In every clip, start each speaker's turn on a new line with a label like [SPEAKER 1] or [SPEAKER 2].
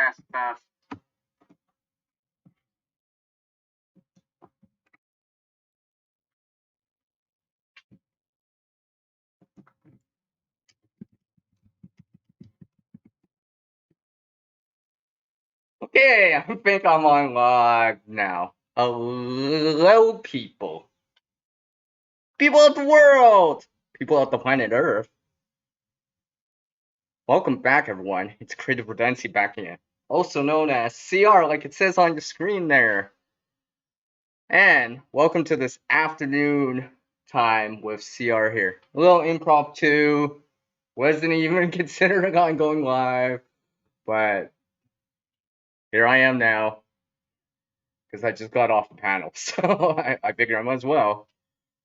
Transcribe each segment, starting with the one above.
[SPEAKER 1] test. Okay, I think I'm on live now. Hello, people. People of the world. People of the planet Earth. Welcome back, everyone. It's Creative Redundancy back again. Also known as CR, like it says on the screen there. And welcome to this afternoon time with CR here. A little impromptu. Wasn't even considering on going live, but here I am now because I just got off the panel, so I figure I might as well.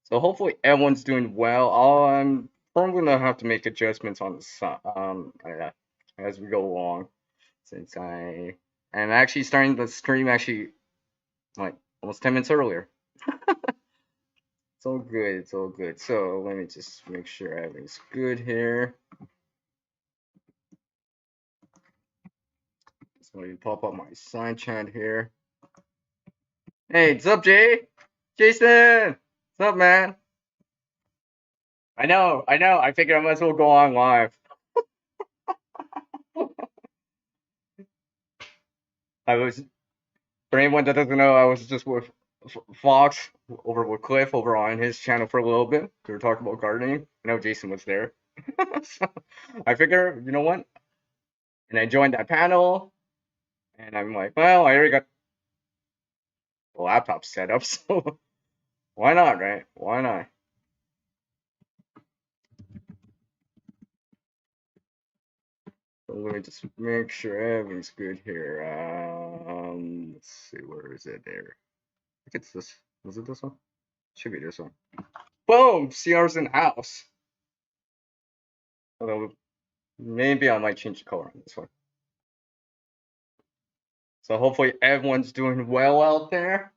[SPEAKER 1] So hopefully everyone's doing well. I'm probably gonna have to make adjustments on the as we go along, since I'm actually starting the stream like almost 10 minutes earlier. It's all good. It's all good. So let me just make sure everything's good here. Just going to pop up my side chat here. Hey, what's up, Jay? Jason, what's up, man? I know. I figured I might as well go on live. I was, for anyone that doesn't know, I was just with Fox over with Cliff over on his channel for a little bit. We were talking about gardening. I know Jason was there. So I figure, you know what? And I joined that panel, and I'm like, well, I already got the laptop set up, so why not, right? Why not? So let me just make sure everything's good here. Let's see, where is it there? I think it's this. Was it this one? Should be this one. Boom! CR's in house. Although maybe I might change the color on this one. So hopefully everyone's doing well out there.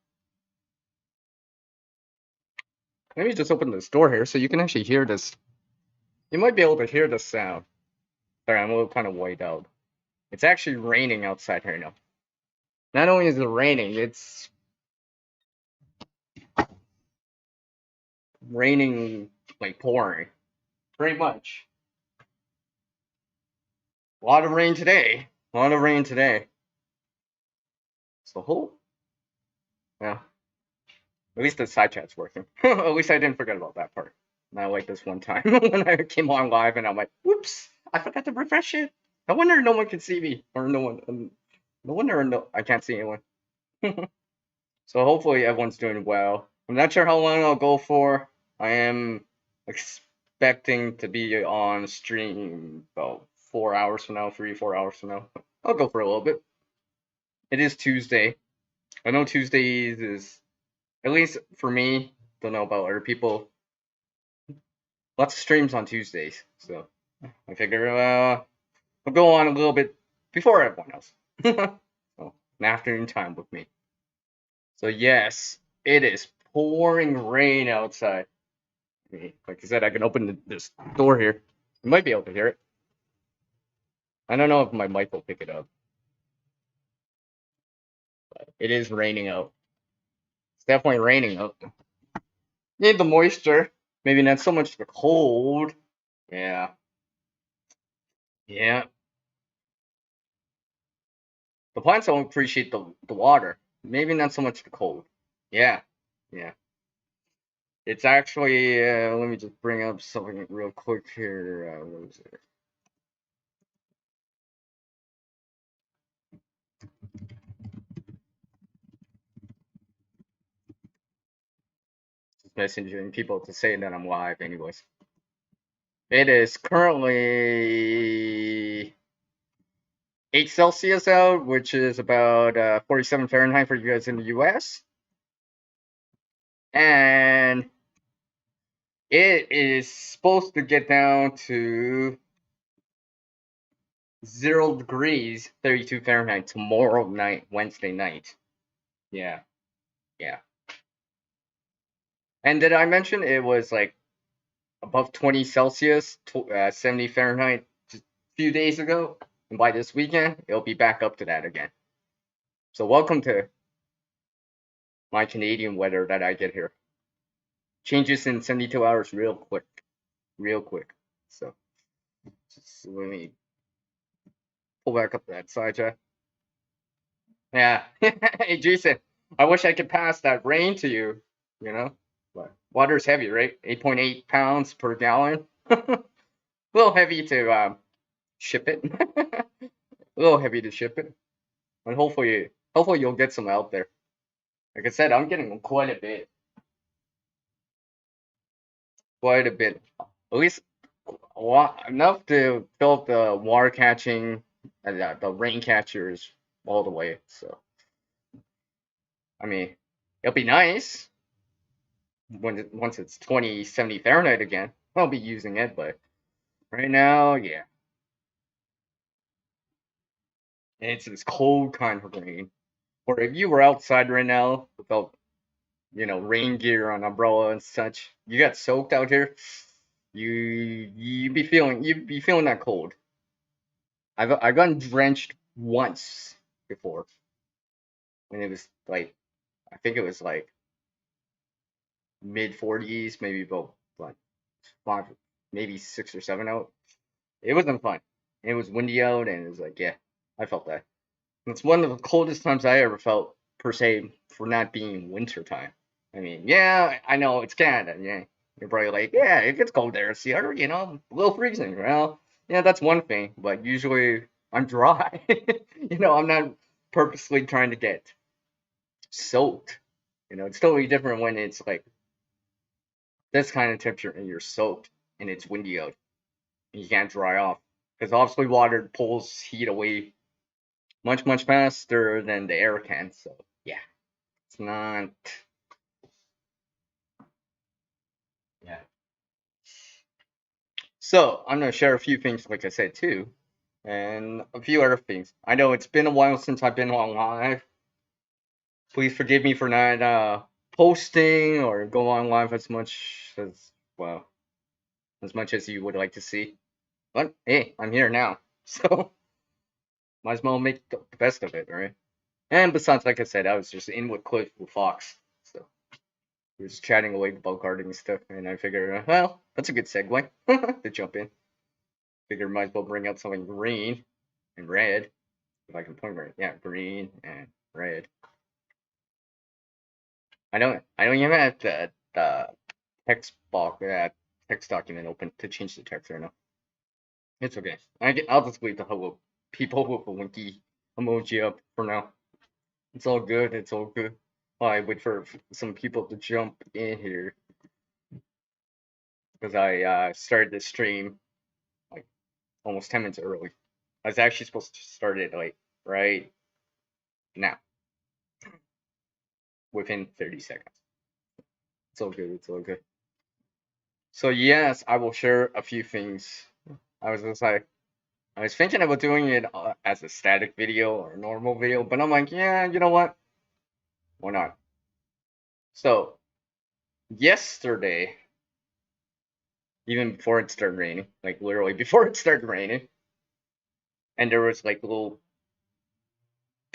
[SPEAKER 1] Let me just open this door here so you can actually hear this. You might be able to hear the sound. Sorry, I'm a little kind of white out. It's actually raining outside here now. Not only is it raining, it's raining like pouring. Pretty much. A lot of rain today. A lot of rain today. So hope. Yeah. At least the side chat's working. At least I didn't forget about that part. Not like this one time when I came on live and I'm like, whoops, I forgot to refresh it. No wonder no one can see me. Or no one. No wonder I can't see anyone. So hopefully everyone's doing well. I'm not sure how long I'll go for. I am expecting to be on stream about 4 hours from now, 3-4 hours from now. I'll go for a little bit. It is Tuesday. I know Tuesdays is, at least for me, don't know about other people, lots of streams on Tuesdays. So I figure I'll go on a little bit before everyone else. So an afternoon time with me. So yes, it is pouring rain outside. Like I said, I can open this door here. You might be able to hear it. I don't know if my mic will pick it up. But it is raining out. It's definitely raining out. Need the moisture. Maybe not so much the cold. Yeah. Yeah. The plants don't appreciate the water. Maybe not so much the cold. Yeah. Yeah. It's actually, let me just bring up something real quick here. What is it? Just messaging people to say that I'm live, anyways. It is currently 8 Celsius out, which is about 47 Fahrenheit for you guys in the US. And it is supposed to get down to 0 degrees, 32 Fahrenheit tomorrow night, Wednesday night. Yeah. Yeah. And did I mention it was like above 20 Celsius, 70 Fahrenheit just a few days ago? And by this weekend, it'll be back up to that again. So welcome to my Canadian weather that I get here. Changes in 72 hours real quick. Real quick. So just let me pull back up that side chat. Yeah. Hey Jason, I wish I could pass that rain to you, you know? But water's heavy, right? 8.8 pounds per gallon. A little heavy to ship it. A little heavy to ship it. And hopefully you'll get some out there. Like I said, I'm getting quite a bit. Quite a bit. At least a lot, enough to fill up the water catching and the rain catchers all the way. So I mean, it'll be nice when once it's 70 Fahrenheit again. I'll be using it, but right now, yeah, it's this cold kind of rain. Or if you were outside right now without, rain gear on umbrella and such, you got soaked out here. You'd be feeling that cold. I've gotten drenched once before, and it was like I think it was like mid 40s, maybe about like five, maybe 6 or 7 out. It wasn't fun. It was windy out, and it was like, yeah, I felt that. It's one of the coldest times I ever felt, per se, for not being winter time. I mean, yeah, I know it's Canada. Yeah, you're probably like, yeah, it gets cold there, Seattle, a little freezing. Well, yeah, that's one thing, but usually I'm dry. I'm not purposely trying to get soaked. It's totally different when it's like this kind of temperature and you're soaked and it's windy out and you can't dry off because obviously water pulls heat away much much faster than the air can. So yeah, it's not. Yeah. So I'm gonna share a few things, like I said too, and a few other things. I know it's been a while since I've been on live. Please forgive me for not posting or go on live as much as well as much as you would like to see. But hey, I'm here now, so might as well make the best of it, right? And besides, like I said, I was just in with Cliff with Fox, so we were just chatting away about gardening stuff, and I figured, well, that's a good segue to jump in. Figured might as well bring out something green and red, if I can point right. Yeah, green and red. I don't even have the text box, that text document open to change the text right now. It's okay. I'll just leave the hello people with a winky emoji up for now. It's all good. It's all good. I wait for some people to jump in here because I started the stream like almost 10 minutes early. I was actually supposed to start it like right now, within 30 seconds. It's all good. It's all good. So yes, I will share a few things. I was just like, I was thinking about doing it as a static video or a normal video, but I'm like, yeah, you know what? Why not? So yesterday, even before it started raining, like literally before it started raining, and there was like little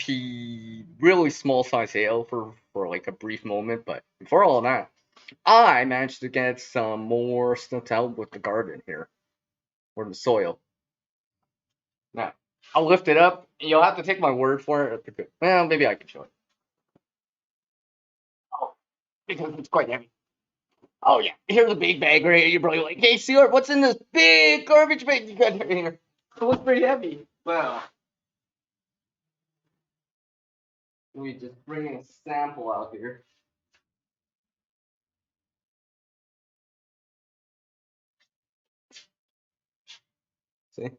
[SPEAKER 1] really small size hail for like a brief moment, but before all of that, I managed to get some more stuff out with the garden here, or the soil. Now, I'll lift it up, and you'll have to take my word for it. Well, maybe I can show it. Oh, because it's quite heavy. Oh yeah, here's a big bag right here. You're probably like, hey, Stuart, what's in this big garbage bag you got here? It looks pretty heavy. Wow. Let me just bring a sample out here. See,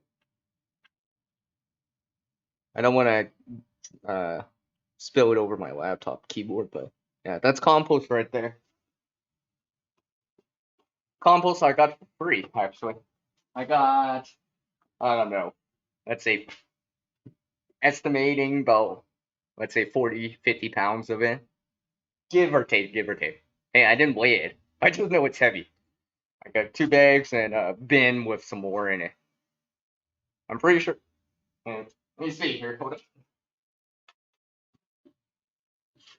[SPEAKER 1] I don't want to spill it over my laptop keyboard, but yeah, that's compost right there. Compost I got for free, actually. I got, I don't know, let's say, estimating about, let's say 40, 50 pounds of it. Give or take, give or take. Hey, I didn't weigh it. I just know it's heavy. I got 2 bags and a bin with some more in it. I'm pretty sure. And let me see here. Hold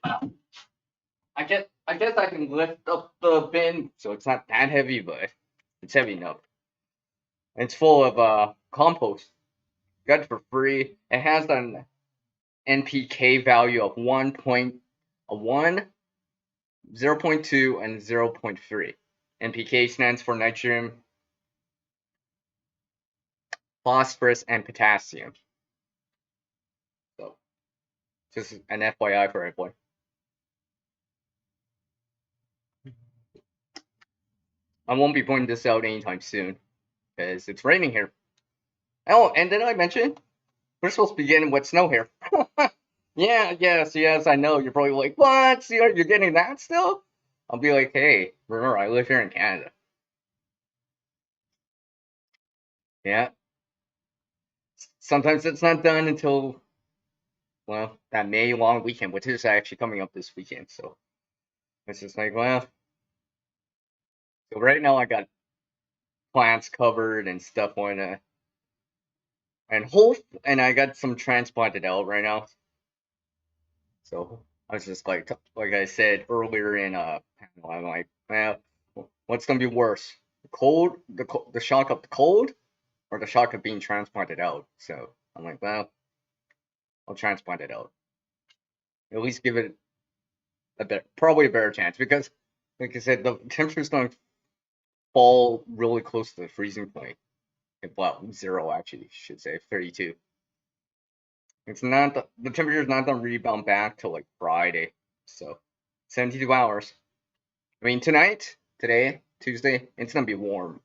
[SPEAKER 1] up. I guess I can lift up the bin so it's not that heavy, but it's heavy enough. It's full of compost. Got it for free. It has an NPK value of 1, 0.2, and 0.3. NPK stands for nitrogen, phosphorus, and potassium. So just an FYI for everyone. I won't be putting this out anytime soon because it's raining here. Oh, and did I mention we're supposed to be getting wet snow here? Yeah, yes, I know. You're probably like, what? You're getting that still? I'll be like, hey, remember, I live here in Canada. Yeah. Sometimes it's not done until, well, that May long weekend, which is actually coming up this weekend. So it's just like, well, so right now I got plants covered and stuff on, and and I got some transplanted out right now. So I was just like I said earlier in panel, I'm like, well, what's gonna be worse, the shock of the cold, or the shock of being transplanted out? So I'm like, well, I'll transplant it out. At least give it probably a better chance because, like I said, the temperature's going to fall really close to the freezing point. Well, zero actually, should say 32. It's not the temperature's not gonna rebound back till like Friday, so 72 hours. I mean, today, Tuesday, it's gonna be warm,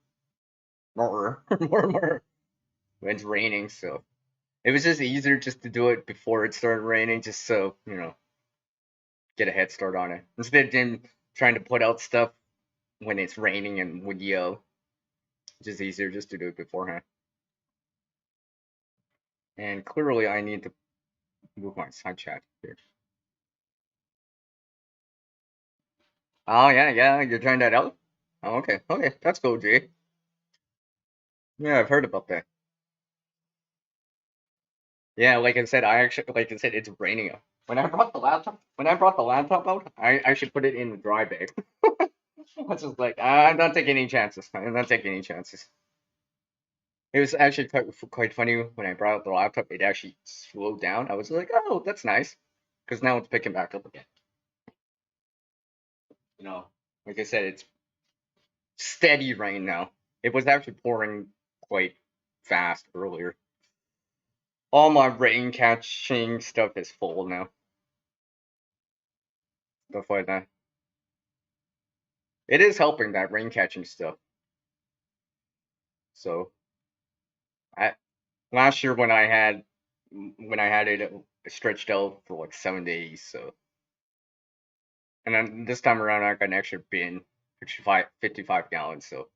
[SPEAKER 1] more, more. When it's raining, so it was just easier just to do it before it started raining, just so get a head start on it instead of then trying to put out stuff when it's raining and windy out. It's just easier just to do it beforehand. And clearly, I need to move my side chat here. Oh yeah, you're trying that out. Oh, okay, that's cool, Jay. Yeah, I've heard about that. Yeah, like I said, it's raining out. When I brought the laptop out, I actually put it in the dry bag. I was just like, I'm not taking any chances. I'm not taking any chances. It was actually quite funny when I brought out the laptop. It actually slowed down. I was like, oh, that's nice, because now it's picking back up again. You know, like I said, it's steady rain now. It was actually pouring quite fast earlier. All my rain catching stuff is full now. Stuff like that. It is helping that rain catching stuff. So I last year when I had it stretched out for like 7 days. So and then this time around I got an extra bin, 55 gallons. So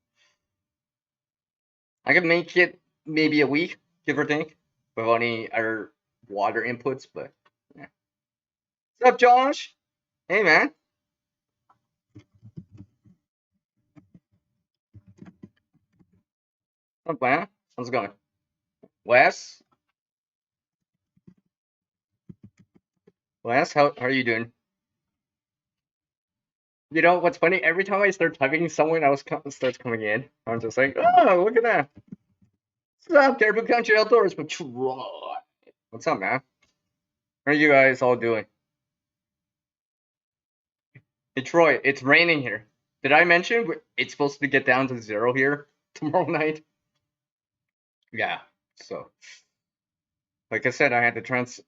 [SPEAKER 1] I could make it maybe a week, give or take, without any other water inputs. But yeah. What's up, Josh? Hey man, what's up, man? How's it going? Wes, how are you doing? You know what's funny? Every time I start typing, someone else starts coming in. I'm just like, oh, look at that. What's up, Caribou Country Outdoors Patrol? What's up, man? How are you guys all doing? Detroit, it's raining here. Did I mention it's supposed to get down to zero here tomorrow night? Yeah. So, like I said, I had to transplant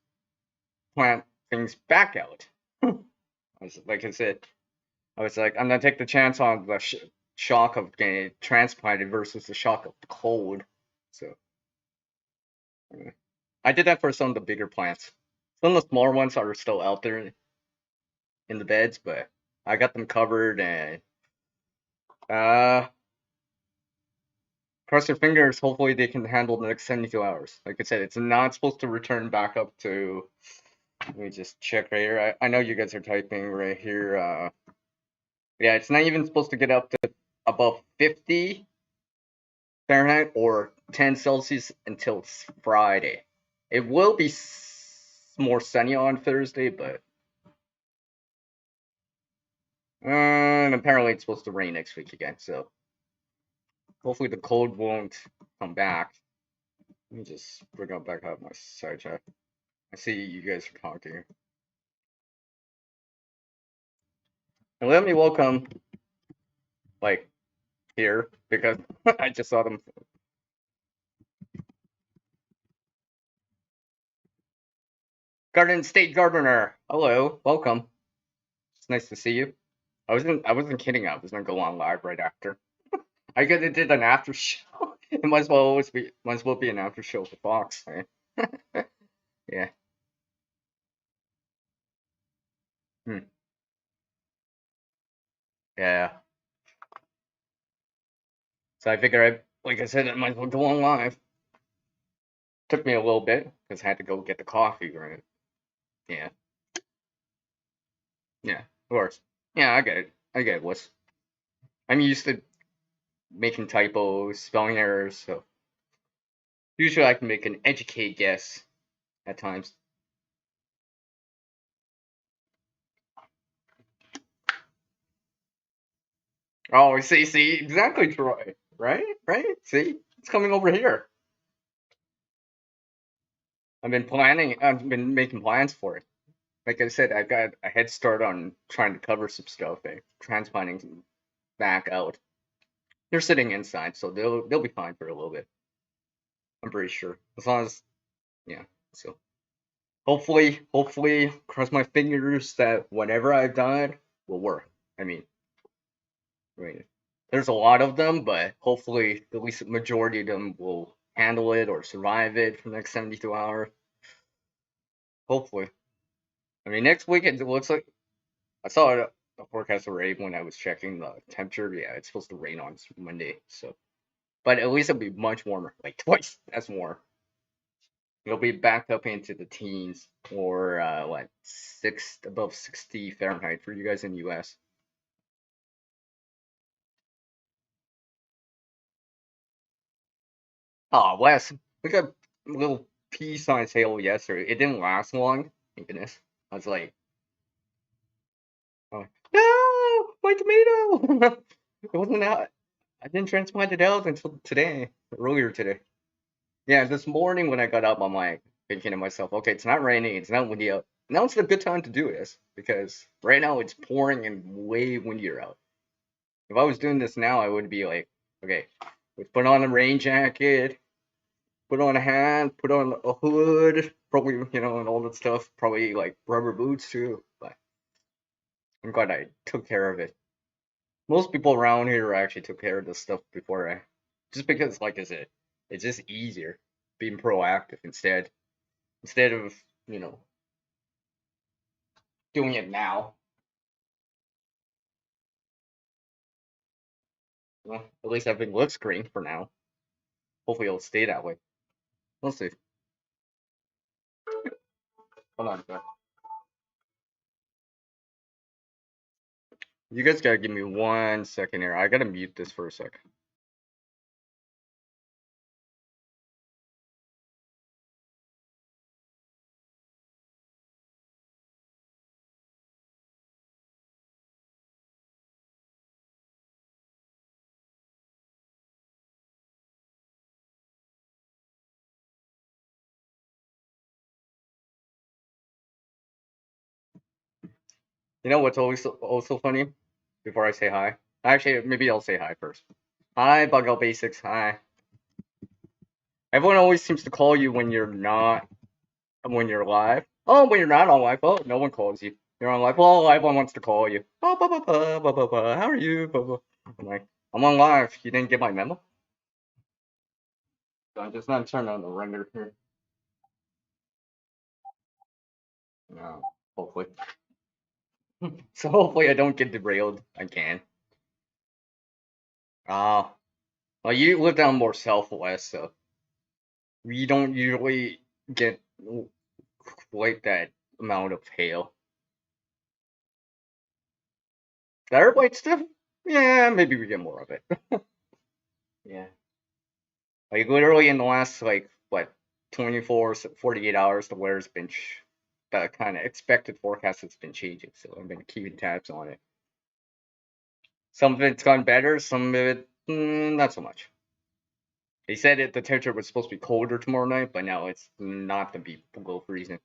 [SPEAKER 1] things back out. Like I said, I was like, I'm gonna take the chance on the shock of getting transplanted versus the shock of the cold. So, I did that for some of the bigger plants. Some of the smaller ones are still out there in the beds, but I got them covered and uh cross your fingers, hopefully they can handle the next 72 hours. Like I said, it's not supposed to return back up to, let me just check right here. I know you guys are typing right here. Yeah, it's not even supposed to get up to above 50 Fahrenheit or 10 Celsius until Friday. It will be more sunny on Thursday, but and apparently it's supposed to rain next week again. So hopefully the cold won't come back. Let me just bring up back up my side chat. I see you guys are talking. And let me welcome like here because I just saw them. Garden State Gardener. Hello, welcome. It's nice to see you. I wasn't kidding. I was gonna go on live right after. I could have did an after show. It might as well be an after show for Fox. Right? Yeah. Hmm. Yeah. So I figured, like I said, I might as well go on live. Took me a little bit because I had to go get the coffee, right? Yeah. Yeah. Of course. Yeah, I get it. I get it. I'm used to making typos, spelling errors, so usually I can make an educated guess at times. Oh, see, exactly, Troy. Right? See, it's coming over here. I've been making plans for it. Like I said, I got a head start on trying to cover some stuff, transplanting back out. They're sitting inside, so they'll be fine for a little bit. I'm pretty sure. As long as yeah. So hopefully, cross my fingers that whatever I've done will work. I mean, right. There's a lot of them, but hopefully at least the majority of them will handle it or survive it for the next 72 hours. Hopefully. I mean, next week it looks like I saw it, the forecast already when I was checking the temperature. Yeah, it's supposed to rain on Monday. So, but at least it'll be much warmer, like twice as warm. It'll be back up into the teens or what above 60 Fahrenheit for you guys in the U.S. Oh, Wes, we got a little pea-sized hail yesterday. It didn't last long. Thank goodness. I was like, oh, no, my tomato. It wasn't out. I didn't transplant it out until today, earlier today. Yeah, this morning when I got up, I'm like thinking to myself, okay, it's not raining, it's not windy out. Now it's a good time to do this because right now it's pouring and way windier out. If I was doing this now, I would be like, okay, let's put on a rain jacket, put on a hat, put on a hood, probably, and all that stuff. Probably like rubber boots too. But I'm glad I took care of it. Most people around here actually took care of this stuff before just because, like I said, it's just easier being proactive instead of, you know, doing it now. Well, at least everything looks green for now. Hopefully it'll stay that way. We'll see. Hold on, sir. You guys gotta give me 1 second here. I gotta mute this for a sec. You know what's always also funny? Before I say hi, actually, maybe I'll say hi first. Hi, Bug Out Basics. Hi. Everyone always seems to call you when you're live. Oh, when you're not on live. Oh, no one calls you. You're on live. Well, everyone wants to call you. Oh, how are you? I'm like, I'm on live. You didn't get my memo? So I'm just not turning on the render here. No, hopefully. So hopefully I don't get derailed. I can. Ah, well, you live down more southwest, so we don't usually get quite that amount of hail. The airplane stuff, yeah, maybe we get more of it. Yeah, like literally in the last like what 24, 48 hours, the weather's been the kind of expected forecast has been changing, so I've been keeping tabs on it. Some of it's gone better, some of it not so much. They said the temperature was supposed to be colder tomorrow night, but now it's not going to be below freezing.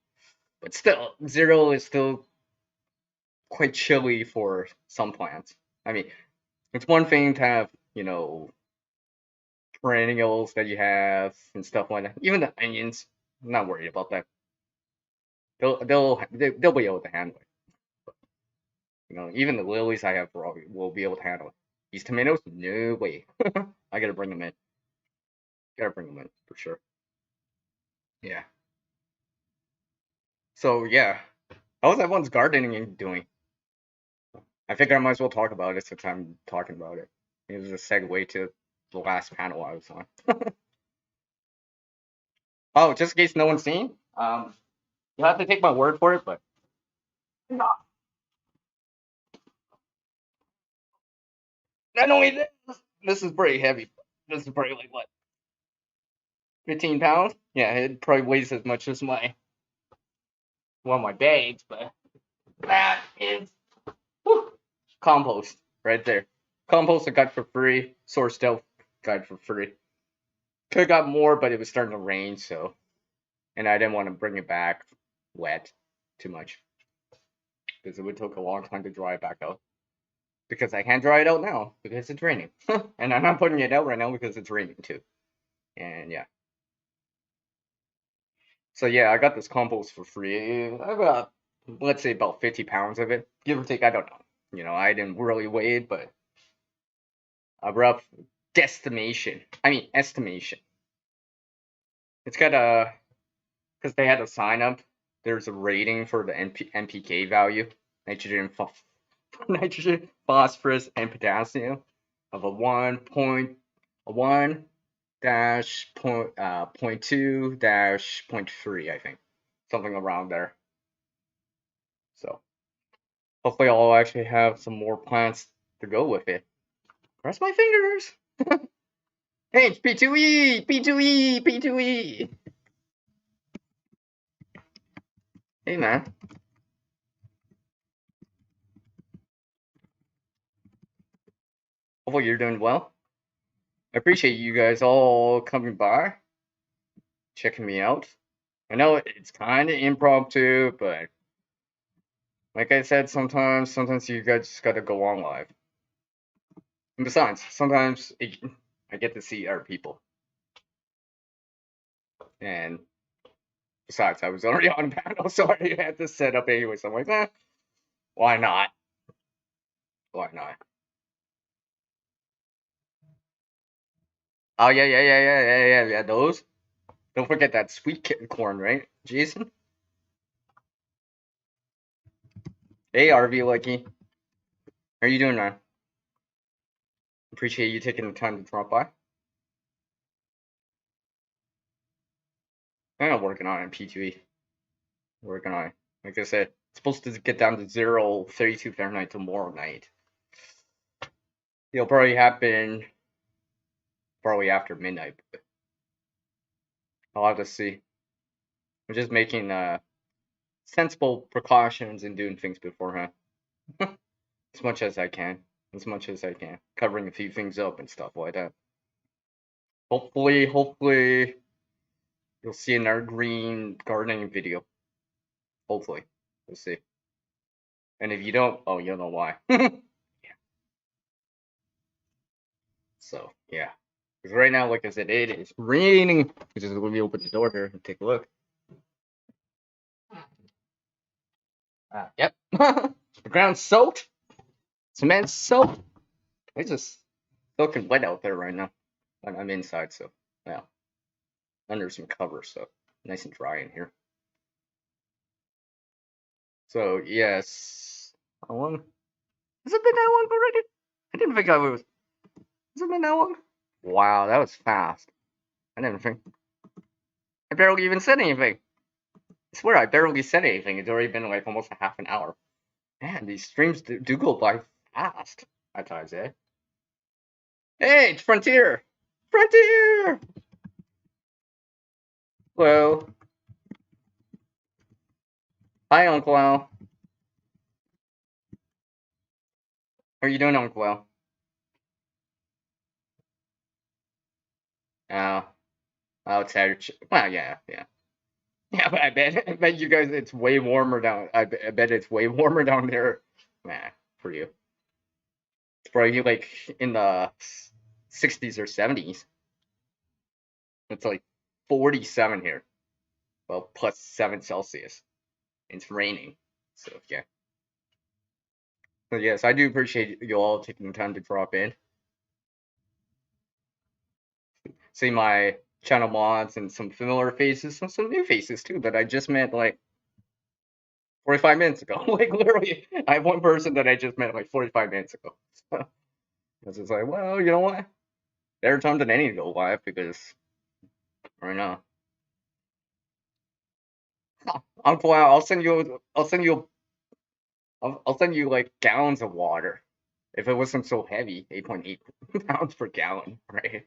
[SPEAKER 1] But still, 0 is still quite chilly for some plants. I mean, it's one thing to have, perennials that you have and stuff like that. Even the onions, I'm not worried about that. They'll be able to handle it. Even the lilies I have probably will be able to handle it. These tomatoes, no way. I gotta bring them in. Gotta bring them in for sure. Yeah. So yeah, how's everyone's gardening doing? I figure I might as well talk about it since I'm talking about it. It was a segue to the last panel I was on. Oh, just in case no one's seen, you have to take my word for it, but not only this is pretty heavy. This is probably like what, 15 pounds? Yeah, it probably weighs as much as my bags, but that is whew, compost right there. Compost I got for free. Source Stealth got for free. Could have got more, but it was starting to rain, so, and I didn't want to bring it back wet too much because it would take a long time to dry it back out. Because I can't dry it out now because it's raining, and I'm not putting it out right now because it's raining too. And yeah, so yeah, I got this compost for free. I got, let's say, about 50 pounds of it, give or take. I don't know. I didn't really weigh it, but a rough guesstimation. I mean, estimation. It's got because they had a sign up. There's a rating for the NPK value, nitrogen, nitrogen, phosphorus, and potassium of a 1 dash point 0.2 dash 0.3, I think, something around there. So hopefully I'll actually have some more plants to go with it. Cross my fingers. Hey, it's P2E, P2E, P2E. Hey man, hopefully you're doing well. I appreciate you guys all coming by, checking me out. I know it's kind of impromptu, but like I said, sometimes you guys just gotta go on live. And besides, sometimes I get to see our people. And besides, I was already on panel, so I had to set up anyway. So I'm like, why not? Why not? Oh yeah. Those. Don't forget that sweet corn, right, Jason? Hey, RV Lucky. How are you doing, man? Appreciate you taking the time to drop by. I'm working on it, P2E. Working on it. Like I said, it's supposed to get down to 32 Fahrenheit tomorrow night. It'll probably happen after midnight. But I'll have to see. I'm just making sensible precautions and doing things beforehand. As much as I can. Covering a few things up and stuff like that. Hopefully, you'll see another green gardening video. Hopefully. We'll see. And if you don't, oh, you'll know why. Yeah. So, yeah. Because right now, like I said, it is raining. Just let me open the door here and take a look. Yep. The ground's soaked. Cement's soaked. It's just soaking wet out there right now. I'm inside, so, yeah. Under some cover, so nice and dry in here. So, yes. How long? Has it been that long already? I didn't think I was. Has it been that long? Wow, that was fast. I didn't think. I barely even said anything. I swear I barely said anything. It's already been like almost a half an hour. Man, these streams do go by fast at times, eh? Hey, it's Frontier! Frontier! Hello. Hi, Uncle Al. How are you doing, Uncle Al? Oh, oh, it's Saturday. Well, yeah, yeah. Yeah, but I bet you guys, it's way warmer down. I bet it's way warmer down there. Nah, for you. It's probably like in the 60s or 70s. It's like 47 here. Well, plus 7 Celsius. It's raining. So, yeah. So, yes, I do appreciate you all taking the time to drop in. See my channel mods and some familiar faces and some new faces too that I just met like 45 minutes ago. Like, literally, I have one person that I just met like 45 minutes ago. So, I was just like, well, you know what? Better time than any to go live because right now. Uncle Al, I'll send you like gallons of water. If it wasn't so heavy, 8.8 pounds per gallon, right?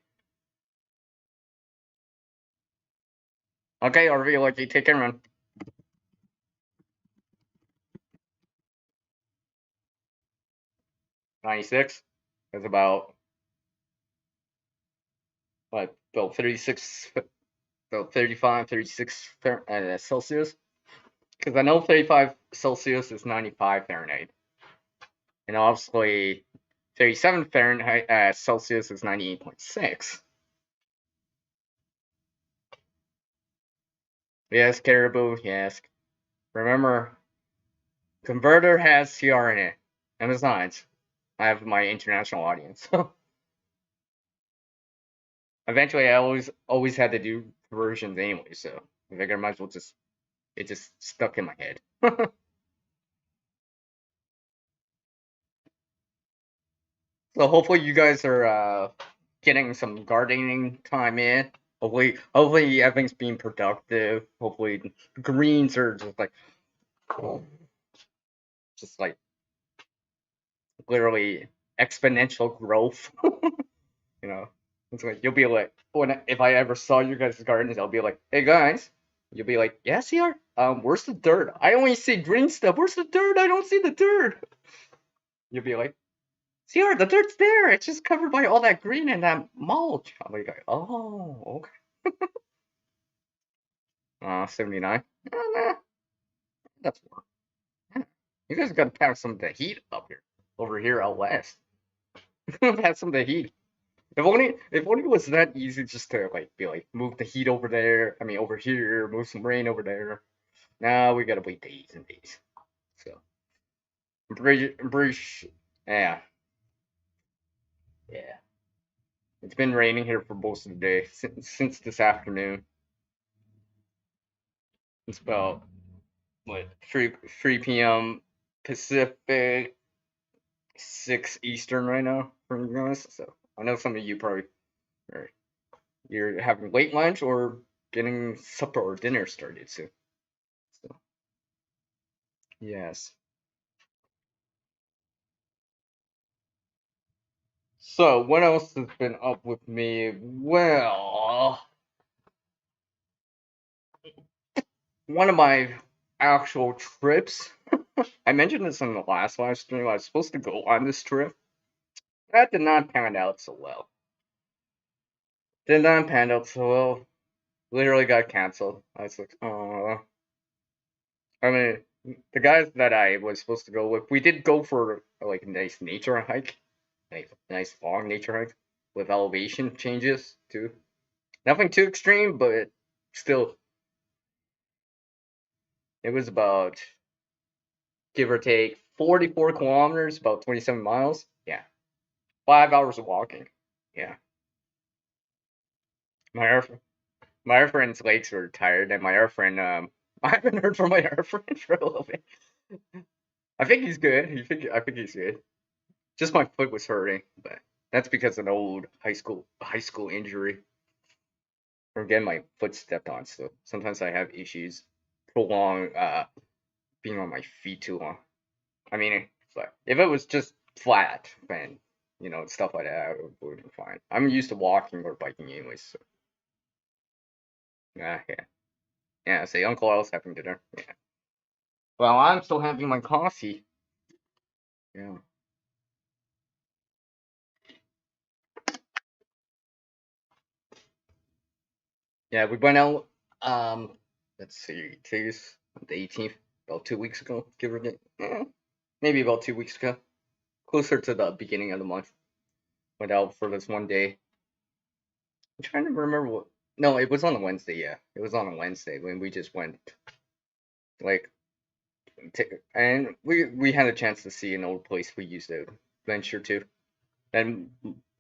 [SPEAKER 1] Okay, RV, like you take care, man. 96. That's about what, about 36, about 35, 36 Celsius. Because I know 35 Celsius is 95 Fahrenheit. And obviously 37 Fahrenheit Celsius is 98.6. Yes, Caribou, yes. Remember, Converter has CR in it. And besides, I have my international audience. Eventually, I always had to do versions anyway, so I figured I might as well just, it just stuck in my head. So hopefully you guys are getting some gardening time in. Hopefully everything's being productive. Hopefully greens are just like literally exponential growth. You know, it's like you'll be like, if I ever saw you guys' gardens, I'll be like, hey guys. You'll be like, yes, here. Where's the dirt? I only see green stuff. Where's the dirt? I don't see the dirt. You'll be like, CR, the dirt's there. It's just covered by all that green and that mulch. I'm like, oh, okay. 79. Nah, that's warm. Yeah. You guys got to have some of the heat up here. Over here out west. Have some of the heat. If only it was that easy just to like be like move the heat over there. I mean over here, move some rain over there. Now we gotta wait days and days. So British, yeah, yeah. It's been raining here for most of the day since this afternoon. It's about what 3 p.m. Pacific, 6 Eastern right now for you guys. So I know some of you probably are you're having late lunch or getting supper or dinner started soon. So yes. So what else has been up with me? Well, one of my actual trips. I mentioned this in the last live stream. I was supposed to go on this trip. That did not pan out so well. Did not pan out so well. Literally got canceled. I was like, oh. I mean, the guys that I was supposed to go with, we did go for like a nice nature hike, like a nice long nature hike with elevation changes too. Nothing too extreme, but still, it was about give or take 44 kilometers, about 27 miles. Yeah, 5 hours of walking. Yeah, my air my air friend's legs were tired, and my air friend I haven't heard from my air friend for a little bit. I think he's good. I think he's good. Just my foot was hurting, but that's because of an old high school injury. Or getting my foot stepped on. So sometimes I have issues prolong being on my feet too long. I mean, but if it was just flat and stuff like that, it would be fine. I'm used to walking or biking anyways. So yeah. Yeah, say Uncle Al's having dinner. Yeah. Well, I'm still having my coffee. Yeah. Yeah, we went out. Let's see, today's the 18th, about 2 weeks ago, give or take. Maybe about 2 weeks ago, closer to the beginning of the month. Went out for this one day. I'm trying to remember what. No, it was on a Wednesday. Yeah, it was on a Wednesday when we just went like, and we had a chance to see an old place we used to venture to, and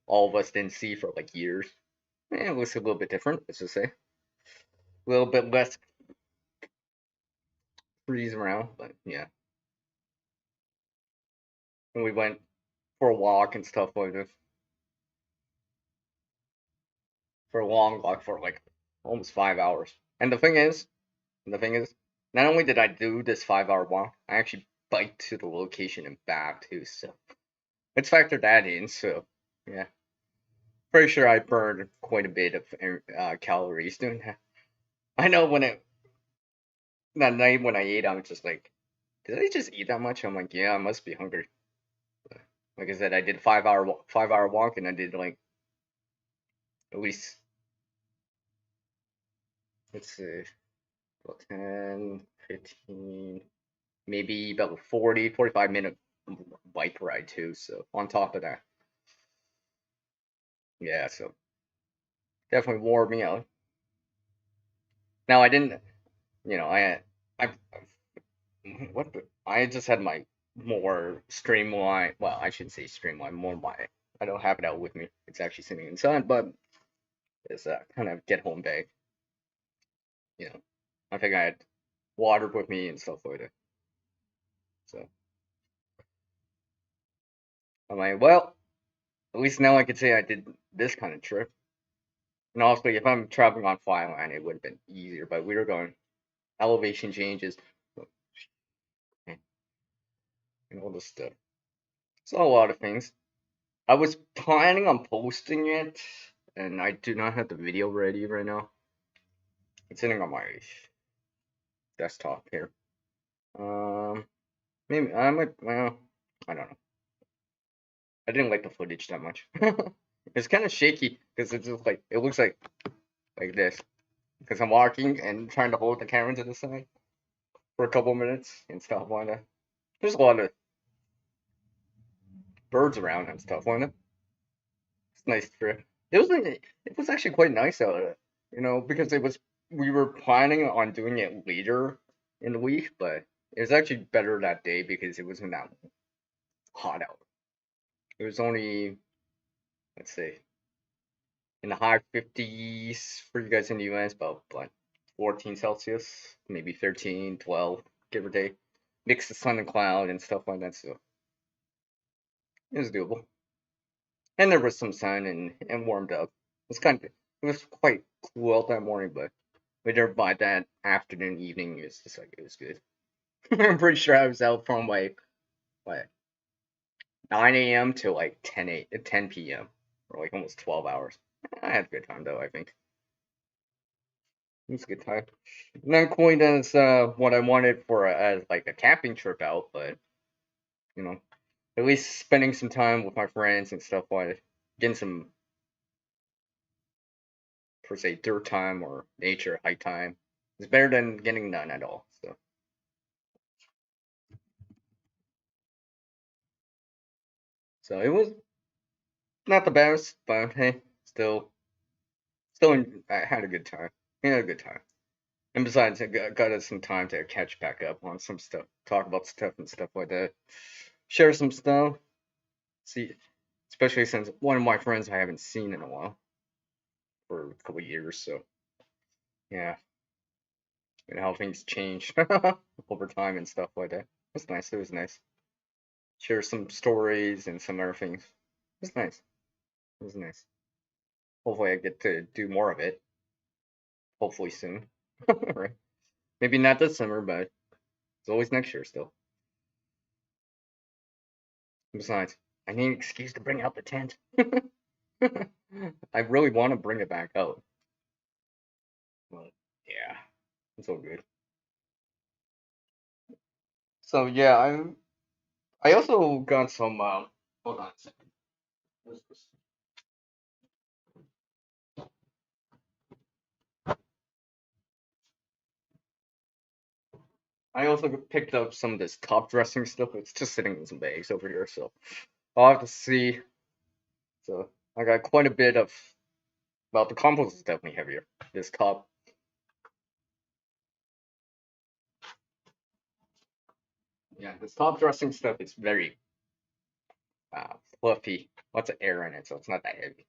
[SPEAKER 1] all of us didn't see for like years. It looks a little bit different, let's just say. A little bit less trees around, but yeah. And we went for a walk and stuff like this. For a long walk for like almost 5 hours. And the thing is, not only did I do this 5 hour walk, I actually biked to the location and back too. So let's factor that in. So yeah, pretty sure I burned quite a bit of calories doing that. I know when it that night when I ate, I was just like, did I just eat that much? I'm like, yeah, I must be hungry. Like I said, I did 5 hour walk, and I did like at least, let's see, about 10, 15, maybe about 40, 45 minute bike ride too. So on top of that, yeah, so definitely wore me out. Now I didn't, I what I just had my more streamlined. Well, I shouldn't say streamlined. More my I don't have it out with me. It's actually sitting inside, but it's kind of get home bag. You know, I think I had water with me and stuff like that. So I'm like, well, at least now I could say I did this kind of trip. And also, if I'm traveling on Flyline, it would have been easier. But we were going elevation changes and all this stuff. So a lot of things. I was planning on posting it, and I do not have the video ready right now. It's sitting on my desktop here. Um, maybe I might. Well, I don't know. I didn't like the footage that much. It's kind of shaky because it's just like it looks like this. Because I'm walking and trying to hold the camera to the side for a couple minutes and stuff like that. There's a lot of birds around and stuff like that. It's a nice trip. It was actually quite nice out there, because we were planning on doing it later in the week, but it was actually better that day because it wasn't that hot out. It was only, let's say, in the high 50s for you guys in the US, about like 14 Celsius, maybe 13, 12, give or take. Mix the sun and cloud and stuff like that, so it was doable. And there was some sun and warmed up. It was quite cool out that morning, but later by that afternoon, evening, it was just like it was good. I'm pretty sure I was out from like what 9 a.m. to like 10 p.m. or like almost 12 hours. I had a good time though. I think it was a good time. Not quite as what I wanted for as like a camping trip out, but you know, at least spending some time with my friends and stuff like getting some per se dirt time or nature hike time is better than getting none at all. So it was not the best, but hey, I had a good time. We had a good time. And besides, it got us some time to catch back up on some stuff, talk about stuff and stuff like that, share some stuff. See, especially since one of my friends I haven't seen in a while for a couple of years. So yeah, and how things change over time and stuff like that. It's nice. It was nice. Share some stories and some other things. It's nice. It was nice. Hopefully, I get to do more of it. Hopefully soon. Right? Maybe not this summer, but it's always next year still. Besides, I need an excuse to bring out the tent. I really want to bring it back out. But yeah. It's all good. So yeah, I also got some. Hold on a second. Where's this? I also picked up some of this top dressing stuff. It's just sitting in some bags over here, so I'll have to see. So I got quite a bit of. Well, the compost is definitely heavier. This top, yeah, this top dressing stuff is very fluffy. Lots of air in it, so it's not that heavy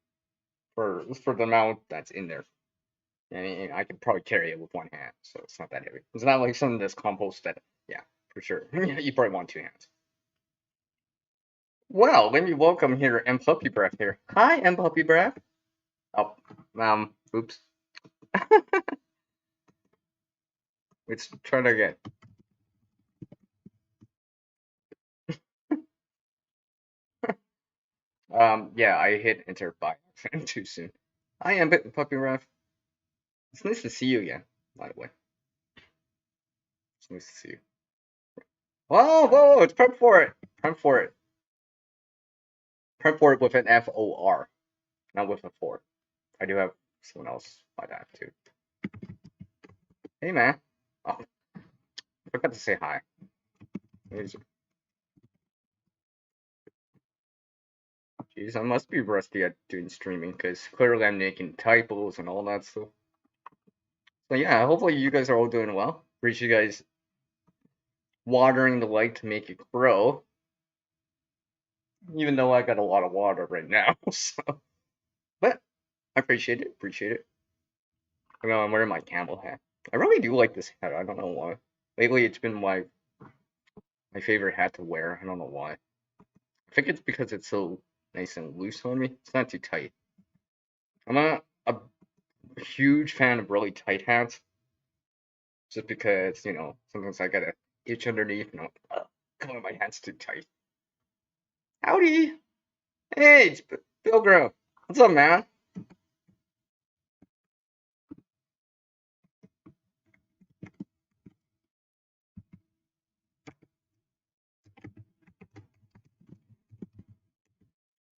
[SPEAKER 1] for the amount that's in there. And I can probably carry it with one hand, so it's not that heavy. It's not like some of this compost that, yeah, for sure. You probably want two hands. Well, let me welcome here M Puppy Breath here. Hi, M Puppy Breath. Oh, oops. Let's try that again. Yeah, I hit enter by accident too soon. Hi, M Puppy Breath. It's nice to see you again, by the way. It's nice to see you. Whoa, whoa, it's prep for it. Prep for it. Prep for it with an FOR, not with a 4. I do have someone else by that too. Hey, man. Oh, I forgot to say hi. Jeez, I must be rusty at doing streaming because clearly I'm making typos and all that stuff. So yeah, hopefully you guys are all doing well. Appreciate you guys watering the light to make it grow. Even though I got a lot of water right now, so. But I appreciate it. Appreciate it. You know, I'm wearing my camel hat. I really do like this hat. I don't know why. Lately, it's been my favorite hat to wear. I don't know why. I think it's because it's so nice and loose on me. It's not too tight. I'm not a huge fan of really tight hats, just because sometimes I gotta itch underneath. Come on, my hat's too tight. Howdy, hey, it's Pilgrim. What's up, man?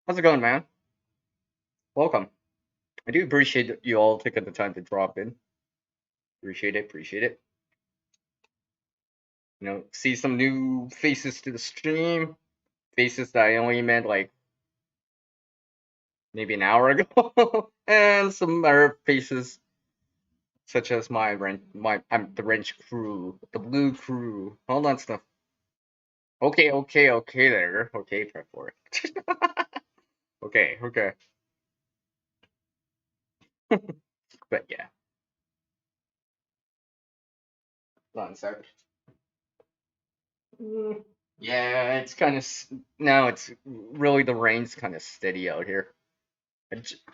[SPEAKER 1] How's it going, man? Welcome. I do appreciate you all taking the time to drop in. Appreciate it. Appreciate it. See some new faces to the stream. Faces that I only met like maybe an hour ago, and some other faces such as I'm the wrench crew, the blue crew, all that stuff. Okay, okay, okay, there. Okay, prep for it. Okay, okay. But yeah, hold on a sec. Yeah, it's kind of now. It's really the rain's kind of steady out here.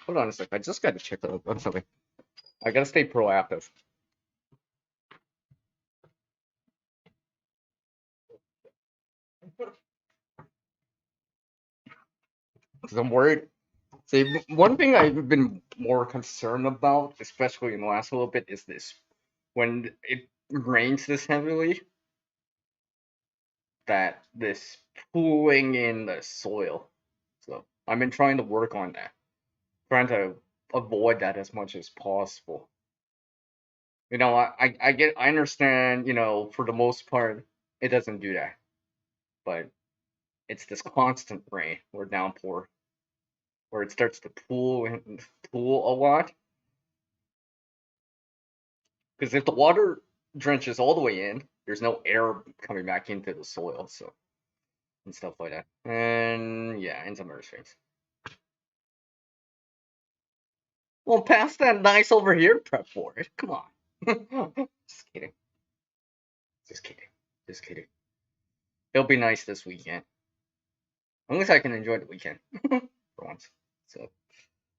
[SPEAKER 1] Hold on a sec. I just got to check on something. I gotta stay proactive because I'm worried. See, one thing I've been more concerned about, especially in the last little bit, is this: when it rains this heavily, that this pooling in the soil. So I've been trying to work on that, trying to avoid that as much as possible. I understand, for the most part, it doesn't do that, but it's this constant rain or downpour where it starts to pool a lot. Because if the water drenches all the way in, there's no air coming back into the soil, so and stuff like that. And yeah, and some other things. Well, pass that nice over here prep for it. Come on. Just kidding. Just kidding. Just kidding. It'll be nice this weekend. At least I can enjoy the weekend for once. So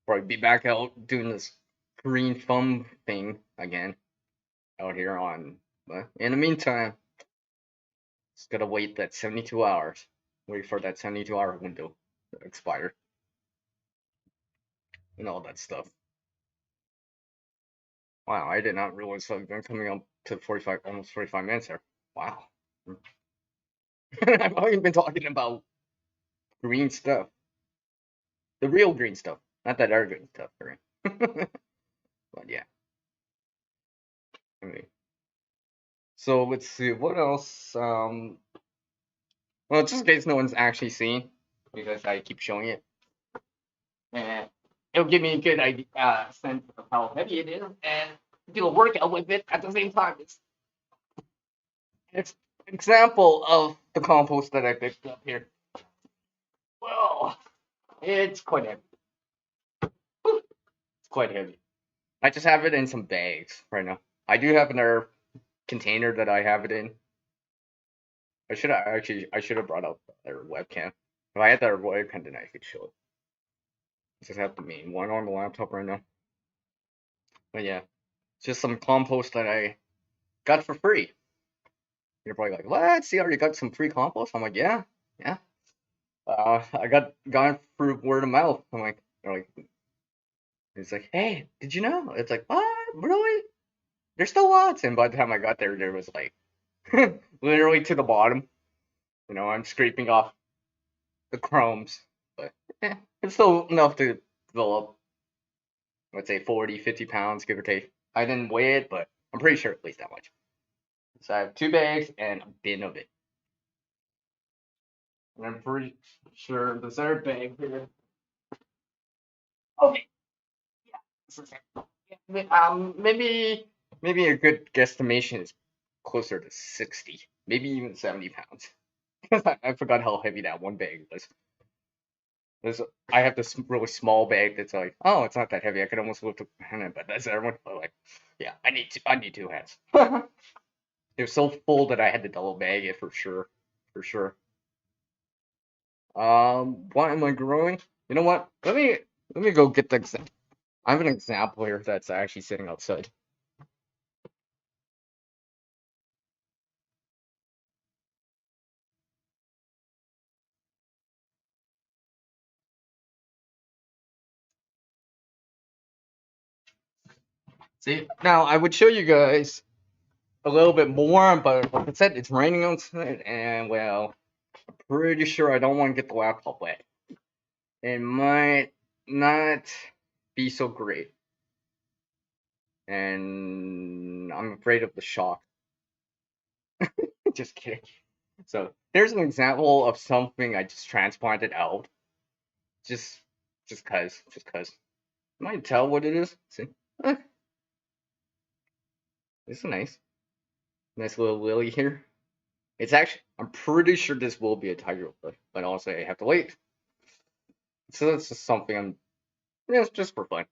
[SPEAKER 1] probably be back out doing this green thumb thing again out here on. But in the meantime, just gotta wait that 72 hours. Wait for that 72-hour window to expire and all that stuff. Wow, I did not realize I've been coming up to 45, almost 45 minutes there. Wow. I've only been talking about green stuff. The real green stuff. Not that other green stuff, right? But yeah. Anyway. So let's see, what else? Well, just in case no one's actually seen, because I keep showing it. And it'll give me a good idea, sense of how heavy it is, and do a workout with it at the same time. It's an example of the compost that I picked up here. Well, it's quite heavy. It's quite heavy. I just have it in some bags right now. I do have another container that I have it in. I should have brought up their webcam. If I had their webcam, then I could show it. I just have the main one on the laptop right now. But yeah, just some compost that I got for free. You're probably like, what? See, you got some free compost? I'm like, yeah, yeah. I got it through word of mouth. I'm like, they're like, it's like, hey, did you know? It's like, what? Really? There's still lots. And by the time I got there was like, literally to the bottom. You know, I'm scraping off the crumbs, but it's still enough to fill up, let's say 40, 50 pounds, give or take. I didn't weigh it, but I'm pretty sure at least that much. So I have 2 bags and a bin of it. And I'm pretty sure the third bag here. Okay, yeah, this is it. Maybe a good guesstimation is closer to 60, maybe even 70 pounds. Because I forgot how heavy that one bag was. I have this really small bag that's like, oh, it's not that heavy. I could almost lift a hand in, but that's everyone. But like, yeah, I need 2 hands. It was so full that I had to double bag it for sure, for sure. What am I growing? You know what? Let me go get the example. I have an example here that's actually sitting outside. See, now I would show you guys a little bit more, but like I said, it's raining outside, and well, I'm pretty sure I don't want to get the laptop wet. It might not be so great, and I'm afraid of the shock. Just kidding. So there's an example of something I just transplanted out, just just cause. You might tell what it is. See, eh, this is nice little lily here. It's actually, I'm pretty sure this will be a tiger lily, but also I have to wait. So that's just something it's just for fun.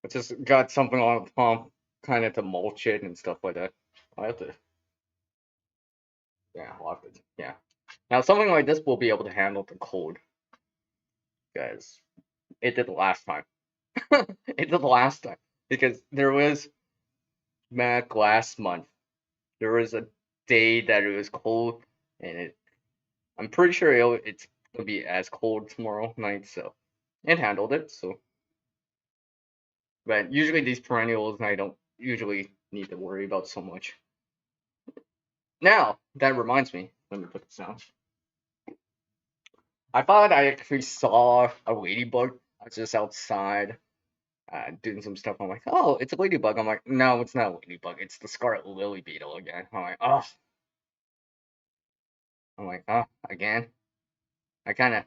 [SPEAKER 1] I just got something on the pump, kind of to mulch it and stuff like that. I have to, yeah, I'll have to, yeah. Now something like this will be able to handle the cold, guys. It did the last time. It did the last time because there was back last month. There was a day that it was cold, and I'm pretty sure it's gonna be as cold tomorrow night, so it handled it. So, but usually these perennials, I don't usually need to worry about so much. Now that reminds me. Let me put this down. I thought I actually saw a ladybug. I was just outside doing some stuff. I'm like, oh, it's a ladybug. I'm like, no, it's not a ladybug. It's the scarlet lily beetle again. I'm like, oh, again. I kind of,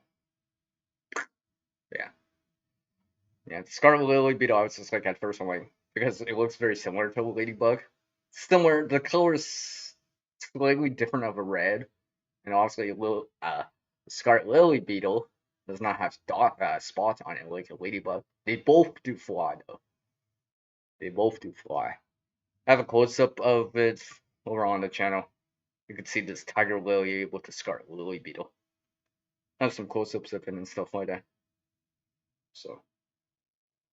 [SPEAKER 1] yeah, yeah. The scarlet lily beetle. I was just like at first, I'm like, because it looks very similar to a ladybug. Similar. The color is slightly different of a red, and obviously, scarlet lily beetle does not have spots on it like a ladybug. They both do fly though. They both do fly. I have a close up of it over on the channel. You can see this tiger lily with the scarlet lily beetle. I have some close ups of it and stuff like that. So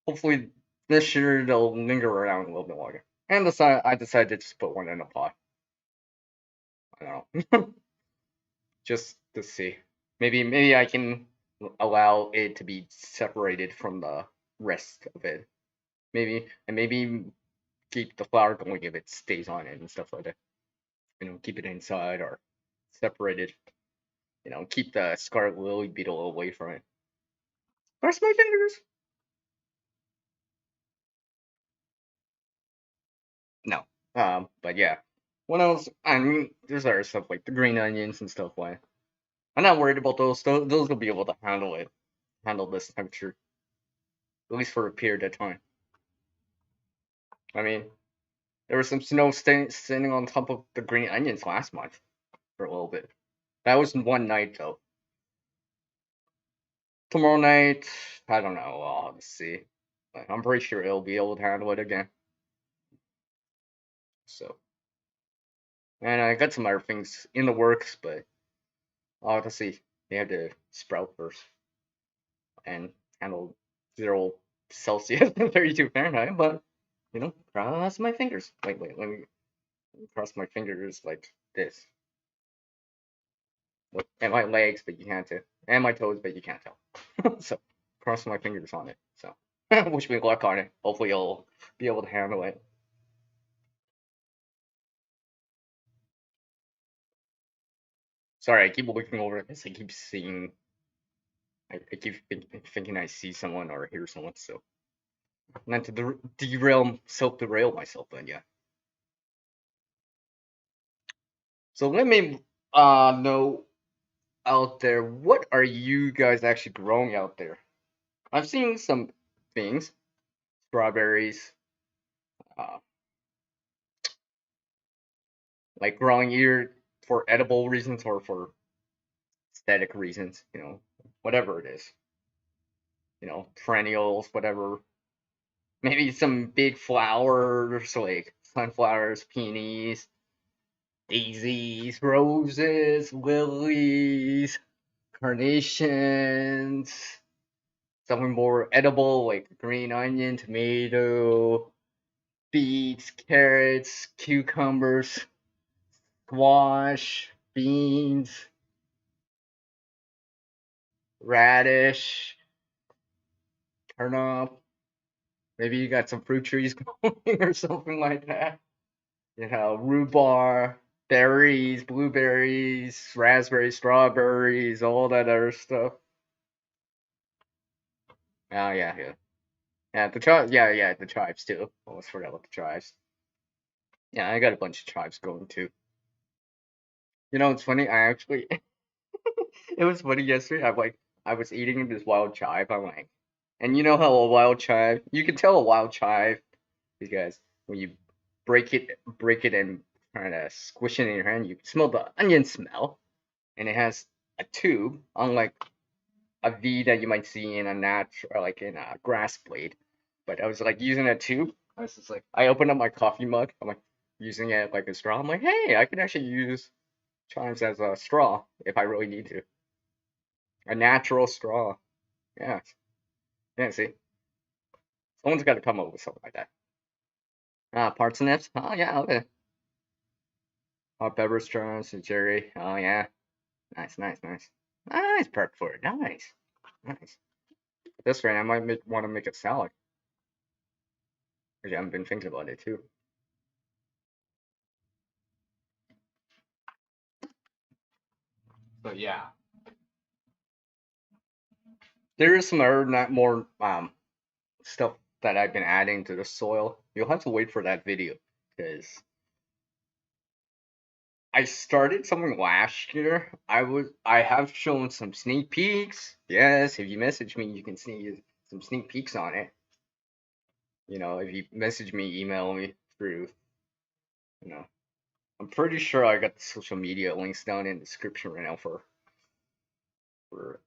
[SPEAKER 1] hopefully this year they'll linger around a little bit longer. And I decided to just put one in a pot. I don't know. Just to see. Maybe I can allow it to be separated from the rest of it. Maybe keep the flower going if it stays on it and stuff like that. Keep it inside or separated. Keep the scarlet lily beetle away from it. Cross my fingers. No. But yeah. What else? I mean, there's other stuff like the green onions and stuff like. I'm not worried about those. Those will be able to handle this temperature, at least for a period of time. I mean, there was some snow standing on top of the green onions last month for a little bit. That was one night though. Tomorrow night, I don't know. I'll have to see. But I'm pretty sure it'll be able to handle it again. So, and I got some other things in the works, but I'll have to see. They have to sprout first and handle 0 Celsius and 32 Fahrenheit. But cross my fingers. Wait. Let me cross my fingers like this. And my legs, but you can't tell. And my toes, but you can't tell. So, cross my fingers on it. So, wish me luck on it. Hopefully, you'll be able to handle it. Sorry, I keep looking over this. I keep seeing. I keep thinking I see someone or hear someone. So, not to self-derail myself, but yeah. So let me know out there, what are you guys actually growing out there? I've seen some things, strawberries, uh, like growing either for edible reasons or for aesthetic reasons, whatever it is, perennials, whatever. Maybe some big flowers like sunflowers, peonies, daisies, roses, lilies, carnations, something more edible like green onion, tomato, beets, carrots, cucumbers, squash, beans, radish, turnip. Maybe you got some fruit trees going or something like that. Rhubarb, berries, blueberries, raspberries, strawberries, all that other stuff. Oh yeah. Yeah, the chives. Yeah, the chives too. Almost forgot about the chives. Yeah, I got a bunch of chives going too. It's funny. It was funny yesterday. I was eating this wild chive. I'm like, and you know how a wild chive, you can tell a wild chive because when you break it and kind of squish it in your hand, you smell the onion smell, and it has a tube, unlike a V that you might see in a natural, or like in a grass blade. But I was like using a tube. I was just like, I opened up my coffee mug. I'm like using it like a straw. I'm like, hey, I can actually use chives as a straw if I really need to. A natural straw. Yeah. Yeah, see. Someone's got to come up with something like that. Parsnips. Oh, yeah, okay. Hot pepper straws, cherry. Oh, yeah. Nice. Nice perk for it. Nice. This way, I might want to make a salad. Because I haven't been thinking about it, too. So, yeah. There is some other, not more stuff that I've been adding to the soil. You'll have to wait for that video. Because I started something last year. I have shown some sneak peeks. Yes, if you message me, you can see some sneak peeks on it. If you message me, email me through, you know, I'm pretty sure I got the social media links down in the description right now for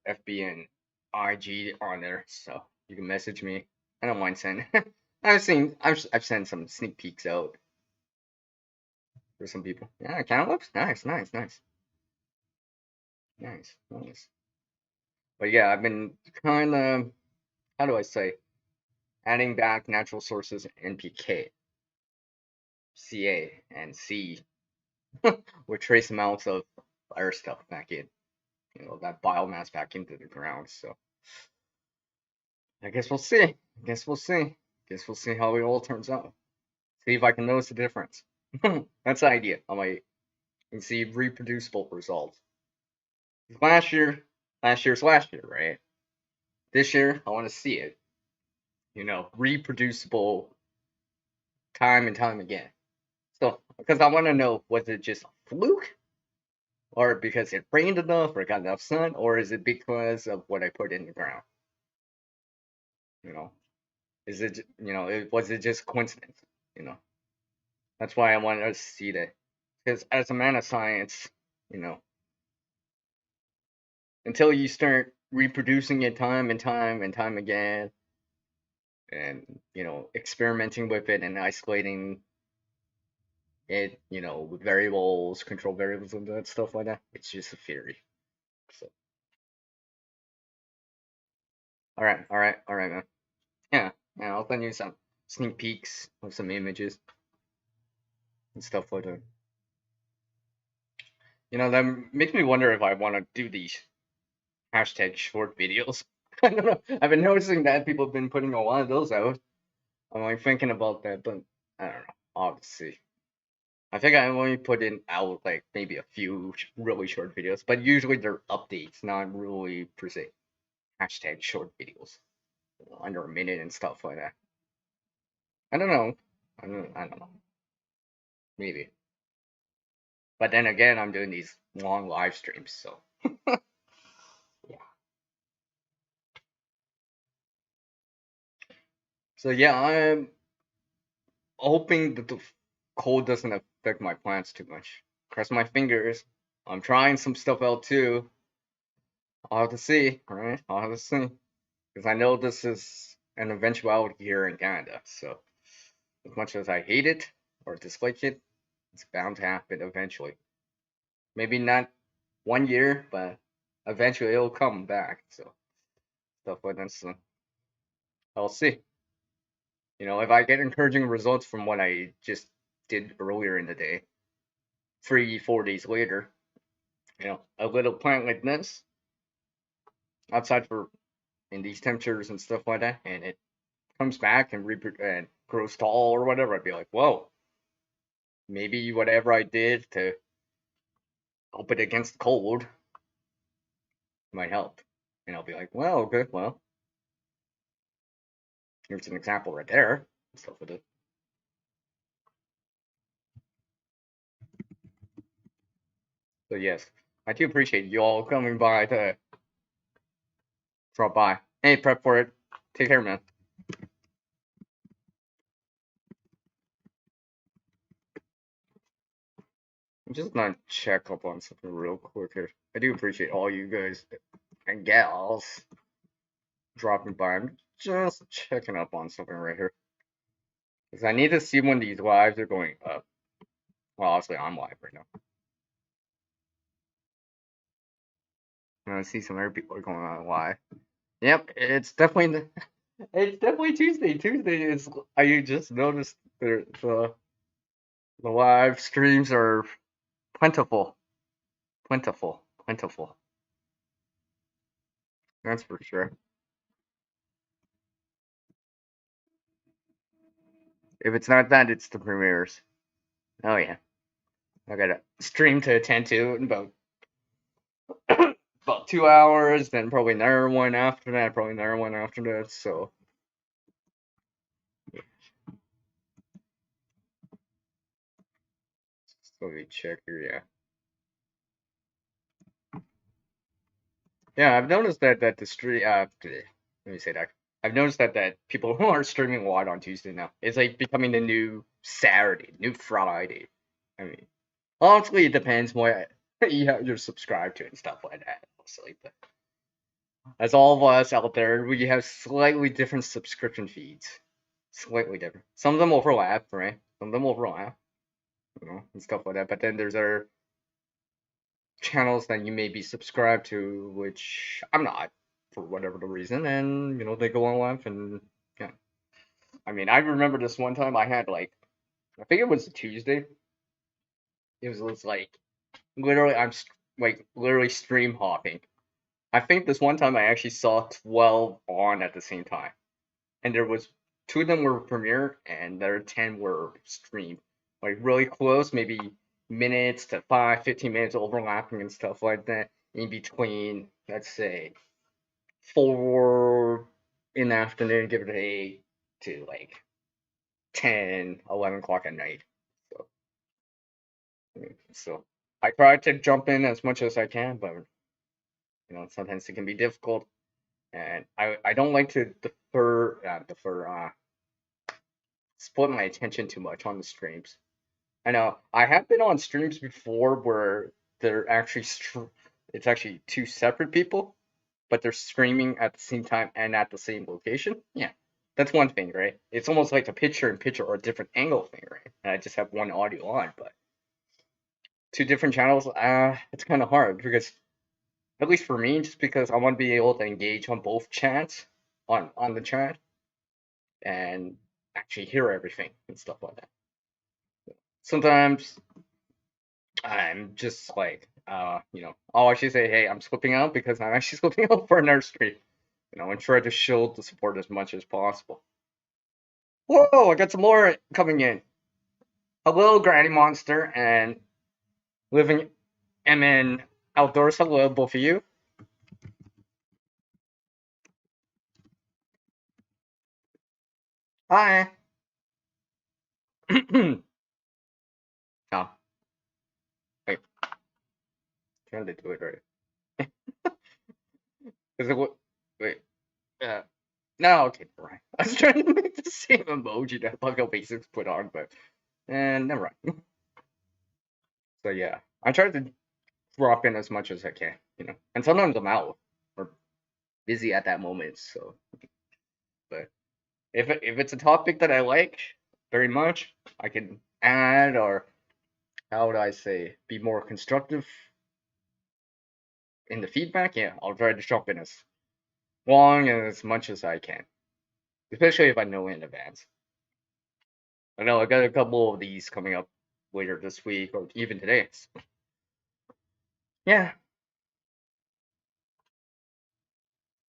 [SPEAKER 1] FB and IG on there, so you can message me. I don't mind sending. I've sent some sneak peeks out for some people. Yeah, cantaloupes, nice. But yeah, I've been kind of, how do I say, adding back natural sources NPK, Ca, and C with trace amounts of other stuff back in, that biomass back into the ground. So I guess we'll see. Guess we'll see how it all turns out. See if I can notice the difference. That's the idea. I might see reproducible results. Last year, last year, right? This year, I want to see it. Reproducible time and time again. So, because I want to know, was it just a fluke, or because it rained enough, or got enough sun, or is it because of what I put in the ground? You know, is it, was it just coincidence? You know, that's why I wanted to see that. Because as a man of science, you know, until you start reproducing it time and time and time again, and experimenting with it and isolating it, with variables, control variables, and that stuff like that, it's just a theory. So, all right, man. Yeah, yeah. I'll send you some sneak peeks of some images and stuff like that. That makes me wonder if I want to do these hashtag short videos. I don't know. I've been noticing that people have been putting a lot of those out. I'm like thinking about that, but I don't know. Obviously, I think I only put in out like maybe a few really short videos, but usually they're updates, not really per se hashtag short videos, under a minute and stuff like that. I don't know. I don't know. Maybe. But then again, I'm doing these long live streams, so yeah. So yeah, I'm hoping that the cold doesn't affect my plants too much. Cross my fingers. I'm trying some stuff out too. I'll have to see, alright? I'll have to see. Because I know this is an eventuality here in Canada, so as much as I hate it or dislike it, it's bound to happen eventually. Maybe not 1 year, but eventually it'll come back. So stuff like that. So I'll see. If I get encouraging results from what I just did earlier in the day, 3, 4 days later, a little plant like this outside for in these temperatures and stuff like that, and it comes back and and grows tall or whatever, I'd be like, whoa, maybe whatever I did to help it against the cold might help. And I'll be like, well, okay, well, here's an example right there. Stuff with it. So yes, I do appreciate you all coming by to drop by. Hey, prep for it. Take care, man. I'm just gonna check up on something real quick here. I do appreciate all you guys and gals dropping by. I'm just checking up on something right here. Because I need to see when these lives are going up. Well, obviously I'm live right now. And I see some other people are going on live. Yep, it's definitely Tuesday. Tuesday is I just noticed the live streams are plentiful. Plentiful. Plentiful. That's for sure. If it's not that, it's the premieres. Oh yeah. I got a stream to attend to in about about 2 hours, then probably another one after that, probably another one after that. So let me check here. Yeah. Yeah, I've noticed that the stream. Let me say that. I've noticed that people who are streaming a lot on Tuesday now, it's like becoming the new Saturday, new Friday. I mean, honestly, it depends what you're subscribed to and stuff like that. Mostly, but as all of us out there, we have slightly different subscription feeds. Slightly different. Some of them overlap, right? Some of them overlap, and stuff like that. But then there's our channels that you may be subscribed to, which I'm not for whatever the reason, and they go on live and yeah. I mean, I remember this one time I had like I think it was a Tuesday. It was like literally like literally stream hopping. I think this one time I actually saw 12 on at the same time, and there was 2 of them were premiere, and the other 10 were streamed. Like really close, maybe minutes to 15 minutes overlapping and stuff like that in between, let's say, 4 in the afternoon, give or take, to like 10, 11 o'clock at night. So, so I try to jump in as much as I can, but sometimes it can be difficult, and I don't like to split my attention too much on the streams. I know I have been on streams before where they're actually it's actually two separate people, but they're streaming at the same time and at the same location. Yeah, that's one thing, right? It's almost like a picture in picture or a different angle thing, right? And I just have one audio on, but two different channels, it's kind of hard because at least for me, just because I want to be able to engage on both chats on the chat and actually hear everything and stuff like that. Sometimes I'm just like, I'll actually say, hey, I'm slipping out because I'm actually slipping out for another stream, and try to show the support as much as possible. Whoa, I got some more coming in. Hello, Granny Monster, and living in outdoors. Hello, both of you. Hi. Oh, wait, trying to do it right. Is it what? Wait. No, okay, never mind. I was trying to make the same emoji that Bucko Basics put on, but never mind. So yeah, I try to drop in as much as I can. And sometimes I'm out or busy at that moment. So, but if it's a topic that I like very much, I can add, or how would I say, be more constructive in the feedback. Yeah, I'll try to jump in as long and as much as I can, especially if I know in advance. I know I got a couple of these coming up later this week or even today. So, yeah.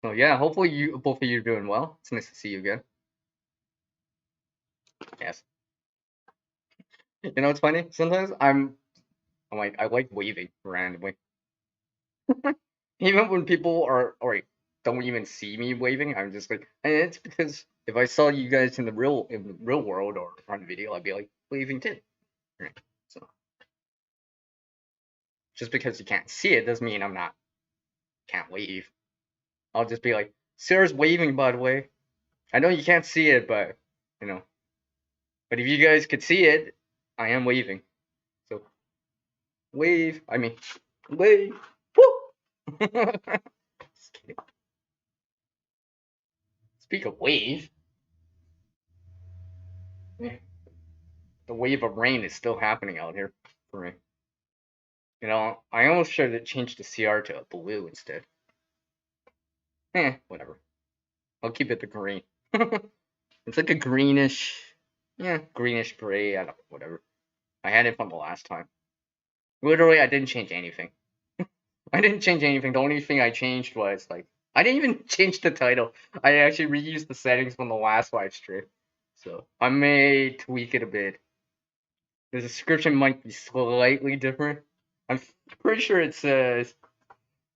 [SPEAKER 1] So yeah, hopefully you both of you are doing well. It's nice to see you again. Yes. It's funny. Sometimes I'm like I like waving randomly. Even when people are or don't even see me waving, I'm just like, and it's because if I saw you guys in the real world or on video, I'd be like waving too. Right? So just because you can't see it doesn't mean I'm not can't wave. I'll just be like, Sarah's waving, by the way. I know you can't see it, you know, but if you guys could see it, I am waving. So wave. I mean, wave. Woo! Just kidding. Speak of wave, the wave of rain is still happening out here for me. I almost should have changed the CR to a blue instead. Whatever. I'll keep it the green. It's like a greenish, greenish gray. I don't know, whatever. I had it from the last time. Literally, I didn't change anything. I didn't change anything. The only thing I changed was like I didn't even change the title. I actually reused the settings from the last live stream. So I may tweak it a bit. The description might be slightly different. I'm pretty sure it says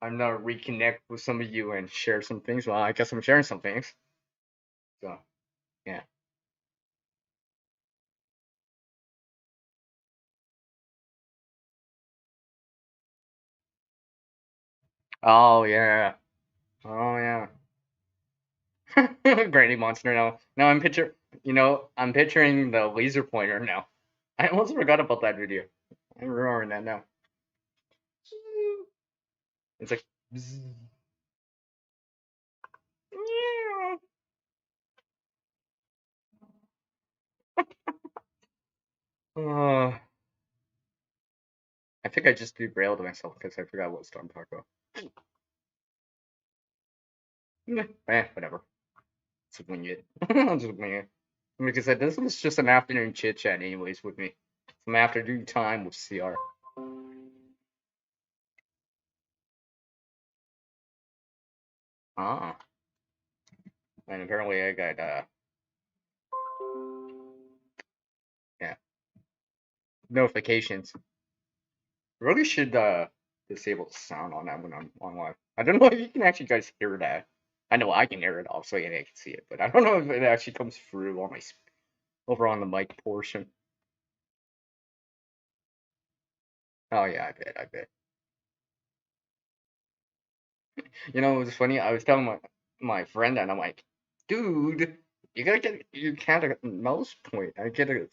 [SPEAKER 1] I'm gonna reconnect with some of you and share some things. Well, I guess I'm sharing some things. So yeah. Oh yeah. Oh yeah. Granny monster now. Now I'm picturing the laser pointer now. I almost forgot about that video. I'm remembering that now. It's like bzzz. Uh, I think I just derailed myself because I forgot what Storm talked about. Whatever. Just wing it. I'll just wing it. Like I said, this was just an afternoon chit chat, anyways, with me. Some afternoon time with CR. Ah, and apparently I got notifications. Really should disable the sound on that when I'm on live. I don't know if you can actually guys hear that. I know I can hear it, obviously, and I can see it, but I don't know if it actually comes through on my over on the mic portion. Oh yeah, I bet, I bet. You know, it was funny. I was telling my friend, and I'm like, dude, you gotta get you can't a mouse point. I get a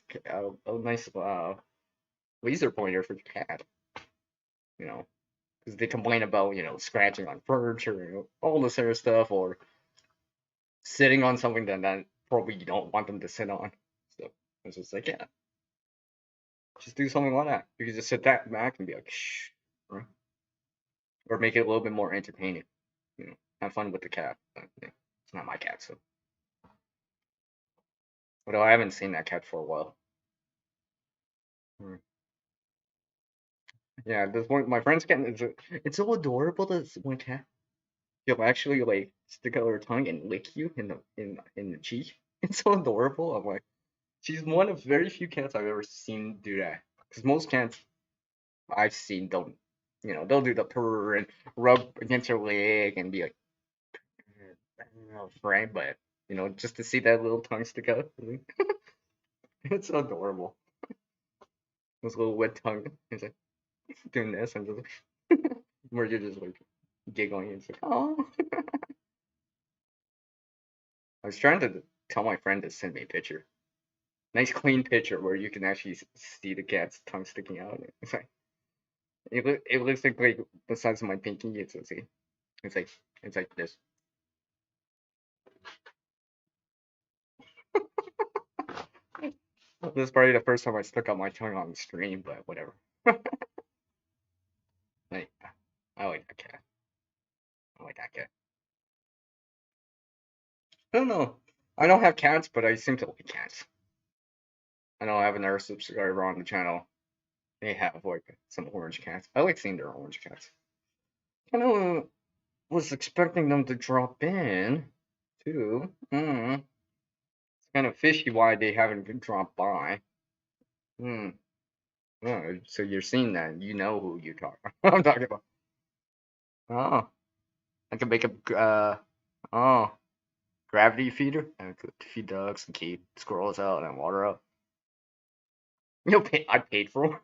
[SPEAKER 1] nice laser pointer for your cat. You know, because they complain about scratching on furniture and all this other stuff, or sitting on something that probably you don't want them to sit on. So it's just like, yeah, just do something like that. You can just sit that back and be like, shh, right? Or make it a little bit more entertaining. Have fun with the cat. But, yeah, it's not my cat, so. Although I haven't seen that cat for a while. Hmm. Yeah, this one, my friend's cat, it's so adorable. This one cat, she'll actually like stick out her tongue and lick you in the cheek. It's so adorable. I'm like, she's one of very few cats I've ever seen do that. Because most cats I've seen don't, they'll do the purr and rub against her leg and be like, right? But just to see that little tongue stick out, it's so adorable. This little wet tongue. It's like doing this and just where you're just like giggling. It's like, oh. I was trying to tell my friend to send me a picture. Nice clean picture where you can actually see the cat's tongue sticking out. It's like it looks like the size of my pinky. It's like it's like this. This is probably the first time I stuck out my tongue on the stream, but whatever. Like, I like that cat. I like that cat. I don't know. I don't have cats, but I seem to like cats. I know I have another subscriber on the channel. They have like some orange cats. I like seeing their orange cats. Kind of was expecting them to drop in too. It's kind of fishy why they haven't dropped by. Hmm. Oh, so you're seeing that. You know who you talk. I'm talking about. Oh, I can make a oh gravity feeder. I could feed dogs and keep squirrels out and water up. I paid for one.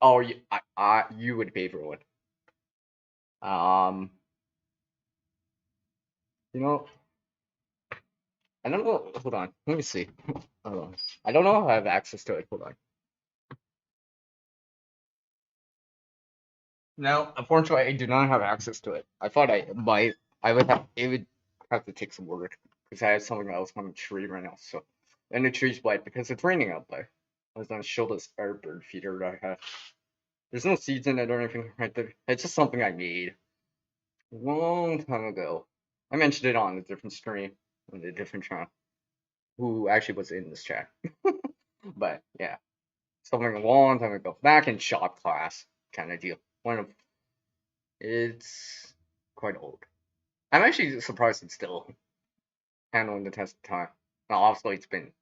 [SPEAKER 1] Oh, you would pay for one. Um, you know, I don't know. Hold on. Let me see. Hold on. I don't know if I have access to it. Hold on. No, unfortunately, I do not have access to it. I thought I might. I would have. It would have to take some work because I have something else on the tree right now. So, and the tree's white because it's raining out there. I was gonna show this airbird feeder that I have. There's no seeds in it or anything right there. It's just something I made a long time ago. I mentioned it on a different stream, on a different channel. Who actually was in this chat? But yeah, something a long time ago, back in shop class, kind of deal. One of it's quite old. I'm actually surprised it's still handling the test of time. Now, obviously, it's been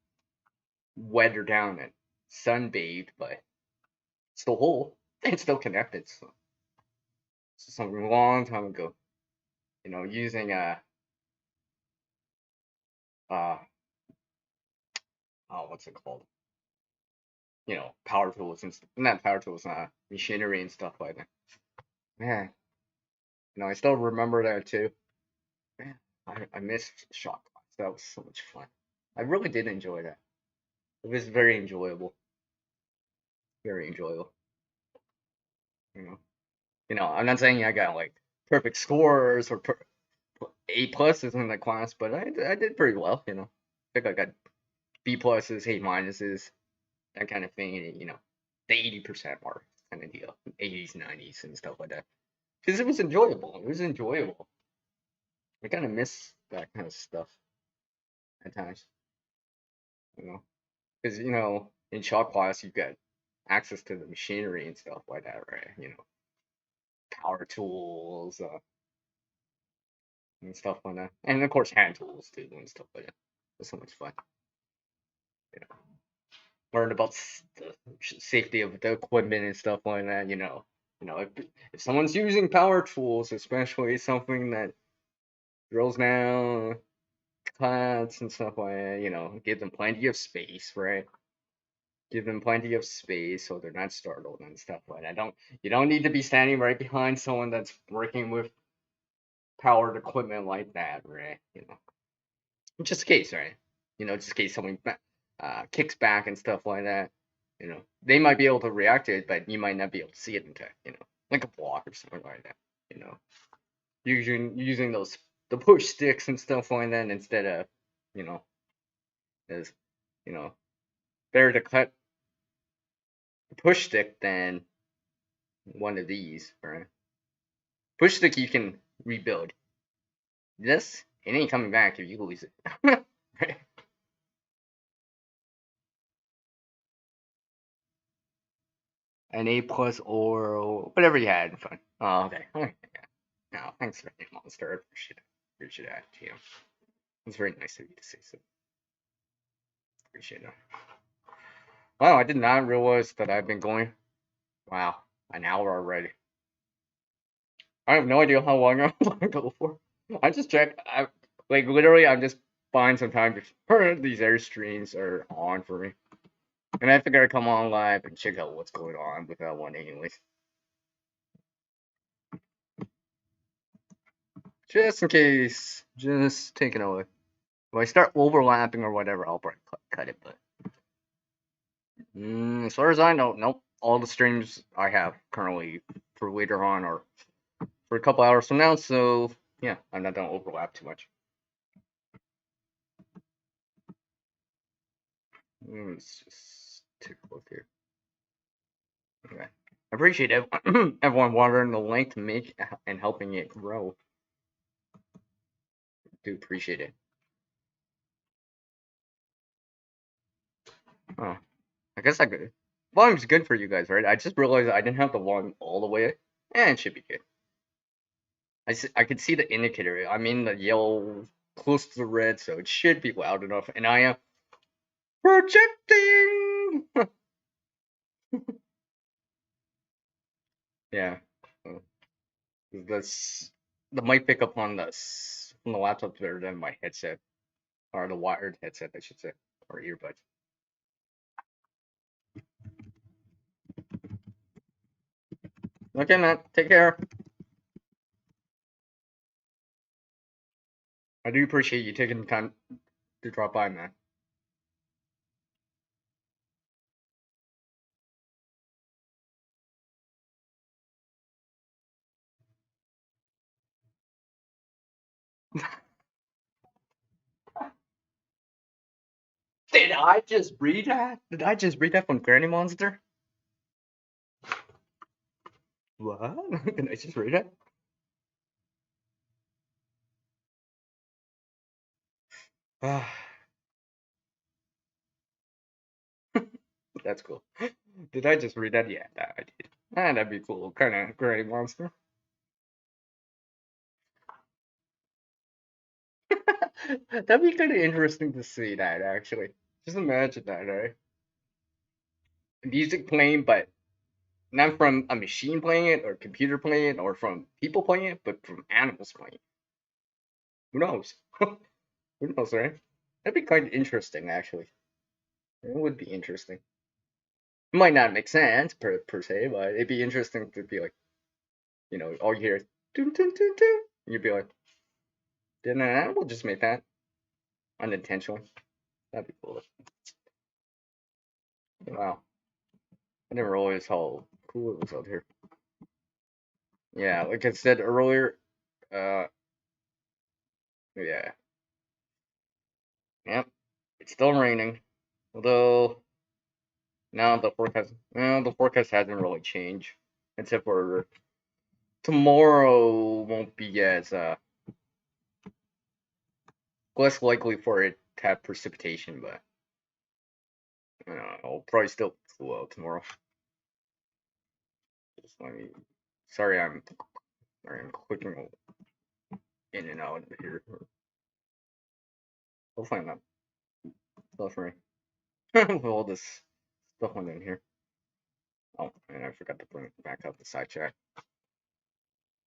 [SPEAKER 1] weathered down and sunbathed, but it's still whole. It's still connected. So it's something a long time ago. Using uh oh, what's it called? Power tools and not power tools, machinery and stuff like that. Man, I still remember that too. Man, I missed shop class. That was so much fun. I really did enjoy that. It was very enjoyable. Very enjoyable. You know. I'm not saying I got like perfect scores or A pluses in the class, but I did pretty well. I think I got B pluses, A minuses, that kind of thing. The 80% mark kind of deal, 80s, 90s, and stuff like that. Because it was enjoyable. It was enjoyable. I kind of miss that kind of stuff at times. You know, because in shop class you got access to the machinery and stuff like that, right? Power tools and stuff like that, and of course hand tools too and stuff like that. It was so much fun. You know. learn about the safety of the equipment and stuff like that. If someone's using power tools, especially something that drills down cuts and stuff like that, give them plenty of space, right? Give them plenty of space so they're not startled and stuff like that. You don't need to be standing right behind someone that's working with powered equipment like that, right? Just in case, right? Just in case someone kicks back and stuff like that. They might be able to react to it, but you might not be able to see it until, like a block or something like that. Using the push sticks and stuff like that instead of, you know, is, you know, better to cut the push stick than one of these, right? Push stick you can rebuild. This, it ain't coming back if you lose it. Right? An A plus or whatever you had. Fun. Oh, okay. Okay. Yeah. No, thanks for the monster. I appreciate that, too. It's very nice of you to say so. Appreciate it. Wow, I did not realize that I've been going. Wow, an hour already. I have no idea how long I'm going to go for. I just checked. Literally, I'm just buying some time before these airstreams are on for me. And I figured I'd come on live and check out what's going on with that one, anyways. Just in case. Just taking away. If I start overlapping or whatever, I'll probably cut it. But as far as I know, nope. All the streams I have currently for later on are for a couple hours from now. So yeah, I'm not gonna overlap too much. Let's just take a look here. Okay. I appreciate everyone watering the link to make and helping it grow. Do appreciate it. Oh, I guess I could. Volume's good for you guys, right? I just realized I didn't have the volume all the way, and it should be good. I could see the indicator. I'm in the yellow, close to the red, so it should be loud enough. And I am projecting. Yeah, this the mic pickup on this from the laptop better than my headset, or the wired headset, I should say, or earbuds. Okay, Matt. Take care. I do appreciate you taking the time to drop by, man. Did I just read that? Did I just read that from Granny Monster? What? Did I just read it? That's cool. Did I just read that? Yeah, that I did. That'd be cool. Kind of Granny Monster. That'd be kind of interesting to see that, actually. Just imagine that, right? Music playing, but not from a machine playing it, or computer playing it, or from people playing it, but from animals playing it. Who knows? Who knows, right? That'd be quite interesting, actually. It would be interesting. It might not make sense per se, but it'd be interesting to be like, all you hear is dun dun dun dun, and you'd be like, did an animal just make that unintentionally? That'd be cool. Wow, I didn't realize how cool it was out here. Yeah, like I said earlier, uh, yeah, yep, it's still raining. Although now the forecast hasn't really changed, except for tomorrow won't be as less likely for it to have precipitation, but I'll probably still cool out tomorrow. Just let me. Sorry, I'm clicking in and out here. Hopefully I'm not suffering with all this stuff on in here. Oh, and I forgot to bring back up the side chat.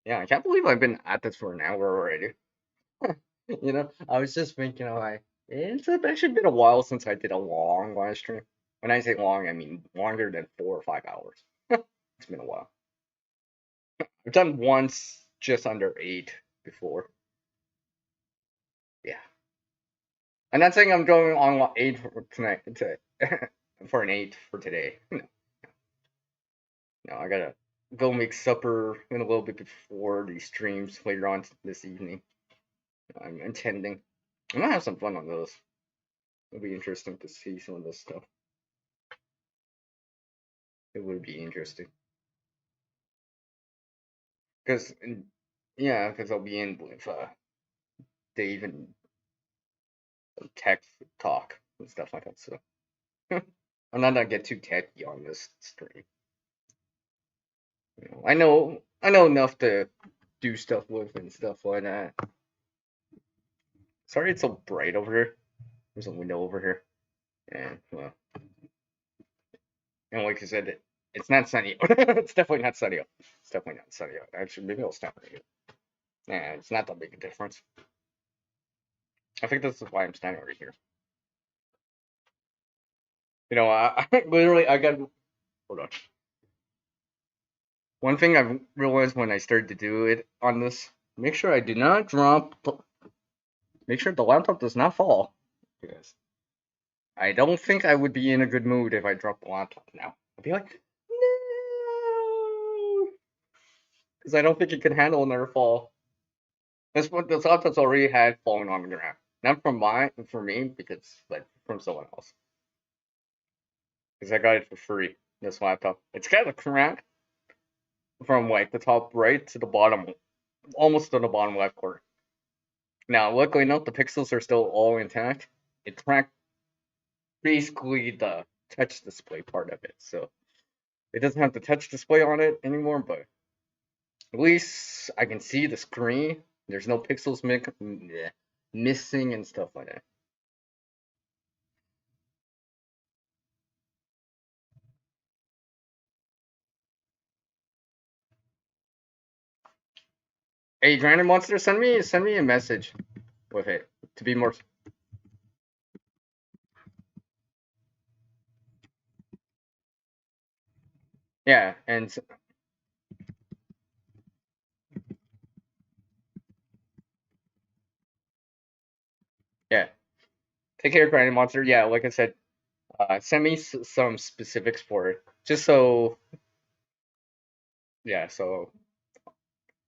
[SPEAKER 1] Yeah, I can't believe I've been at this for an hour already. I was just thinking, it's actually been a while since I did a long live stream. When I say long, I mean longer than 4 or 5 hours. It's been a while. I've done once just under 8 before. Yeah. I'm not saying I'm going on 8 for tonight, for an 8 for today. No, I gotta go make supper in a little bit before these streams later on this evening. I'm intending. I'm gonna have some fun on those. It'll be interesting to see some of this stuff. It would be interesting. Because, yeah, because I'll be in with Dave and tech talk and stuff like that. So I'm not gonna get too techy on this stream. I know enough to do stuff with and stuff like that. Sorry, it's so bright over here. There's a window over here, and well, and like I said, it's not sunny. It's definitely not sunny. It's definitely not sunny. Actually, maybe I'll stand right here. Yeah, it's not that big a difference. I think this is why I'm standing right here. I literally I got hold on. One thing I've realized when I started to do it on this, make sure I do not drop. Make sure the laptop does not fall. Because I don't think I would be in a good mood if I dropped the laptop now. I'd be like, no, because I don't think it can handle another fall. That's what the laptop's already had fallen on the ground. Not for me, because like from someone else. Because I got it for free. This laptop. It's got a crack from like the top right to the bottom, almost to the bottom left corner. Now, luckily enough, the pixels are still all intact. It cracked basically the touch display part of it, so it doesn't have the touch display on it anymore, but at least I can see the screen. There's no pixels missing and stuff like that. Hey, Dragon Monster, send me a message with it to be more. Yeah, and yeah, take care, Dragon Monster. Yeah, like I said, send me some specifics for it, just so yeah, so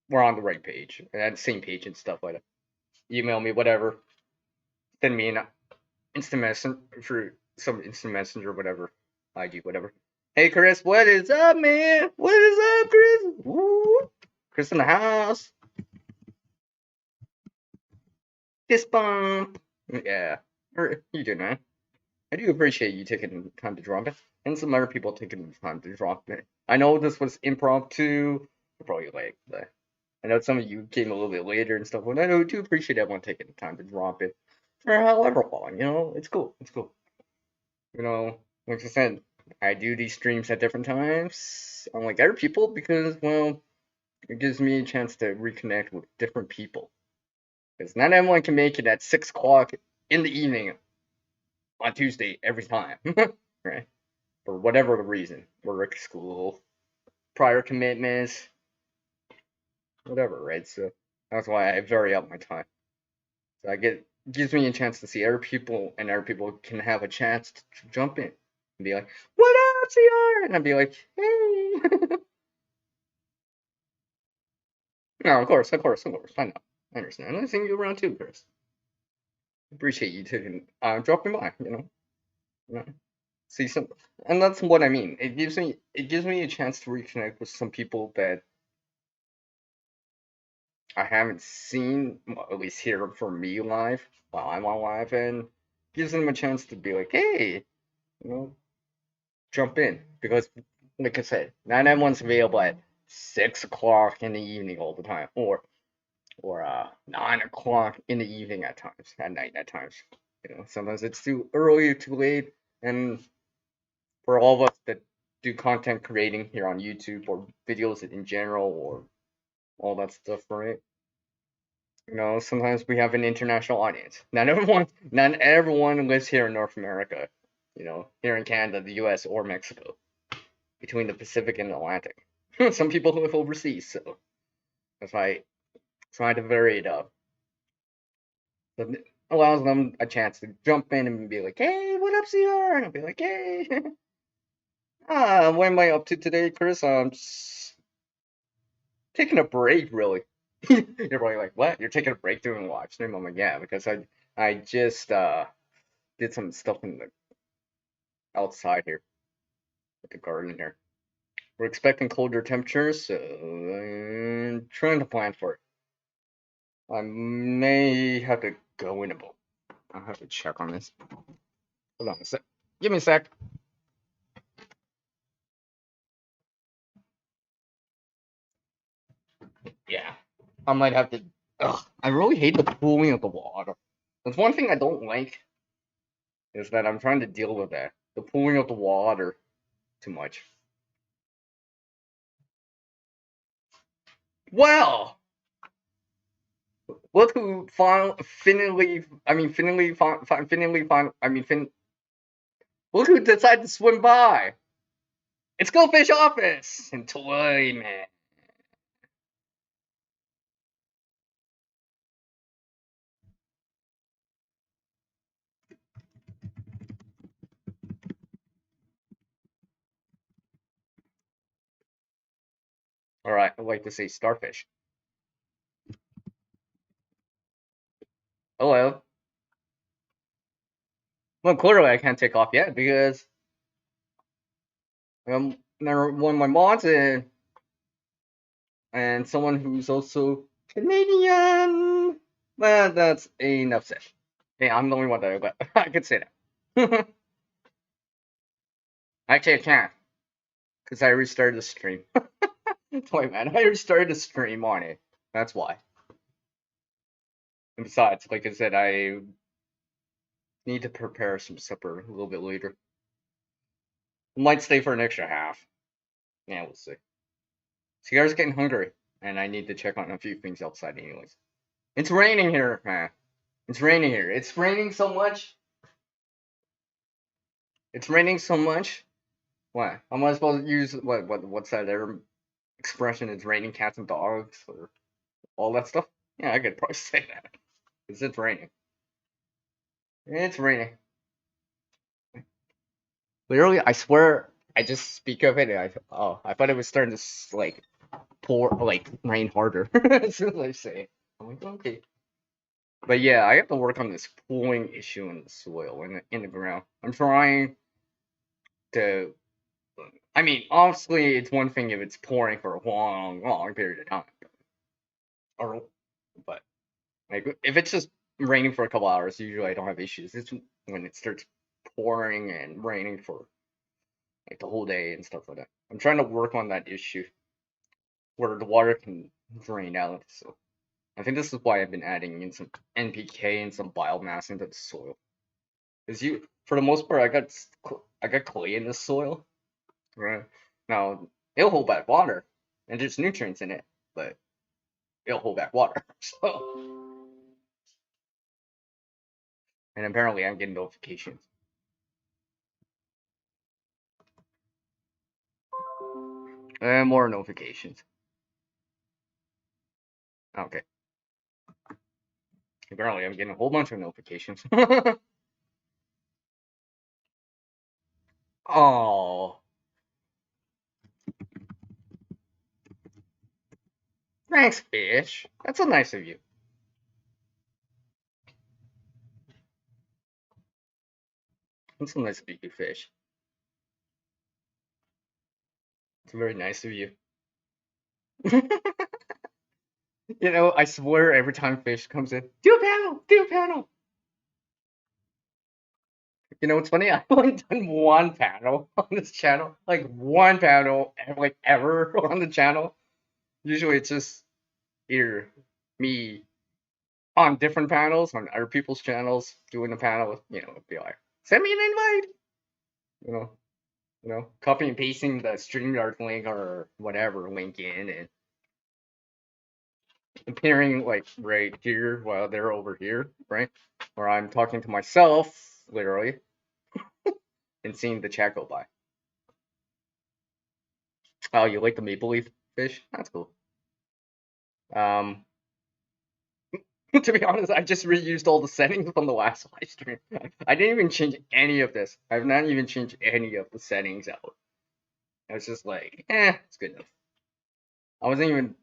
[SPEAKER 1] we're on the right page and at the same page and stuff like that. Email me, whatever. Send me an instant messenger for some instant messenger, whatever. IG, whatever. Hey, Chris, what is up, man? What is up, Chris? Woo! Chris in the house. Fist bump. Yeah. You do, man. I do appreciate you taking the time to drop it, and some other people taking the time to drop it. I know this was impromptu. You're probably late, but I know some of you came a little bit later and stuff, and I do appreciate everyone taking the time to drop it for however long. It's cool. It's cool. Like I said, I do these streams at different times, unlike other people, because, well, it gives me a chance to reconnect with different people. Because not everyone can make it at 6 o'clock in the evening on Tuesday every time, right? For whatever reason, work, school, prior commitments, whatever, right? So that's why I vary up my time. So gives me a chance to see other people, and other people can have a chance to jump in and be like, "What up, CR?" And I'd be like, "Hey." No, of course. I know. I understand. I'm seeing you around too, Chris. Appreciate you taking dropping by. You know, see some, and that's what I mean. It gives me a chance to reconnect with some people that I haven't seen, well, at least here for me live while I'm on live, and gives them a chance to be like, hey, you know, jump in, because like I said, not everyone's available at 6 o'clock in the evening all the time, or 9 o'clock in the evening at night at times. Sometimes it's too early, too late, and for all of us that do content creating here on YouTube or videos in general or all that stuff, right? Sometimes we have an international audience. Not everyone lives here in North America. Here in Canada, the U.S., or Mexico, between the Pacific and the Atlantic. Some people live overseas, so that's why I try to vary it up. But it allows them a chance to jump in and be like, "Hey, what up, CR?" And I'll be like, "Hey, what am I up to today, Chris? I'm just taking a break, really." You're probably like, "What? You're taking a break doing live stream?" I'm like, "Yeah, because I just did some stuff in the outside here, with the garden here. We're expecting colder temperatures, so I'm trying to plan for it. I may have to go in a boat. I'll have to check on this. Hold on a sec. Give me a sec. Yeah, I might have to. Ugh, I really hate the cooling of the water. That's one thing I don't like, is that I'm trying to deal with that. The cooling of the water too much. Well, look who look who decided to swim by. It's Go Fish Office and Toy Man. Alright, I'd like to say starfish. Hello. Well, clearly I can't take off yet because one of my mods and someone who's also Canadian. Well, that's enough said. Hey, I'm the only one that I could say that. Actually, I can't because I restarted the stream. Wait, man, I restarted the stream on it. That's why. And besides, like I said, I need to prepare some supper a little bit later. Might stay for an extra half. Yeah, we'll see. Cigar's getting hungry, and I need to check on a few things outside, anyways. It's raining here, man. It's raining here. It's raining so much. It's raining so much. What? Am I supposed to use what's that other expression? It's raining cats and dogs or all that stuff? Yeah, I could probably say that. Because it's raining. It's raining. Literally, I swear, I just speak of it. And I thought it was starting to like pour, like rain harder as soon as I say it. I'm like, okay. But yeah, I have to work on this pooling issue in the soil in the ground. I'm trying to. I mean, obviously, it's one thing if it's pouring for a long, long period of time, or but like if it's just raining for a couple hours, usually I don't have issues. It's when it starts pouring and raining for like the whole day and stuff like that. I'm trying to work on that issue where the water can drain out. So I think this is why I've been adding in some NPK and some biomass into the soil. Because for the most part, I got clay in the soil. Right now, it'll hold back water, and there's nutrients in it, but it'll hold back water. So, and apparently, I'm getting notifications. And more notifications. Okay. Apparently, I'm getting a whole bunch of notifications. Oh, thanks, fish. That's so nice of you. That's so nice of you, fish. It's very nice of you. I swear every time fish comes in, do a panel, do a panel. It's funny. I've only done one panel on this channel, like one panel, like ever on the channel. Usually, it's just either me on different panels on other people's channels doing the panel. Be like, send me an invite. You know, You know, copy and pasting the StreamYard link or whatever link in and appearing like right here while they're over here, right? Or I'm talking to myself, literally, and seeing the chat go by. Oh, you like the maple leaf fish? That's cool. To be honest, I just reused all the settings from the last live stream. I didn't even change any of this. I've not even changed any of the settings out. I was just like, it's good enough. I wasn't even.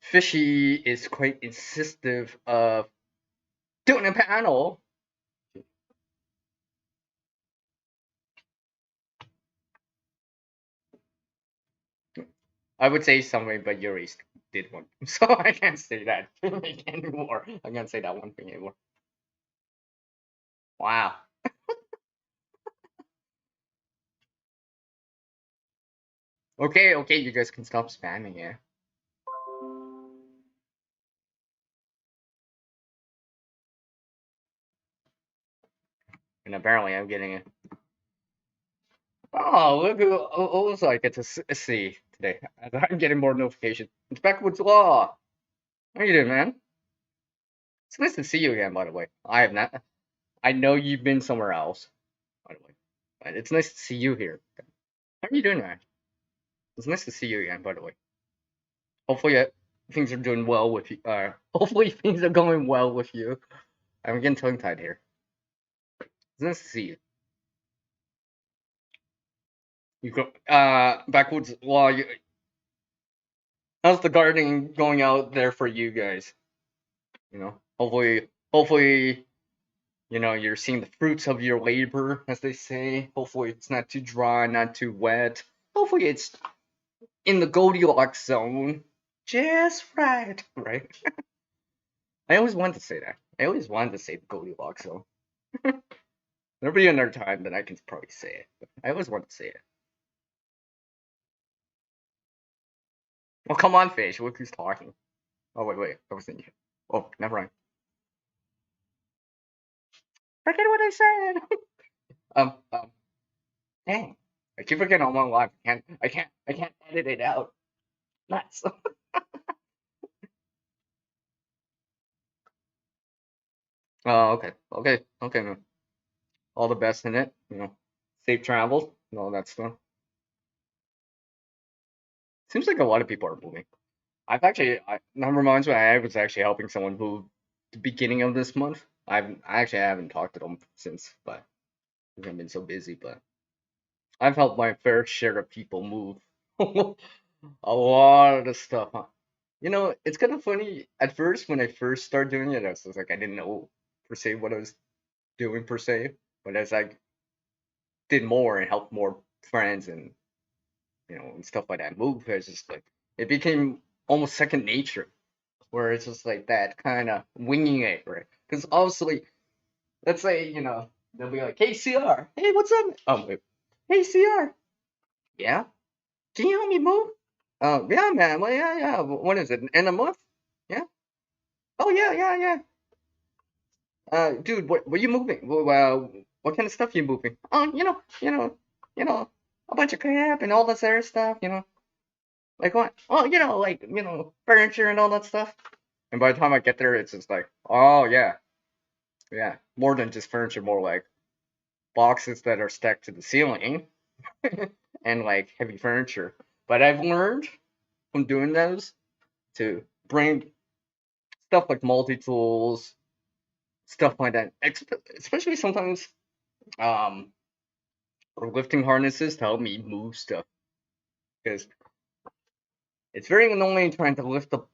[SPEAKER 1] Fishy is quite insistive of doing a panel. I would say something, but Yuri did one, so I can't say that anymore. I can't say that one thing anymore. Wow. Okay, okay, you guys can stop spamming it. And apparently, I'm getting it. Oh, look who also I get to see today. I'm getting more notifications. It's Backwoods Law. How you doing, man? It's nice to see you again, by the way. I have not. I know you've been somewhere else, by the way, but it's nice to see you here. How are you doing, man? It's nice to see you again, by the way. Hopefully, things are doing well with you. Hopefully, things are going well with you. I'm getting tongue tied here. It's nice to see you. You go, Backwoods Law. How's the gardening going out there for you guys? You know, hopefully, you know, you're seeing the fruits of your labor, as they say. Hopefully, it's not too dry, not too wet. Hopefully, it's in the Goldilocks zone, just right, right? I always wanted to say that. I always wanted to say the Goldilocks zone. There'll be another time that I can probably say it. But I always wanted to say it. Well, come on, Fish. Look who's talking. Oh, wait. I was thinking. Oh, never mind. Forget what I said. Dang. I keep forgetting I'm on live. I can't edit it out. Nuts. Oh, okay, man. All the best in it. You know, safe travels and all that stuff. Seems like a lot of people are moving. That reminds me, I was actually helping someone move the beginning of this month. I haven't talked to them since, but I've been so busy. But I've helped my fair share of people move. A lot of the stuff, huh? You know, it's kind of funny. At first, when I first started doing it, I was like, I didn't know per se what I was doing per se. But as I did more and helped more friends and and stuff like that move, it's just like it became almost second nature, where it's just like that kind of winging it, right? Because obviously, let's say they'll be like, "Hey CR, hey what's up?" Wait, "Hey CR, yeah, can you help me move?" "Oh yeah, man. Well, yeah. What is it? In a month? Yeah. Oh yeah. Dude, what you moving? Well, what kind of stuff you moving? Oh, a bunch of crap and all this other stuff. Like what? Oh, like furniture and all that stuff. And by the time I get there, it's just like, oh yeah, more than just furniture, more like boxes that are stacked to the ceiling and like heavy furniture. But I've learned from doing those to bring stuff like multi tools, stuff like that. Especially sometimes um or lifting harnesses to help me move stuff because it's very annoying trying to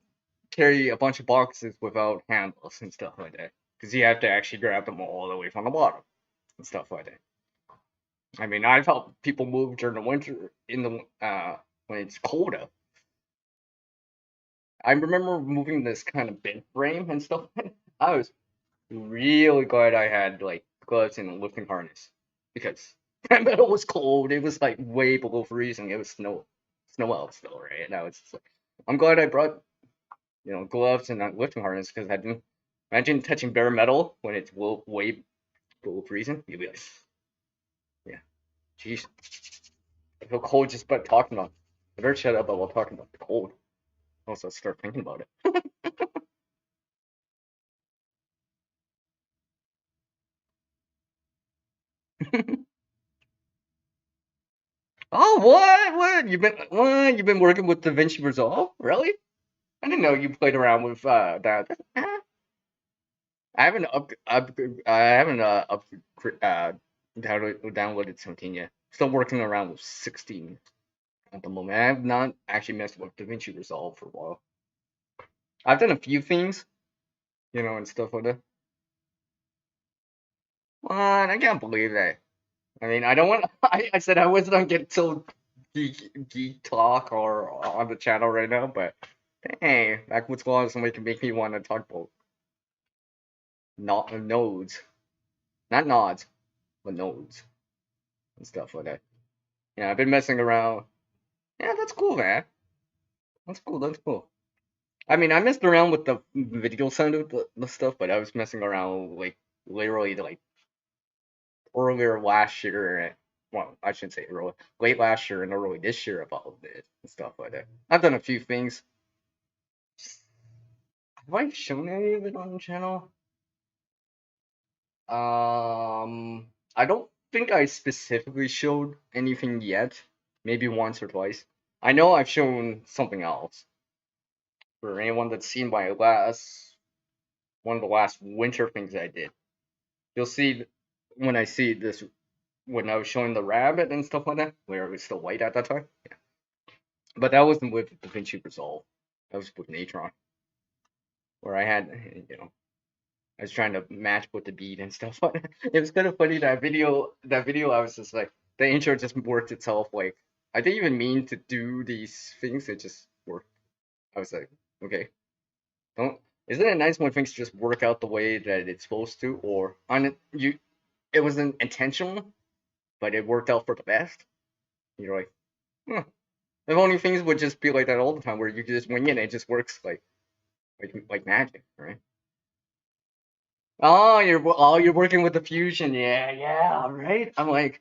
[SPEAKER 1] carry a bunch of boxes without handles and stuff like that because you have to actually grab them all the way from the bottom and stuff like that. I mean, I've helped people move during the winter in the when it's cold out. I remember moving this kind of bed frame and stuff. I was really glad I had like gloves and a lifting harness because that metal was cold. It was like way below freezing. It was snow out still, right? And I was just like, I'm glad I brought gloves and a lifting harness because I didn't imagine touching bare metal when it's way Full of reason, you'll be like, yeah, jeez, I feel cold just by talking about. I better shut up while talking about the cold. Also, start thinking about it. Oh, what? What? You've been working with DaVinci Resolve? Really? I didn't know you played around with that. I haven't I haven't downloaded 17 yet. Still working around with 16 at the moment. I have not actually messed with DaVinci Resolve for a while. I've done a few things, and stuff like that. What? I can't believe that. I mean, I don't want. I said I wasn't gonna get so geek talk or on the channel right now, but hey, back what's going on? Somebody can make me want to talk about not nodes, not nods, but nodes and stuff like that. Yeah, I've been messing around. Yeah, that's cool, man. That's cool. That's cool. I mean, I messed around with the video sound of the stuff, but I was messing around like literally like earlier last year. Well, I shouldn't say early, late last year and early this year about it and stuff like that. I've done a few things. Have I shown any of it on the channel? I don't think I specifically showed anything yet. Maybe once or twice. I know I've shown something else. For anyone that's seen my one of the last winter things I did, you'll see when I see this when I was showing the rabbit and stuff like that, where it was still white at that time. Yeah. But that wasn't with DaVinci Resolve. That was with Natron, where I had, I was trying to match with the beat and stuff. It was kind of funny that video. That video, I was just like, the intro just worked itself. Like, I didn't even mean to do these things. It just worked. I was like, okay, don't. Isn't it nice when things just work out the way that it's supposed to, or on it, you? It wasn't intentional, but it worked out for the best. You're like, huh. If only things would just be like that all the time, where you can just wing it and it just works like magic, right? Oh, you're working with the fusion. Yeah, yeah, right. I'm like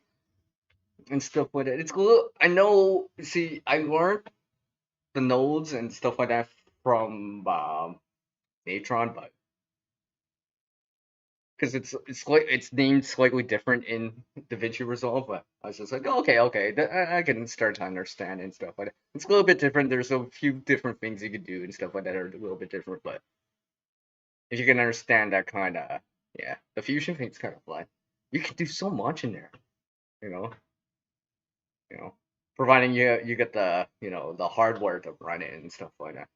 [SPEAKER 1] and stuff with it. It's cool. I know. See, I learned the nodes and stuff like that from Natron, but because it's named slightly different in DaVinci Resolve, but I was just like, oh, okay, I can start to understand and stuff like that. It's a little bit different. There's a few different things you could do and stuff like that are a little bit different, but if you can understand that kind of, yeah, the fusion thing's kind of fun. You can do so much in there, you know, you know, providing you get the the hardware to run it and stuff like that.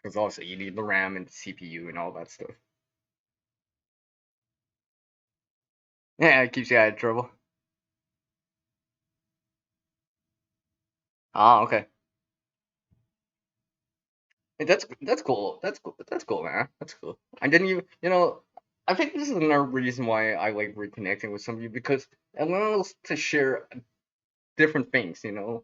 [SPEAKER 1] Because also you need the RAM and the CPU and all that stuff. Yeah, it keeps you out of trouble. Ah, okay. Hey, that's cool. That's cool, man. That's cool. I didn't even, I think this is another reason why I like reconnecting with some of you because it allows to share different things, and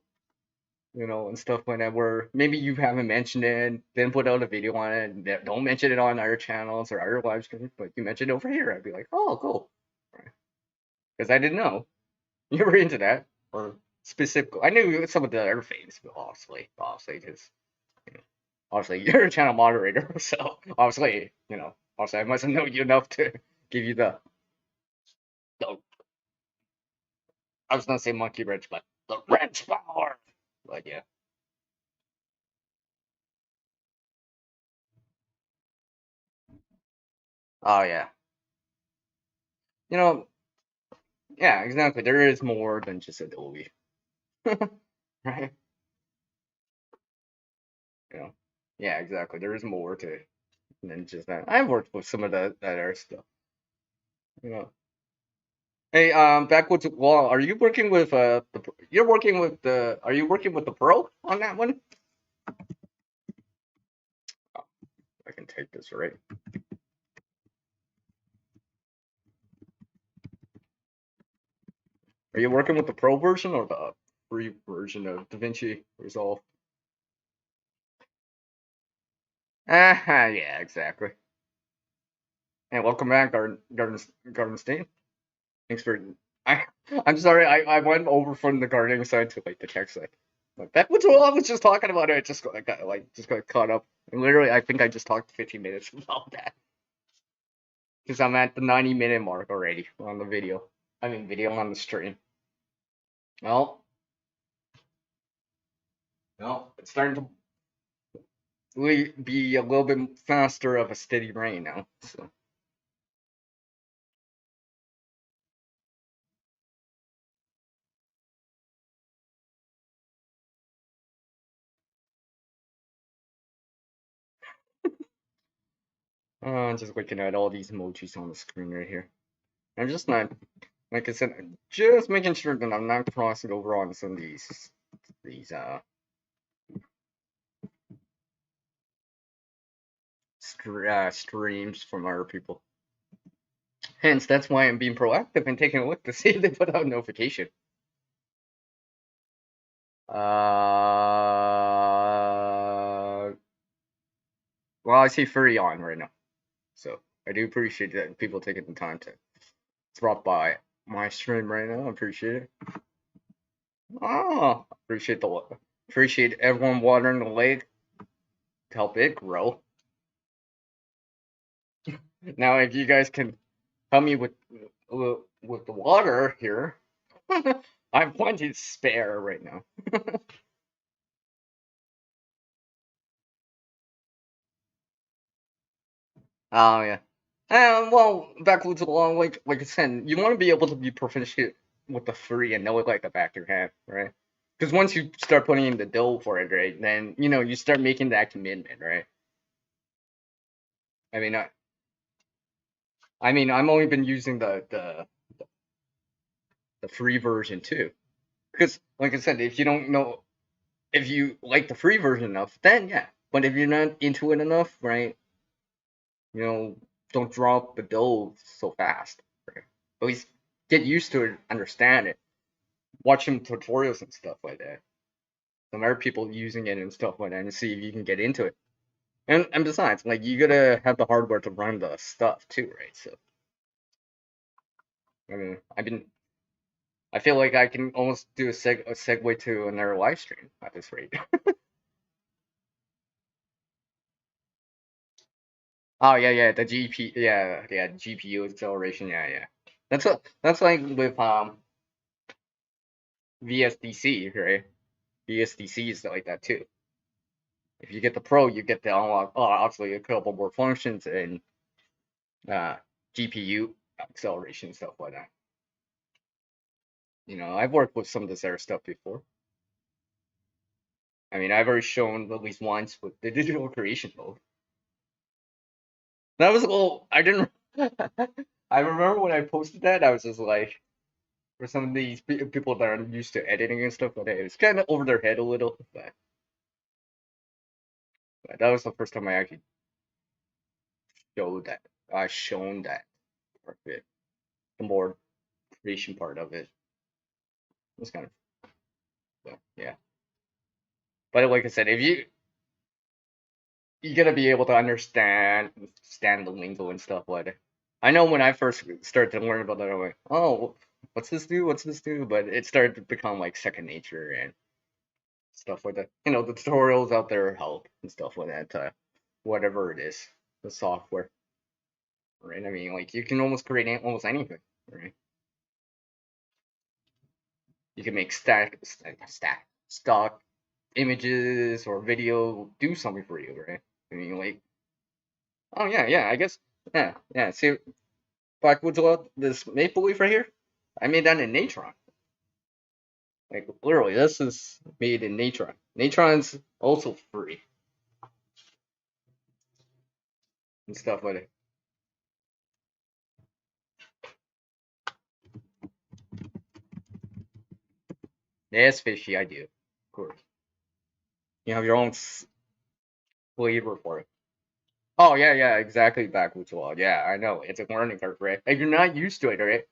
[SPEAKER 1] stuff like that. Where maybe you haven't mentioned it, then put out a video on it, and don't mention it on our channels or our live streams, but you mentioned it over here. I'd be like, oh, cool, because I didn't know you were into that or specific. I knew some of the other things, but obviously, because obviously you're a channel moderator, so obviously I mustn't know you enough to give you the I was gonna say monkey wrench, but the wrench power. But yeah. Oh yeah. You know, yeah, exactly. There is more than just Adobe, right? You know, yeah, exactly. There is more to than just that. I've worked with some of that other stuff. You know. Hey, backwards wall. Are you working with you're working with the? Are you working with the Pro on that one? Oh, I can take this right. Are you working with the Pro version or the free version of DaVinci Resolve? Ah, yeah, exactly. And welcome back, Garden State. Thanks for. I I'm sorry. I went over from the gardening side to like the tech side. But that was what I was just talking about. It just got caught up. And literally, I think I just talked 15 minutes about that because I'm at the 90-minute mark already on the video. I mean, video on the stream. Well, it's starting to be a little bit faster of a steady rain now. So. Just looking at all these emojis on the screen right here. I'm just not, like I said, just making sure that I'm not crossing over on some of these streams from other people. Hence, that's why I'm being proactive and taking a look to see if they put out a notification. Well, I see 30 on right now, so I do appreciate that people taking the time to drop by my stream right now. I appreciate it. Oh, appreciate everyone watering the lake to help it grow. Now, if you guys can help me with the water here, I have plenty to spare right now. Oh yeah. Well, backwards along, like I said, you want to be able to be proficient with the free and know it like the back of your hand, right? Because once you start putting in the dough for it, right, then you start making that commitment, right? I mean, I'm only been using the free version too, because like I said, if you don't know if you like the free version enough, then yeah. But if you're not into it enough, right, you know, don't drop the dough so fast. Right? At least get used to it, understand it, watching tutorials and stuff like that. Some other people using it and stuff like that, and see if you can get into it. And besides, like you gotta have the hardware to run the stuff too, right? So I mean, I feel like I can almost do a segue to another live stream at this rate. Oh yeah, the GPU acceleration, yeah. That's like with VSDC, right? VSDC is like that too. If you get the Pro, you get the unlock, obviously a couple more functions and uh, GPU acceleration stuff like that. I've worked with some of this other stuff before. I mean, I've already shown at least once with the digital creation mode. That was a little. I didn't. I remember when I posted that, I was just like, for some of these people that are used to editing and stuff like that, it's kind of over their head a little. But that was the first time I actually showed that. I shown that part of it, the more creation part of it. It was kind of, yeah. But like I said, if you gotta be able to understand the lingo and stuff like that. I know when I first started to learn about that, I'm like, oh, what's this do? What's this do? But it started to become like second nature and stuff like that. The tutorials out there help and stuff like that. Whatever it is, the software, right? I mean, like you can almost create almost anything, right? You can make stock images or video do something for you, right? I mean, like, oh yeah, I guess, yeah. See, Blackwoods Law, this maple leaf right here, I made that in Natron. Like literally, this is made in Natron. Natron's also free and stuff like that. Yes, fishy, I do, of course. You have your own flavor for it. Oh yeah, exactly. Backwoods Law. Yeah, I know. It's a learning curve, right? If you're not used to it, right?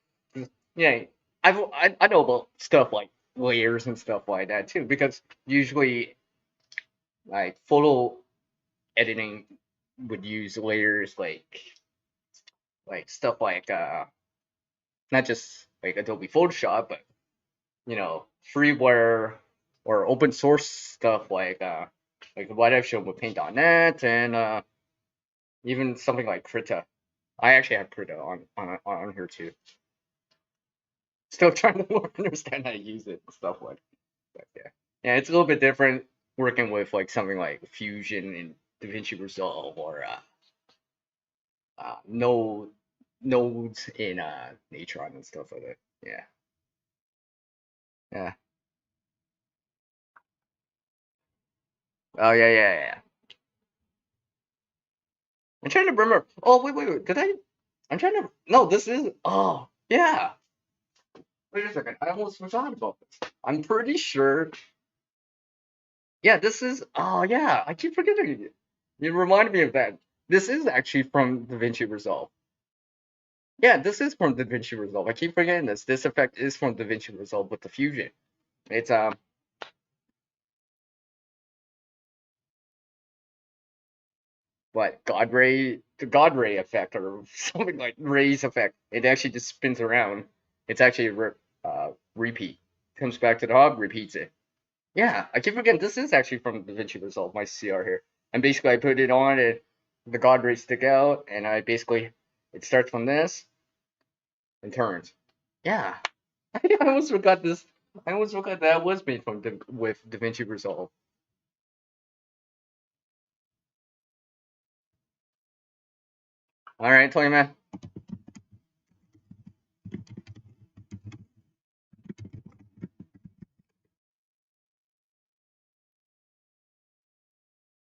[SPEAKER 1] Yeah, I know about stuff like layers and stuff like that too, because usually like photo editing would use layers like like stuff like not just like Adobe Photoshop, but freeware or open source stuff like what I've shown with Paint.net and even something like Krita. I actually have Krita on here too. Still trying to understand how to use it and stuff like that. Yeah, yeah, it's a little bit different working with like something like Fusion and DaVinci Resolve or no nodes in Natron and stuff like that. Yeah, yeah. Oh yeah, yeah, yeah. I'm trying to remember. Oh wait. Did I? I'm trying to. No, this is. Oh yeah. Wait a second. I almost forgot about this. I'm pretty sure. Yeah, this is. Oh yeah. I keep forgetting it. You reminded me of that. This is actually from DaVinci Resolve. Yeah, this is from DaVinci Resolve. I keep forgetting this. This effect is from DaVinci Resolve with the fusion. It's what the God Ray effect or something like Ray's effect. It actually just spins around. It's actually repeat. Comes back to the hub, repeats it. Yeah, I keep forgetting this is actually from DaVinci Resolve, my CR here. And basically I put it on and the God Rays stick out and I basically it starts from this and turns. Yeah. I almost forgot this. I almost forgot that was made from with DaVinci Resolve. All right, tell you man.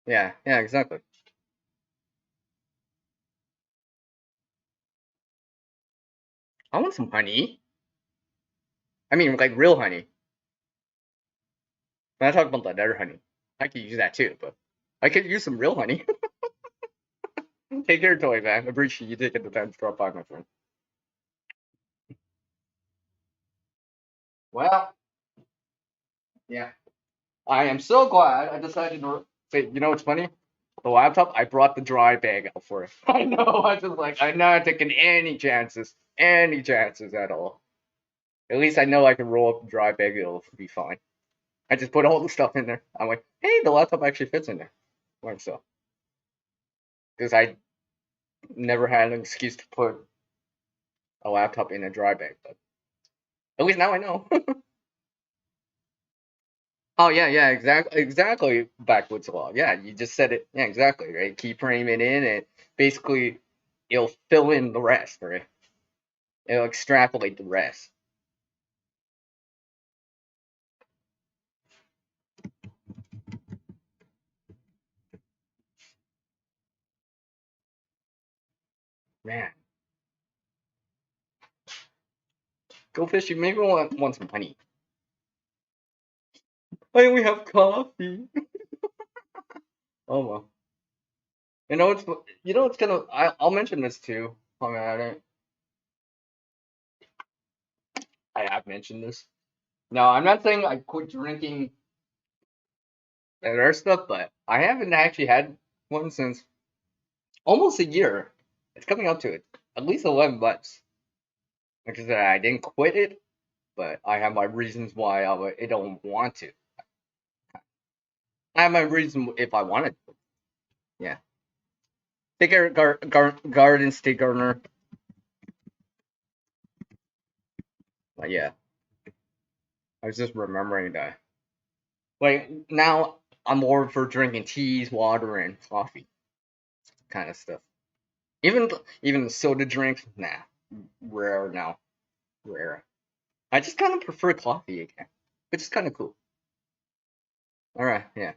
[SPEAKER 1] Yeah, yeah, exactly. I want some honey. I mean, like real honey. I'm not talking about that other honey. I could use that too, but I could use some real honey. Take care, toy man. I appreciate you taking the time to drop by, my friend. Well, yeah. I am so glad I decided to say, you know what's funny? The laptop, I brought the dry bag out for it. I know, I just like, I'm not taking any chances at all. At least I know I can roll up the dry bag, it'll be fine. I just put all the stuff in there. I'm like, hey, the laptop actually fits in there. Like so. Because I never had an excuse to put a laptop in a dry bag, but at least now I know. Oh yeah, yeah, exactly. Backwoods law. Yeah, you just said it. Yeah, exactly. Right. Keep framing in, and basically, it'll fill in the rest. Right. It'll extrapolate the rest. Man, go fishing. Maybe want some honey. I only have coffee. Oh well. It's gonna. I'll mention this too. I mean, I have mentioned this. No, I'm not saying I quit drinking and other stuff, but I haven't actually had one since almost a year. It's coming up to it. At least 11 months. Like I said, I didn't quit it, but I have my reasons why I don't want to. I have my reason if I wanted to. Yeah. Take care, Garden State Gardener. But yeah, I was just remembering that. Like now, I'm more for drinking teas, water, and coffee kind of stuff. Even even soda drinks, nah, rare now, rare. I just kind of prefer coffee again, which is kind of cool. All right, yeah.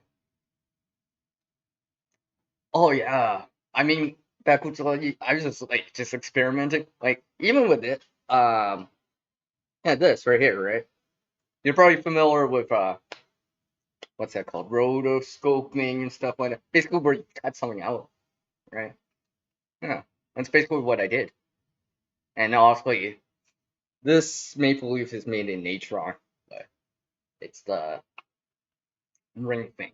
[SPEAKER 1] Oh yeah. I mean, back with I was just experimenting. Like even with it, yeah, this right here, right? You're probably familiar with what's that called? Rotoscoping and stuff like that. Basically, where you cut something out, right? Yeah, that's basically what I did. And obviously, this maple leaf is made in Natron, but it's the ring thing,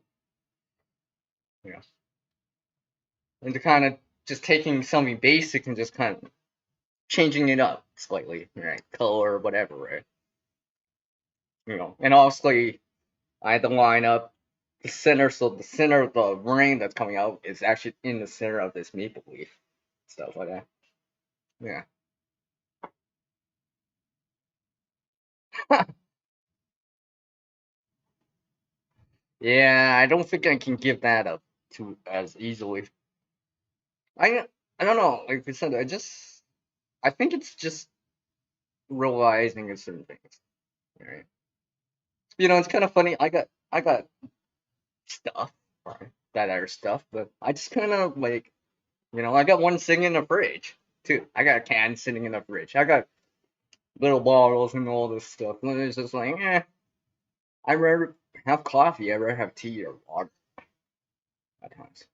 [SPEAKER 1] you know. And to kind of just taking something basic and just kind of changing it up slightly, right? Color, whatever, right? And obviously I had to line up the center, so the center of the ring that's coming out is actually in the center of this maple leaf, stuff like that. Yeah. Yeah, I don't think I can give that up too as easily. I don't know. Like I said, I think it's just realizing certain things. Right? It's kind of funny. I got stuff, right, that are stuff, but I just kind of like, I got one sitting in the fridge too. I got a can sitting in the fridge. I got little bottles and all this stuff. And it's just like, I'd rather have coffee. I'd rather have tea or water at times.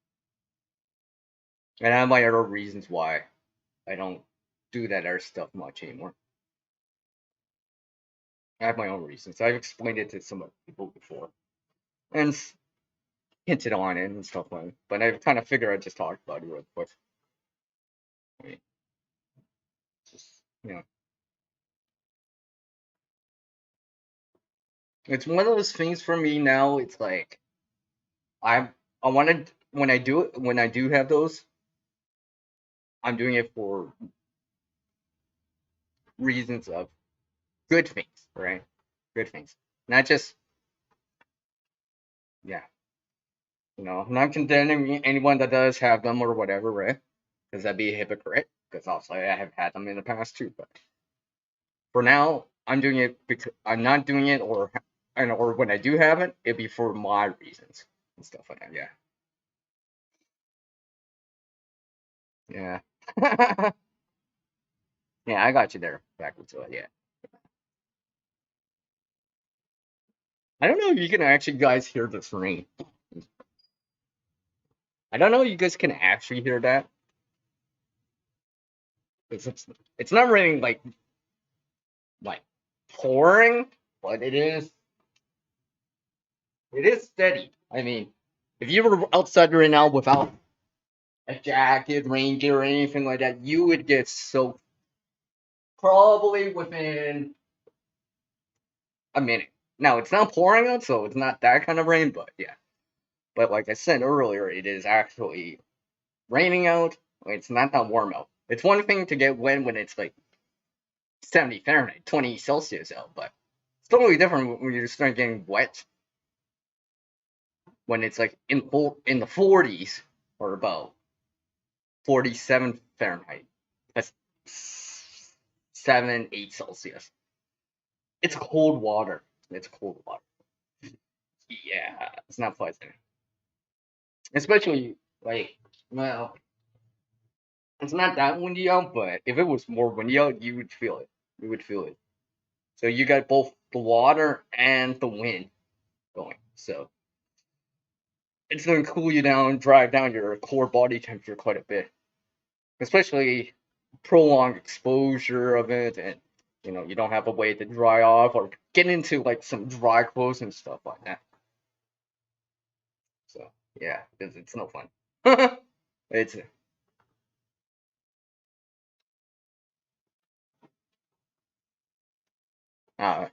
[SPEAKER 1] And I have my other reasons why I don't do that other stuff much anymore. I have my own reasons. I've explained it to some other people before and hinted on it and stuff like that. But I kind of figured I'd just talk about it real quick. I mean, just, it's one of those things for me now. It's like, I wanted, when I do have those, I'm doing it for reasons of good things, right? Good things. Not just, yeah, I'm not condemning anyone that does have them or whatever, right? Because that'd be a hypocrite. Because also I have had them in the past too. But for now, I'm doing it because I'm not doing it, or when I do have it, it'd be for my reasons and stuff like that. Yeah, yeah, yeah. I got you there backwards. So yeah, I don't know if you can actually guys hear this ring. I don't know if you guys can actually hear that. It's not raining like pouring, but it is steady. I mean, if you were outside right now without a jacket, rain gear, or anything like that, you would get soaked probably within a minute. Now it's not pouring out, so it's not that kind of rain, but yeah. But like I said earlier, it is actually raining out. It's not that warm out. It's one thing to get wet when it's like 70 Fahrenheit, 20 Celsius out, but it's totally different when you start getting wet when it's like in the 40s or about 47 Fahrenheit. That's 7, 8 Celsius. It's cold water. It's cold water. Yeah, it's not pleasant. Especially like, well, it's not that windy out, but if it was more windy out, you would feel it. You would feel it. So you got both the water and the wind going. So it's going to cool you down, drive down your core body temperature quite a bit, especially prolonged exposure of it, and you don't have a way to dry off or get into like some dry clothes and stuff like that. So yeah, it's no fun. it's uh,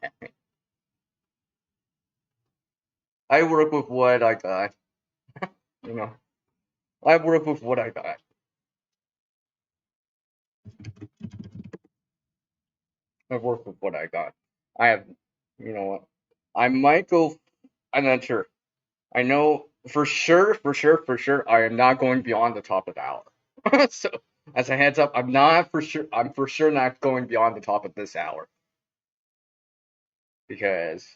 [SPEAKER 1] I work with what I got. You know, I work with what I got. I work with what I got. I have, you know what? I might go. I'm not sure. I know for sure, I am not going beyond the top of the hour. So, as a heads up, I'm not for sure. I'm for sure not going beyond the top of this hour because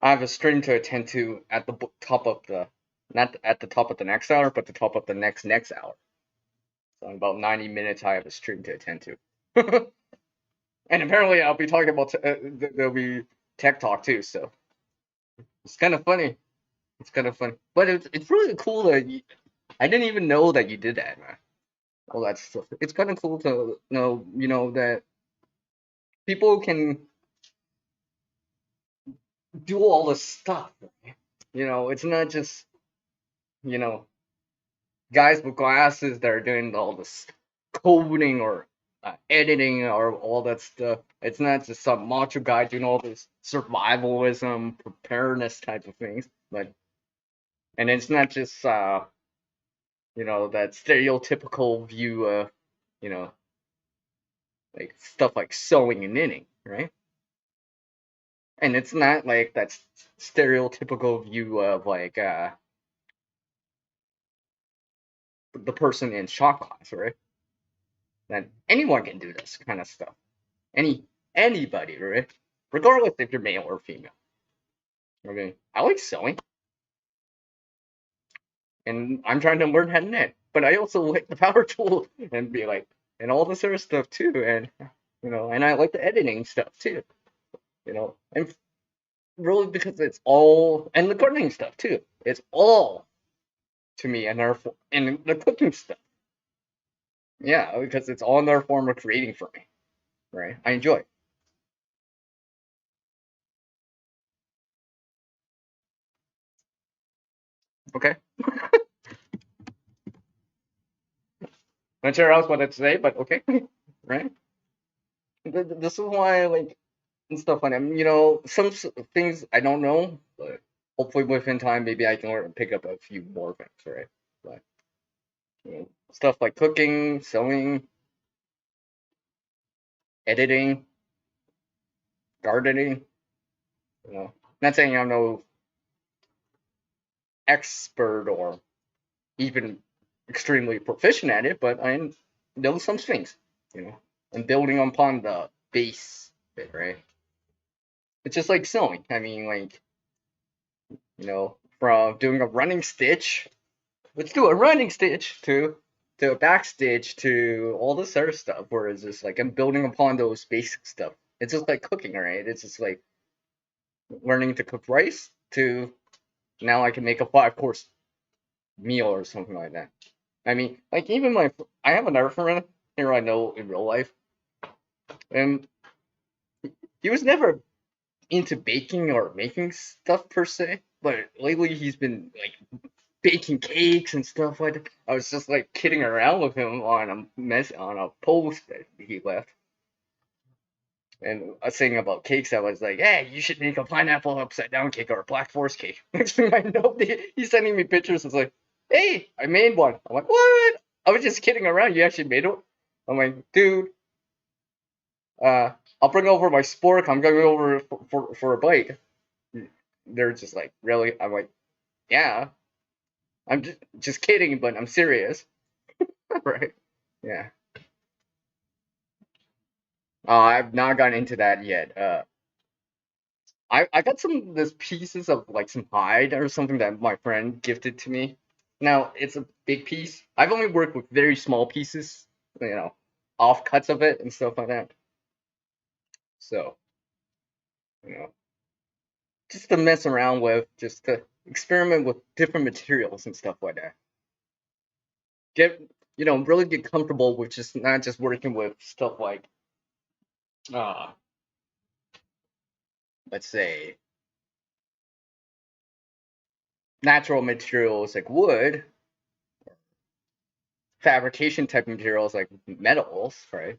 [SPEAKER 1] I have a stream to attend to at the top of the, not at the top of the next hour, but the top of the next hour. So in about 90 minutes, I have a stream to attend to. And apparently, I'll be talking about there'll be tech talk too. So it's kind of funny. It's kind of funny, but it's really cool that I didn't even know that you did that, man. All that stuff. It's kind of cool to know, that people can do all this stuff. It's not just you know guys with glasses that are doing all this coding or editing or all that stuff. It's not just some macho guy doing all this survivalism, preparedness type of things, but and it's not just that stereotypical view of you know like stuff like sewing and knitting, right? And it's not like that stereotypical view of like the person in shop class, right? That anyone can do this kind of stuff. Anybody, right? Regardless if you're male or female. Okay, I like sewing, and I'm trying to learn how to knit, but I also like the power tool and be like, and all this other stuff too, and and I like the editing stuff too, and really because it's all, and the gardening stuff too. It's all to me an art form, and the cooking stuff. Yeah, because it's all another form of creating for me, right? I enjoy it. Okay, not sure else what to say, but okay, right? This is why I like and stuff like that. Some things I don't know, but hopefully within time, maybe I can learn and pick up a few more things, right? But stuff like cooking, sewing, editing, gardening. Not saying I'm no expert or even extremely proficient at it, but I know some things, and building upon the base bit, right? It's just like sewing. I mean, like, from doing a running stitch, let's do a running stitch to a back stitch to all this other stuff, where it's just like I'm building upon those basic stuff. It's just like cooking, right? It's just like learning to cook rice to now I can make a 5-course meal or something like that. I mean, like even I have another friend here I know in real life, and he was never into baking or making stuff per se, but lately he's been like baking cakes and stuff like that. I was just like kidding around with him on a post that he left, and I was saying about cakes. I was like, "Hey, you should make a pineapple upside down cake or a black forest cake." Next thing I know, he's sending me pictures. It's like, "Hey, I made one." I'm like, "What?" I was just kidding around. You actually made it? I'm like, "Dude, uh, I'll bring over my spork. I'm going over for a bite." They're just like, "Really?" I'm like, "Yeah, I'm just kidding, but I'm serious." Right? Yeah. I've not gotten into that yet. I got some this pieces of like some hide or something that my friend gifted to me. Now it's a big piece. I've only worked with very small pieces, off cuts of it and stuff like that. So, you know, just to mess around with, just to experiment with different materials and stuff like that. Get really get comfortable with just not just working with stuff like uh let's say natural materials like wood, fabrication type materials like metals, right?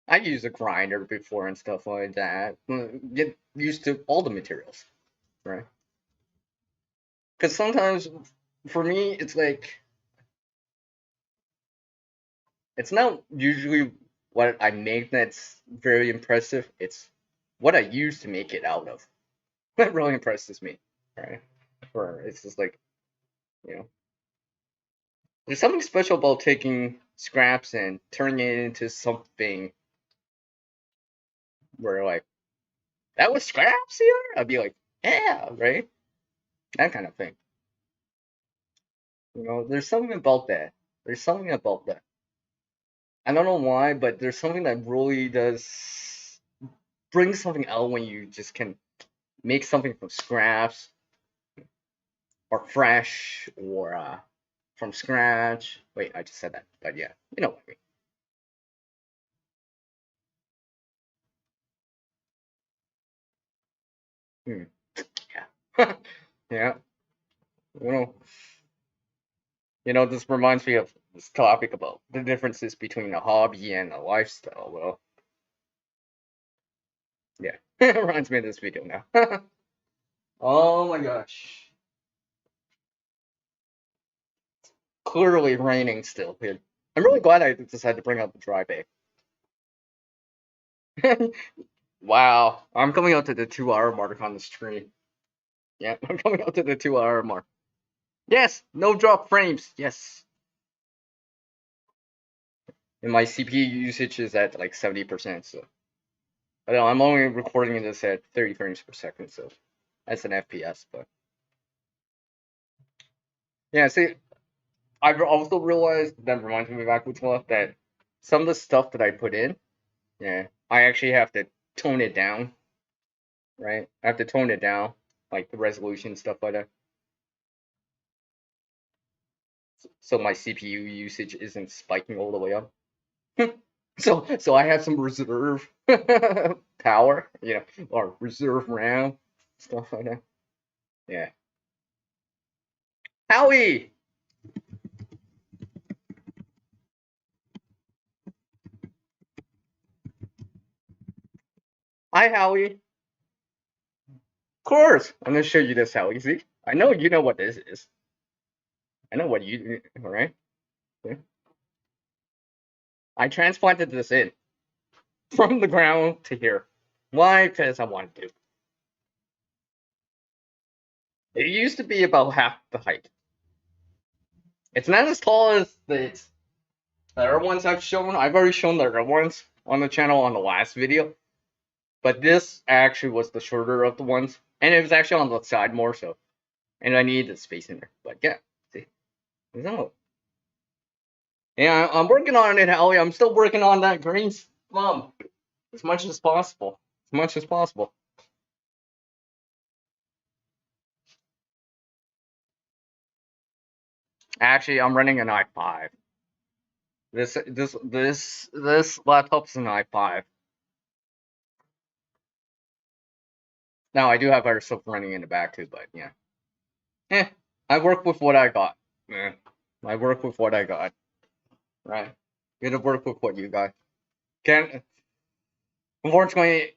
[SPEAKER 1] I use a grinder before and stuff like that. Get used to all the materials, right? Because sometimes for me, it's like it's not usually what I make that's very impressive. It's what I use to make it out of that really impresses me, right? Or it's just like you know, there's something special about taking scraps and turning it into something where like that was scraps here. I'd be like, yeah, right, that kind of thing. There's something about that. There's something about that. I don't know why, but there's something that really does bring something out when you just can make something from scraps or fresh or from scratch. Wait, I just said that, but yeah, you know what I mean. Hmm. Yeah, yeah. You know, this reminds me of this topic about the differences between a hobby and a lifestyle. Well, yeah, Ryan's made this video now. Oh my gosh. Clearly raining still here. I'm really glad I decided to bring out the dry bag. Wow, I'm coming out to the 2 hour mark on the stream. Yeah, I'm coming out to the 2 hour mark. Yes, no drop frames. Yes. And my CPU usage is at like 70%, so I know I'm only recording this at 30 frames per second, so that's an FPS. But yeah, see, I've also realized that reminds me back with stuff that some of the stuff that I put in, yeah, I actually have to tone it down, right? I have to tone it down, like the resolution stuff like that, so my CPU usage isn't spiking all the way up. So I have some reserve power, or reserve RAM, stuff like that. Yeah. Howie! Hi, Howie. Of course. I'm gonna show you this, Howie. See? I know you know what this is. I know what you, alright? Yeah. I transplanted this in from the ground to here. Why? Because I wanted to. It used to be about half the height. It's not as tall as the other ones I've shown. I've already shown the other ones on the channel on the last video. But this actually was the shorter of the ones. And it was actually on the side more so. And I needed the space in there. But yeah, see. No. Yeah, I'm working on it, Howie. I'm still working on that green thumb. As much as possible. As much as possible. Actually, I'm running an i5. This laptop's an i5. Now I do have other stuff running in the back too, but yeah. I work with what I got. Yeah. I work with what I got. Right. You gotta work with what you got. Can't unfortunately,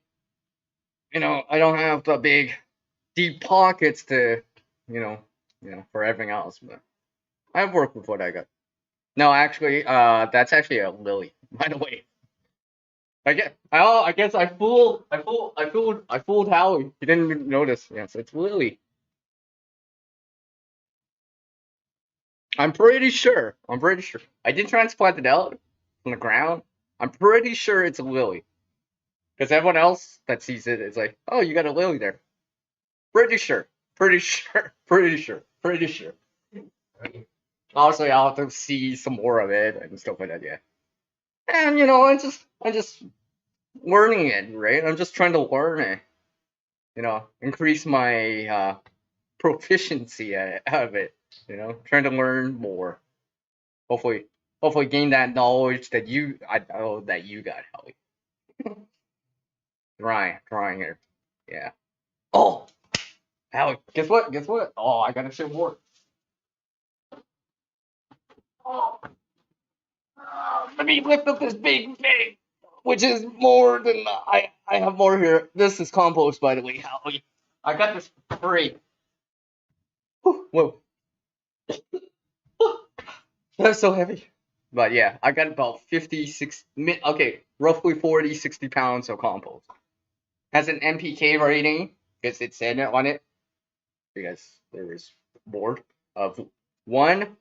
[SPEAKER 1] I don't have the big deep pockets to, for everything else, but I work with what I got. No, actually, that's actually a lily, by the way. I guess I fooled Howie. He didn't even notice. Yes, it's Lily. I'm pretty sure. I did transplant it out from the ground. I'm pretty sure it's a lily. Because everyone else that sees it is like, oh, you got a lily there. Pretty sure. Pretty sure. Pretty sure. Pretty sure. Also, I'll have to see some more of it and stuff like that, yeah. And I'm just learning it, right? I'm just trying to learn it. Increase my proficiency out of it. Trying to learn more. Hopefully, gain that knowledge that I know that you got, Howie. Trying here. Yeah. Oh, Howie, guess what? Guess what? Oh, I gotta show more. Oh, let me lift up this big thing, which is more than I have more here. This is compost, by the way, Howie. I got this for free. Whoa. That's so heavy. But yeah, I got about 56, okay, roughly 40, 60 pounds of compost. Has an NPK rating, because it said it on it, because there is board of 1,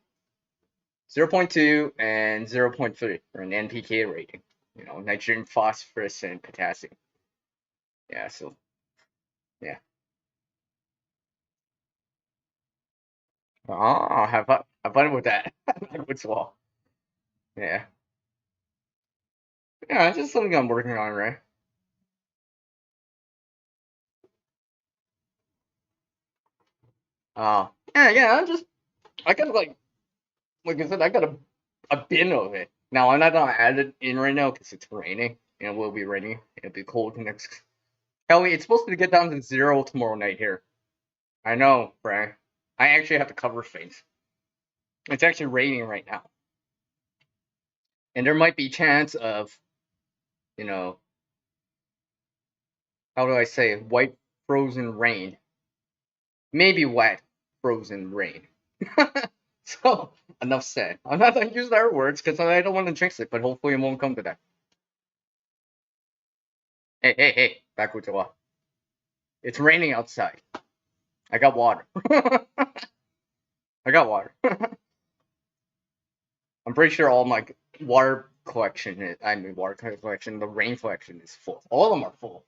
[SPEAKER 1] 0.2, and 0.3 for an NPK rating. Nitrogen, phosphorus, and potassium. Yeah, so, yeah. Oh, have fun with that. Good swell. Yeah. Yeah, it's just something I'm working on, right? Yeah, I got like I said, I got a bin of it. Now I'm not gonna add it in right now because it's raining and it will be raining. It'll be cold next. Kelly, it's supposed to get down to 0 tomorrow night here. I know, Frank. I actually have to cover things. It's actually raining right now. And there might be chance of, you know, how do I say it? White frozen rain. Maybe wet frozen rain. So enough said. I'm not gonna use their words because I don't want to jinx it, but hopefully it won't come to that. Hey, hey, hey, back with the law. It's raining outside. I got water. I got water. I'm pretty sure all my water collection, water collection, the rain collection is full. All of them are full.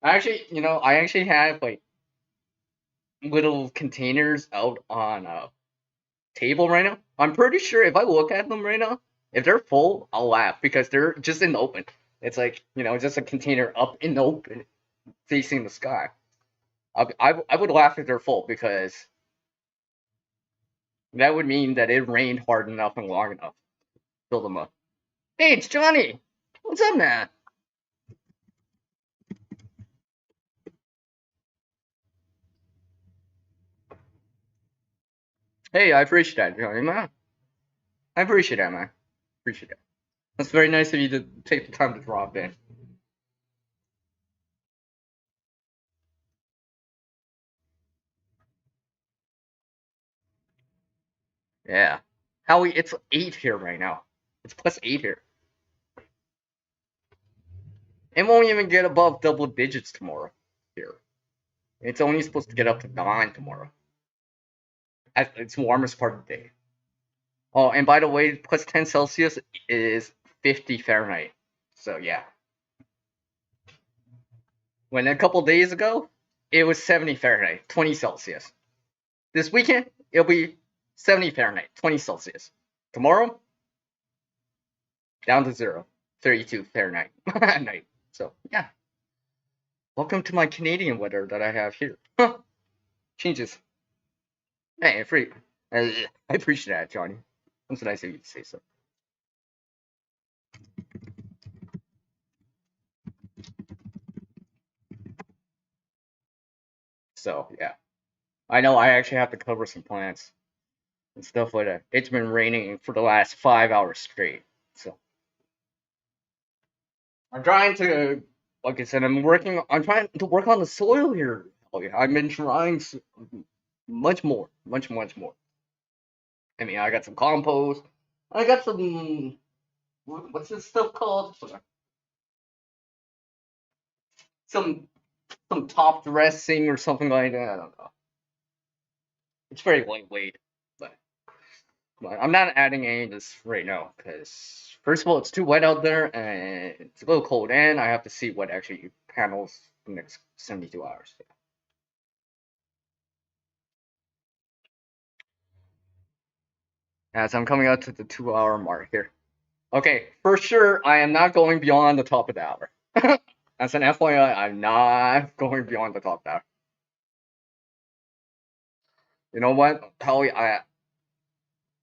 [SPEAKER 1] I actually have like little containers out on a table right now. I'm pretty sure if I look at them right now, if they're full, I'll laugh because they're just in the open. It's like, just a container up in the open facing the sky. I would laugh if they're full because that would mean that it rained hard enough and long enough to fill them up. Hey, it's Johnny. What's up, man? Hey, I appreciate that, Johnny, man. I appreciate that, man. Appreciate that. That's very nice of you to take the time to drop in. Yeah. Howie, it's 8 here right now. It's +8 here. It won't even get above double digits tomorrow here. It's only supposed to get up to 9 tomorrow. It's warmest part of the day. Oh, and by the way, +10 Celsius is 50 Fahrenheit. So yeah. When a couple days ago, it was 70 Fahrenheit, 20 Celsius. This weekend, it'll be 70 Fahrenheit, 20 Celsius. Tomorrow, down to 0, 32 Fahrenheit at night. So yeah. Welcome to my Canadian weather that I have here. Changes. Hey, free. I appreciate that, Johnny. That's nice of you to say so. So yeah, I know I actually have to cover some plants and stuff like that. It's been raining for the last 5 hours straight. So I'm trying to, like I said, I'm trying to work on the soil here. I've been trying much more, much more. I mean, I got some compost. I got some, what's this stuff called? Some some top dressing or something like that. I don't know. It's very lightweight, but I'm not adding any of this right now because first of all, it's too wet out there and it's a little cold, and I have to see what actually panels the next 72 hours. As I'm coming out to the 2 hour mark here. Okay, for sure, I am not going beyond the top of the hour. As an FYI, I'm not going beyond the top of the hour. You know what? Howie,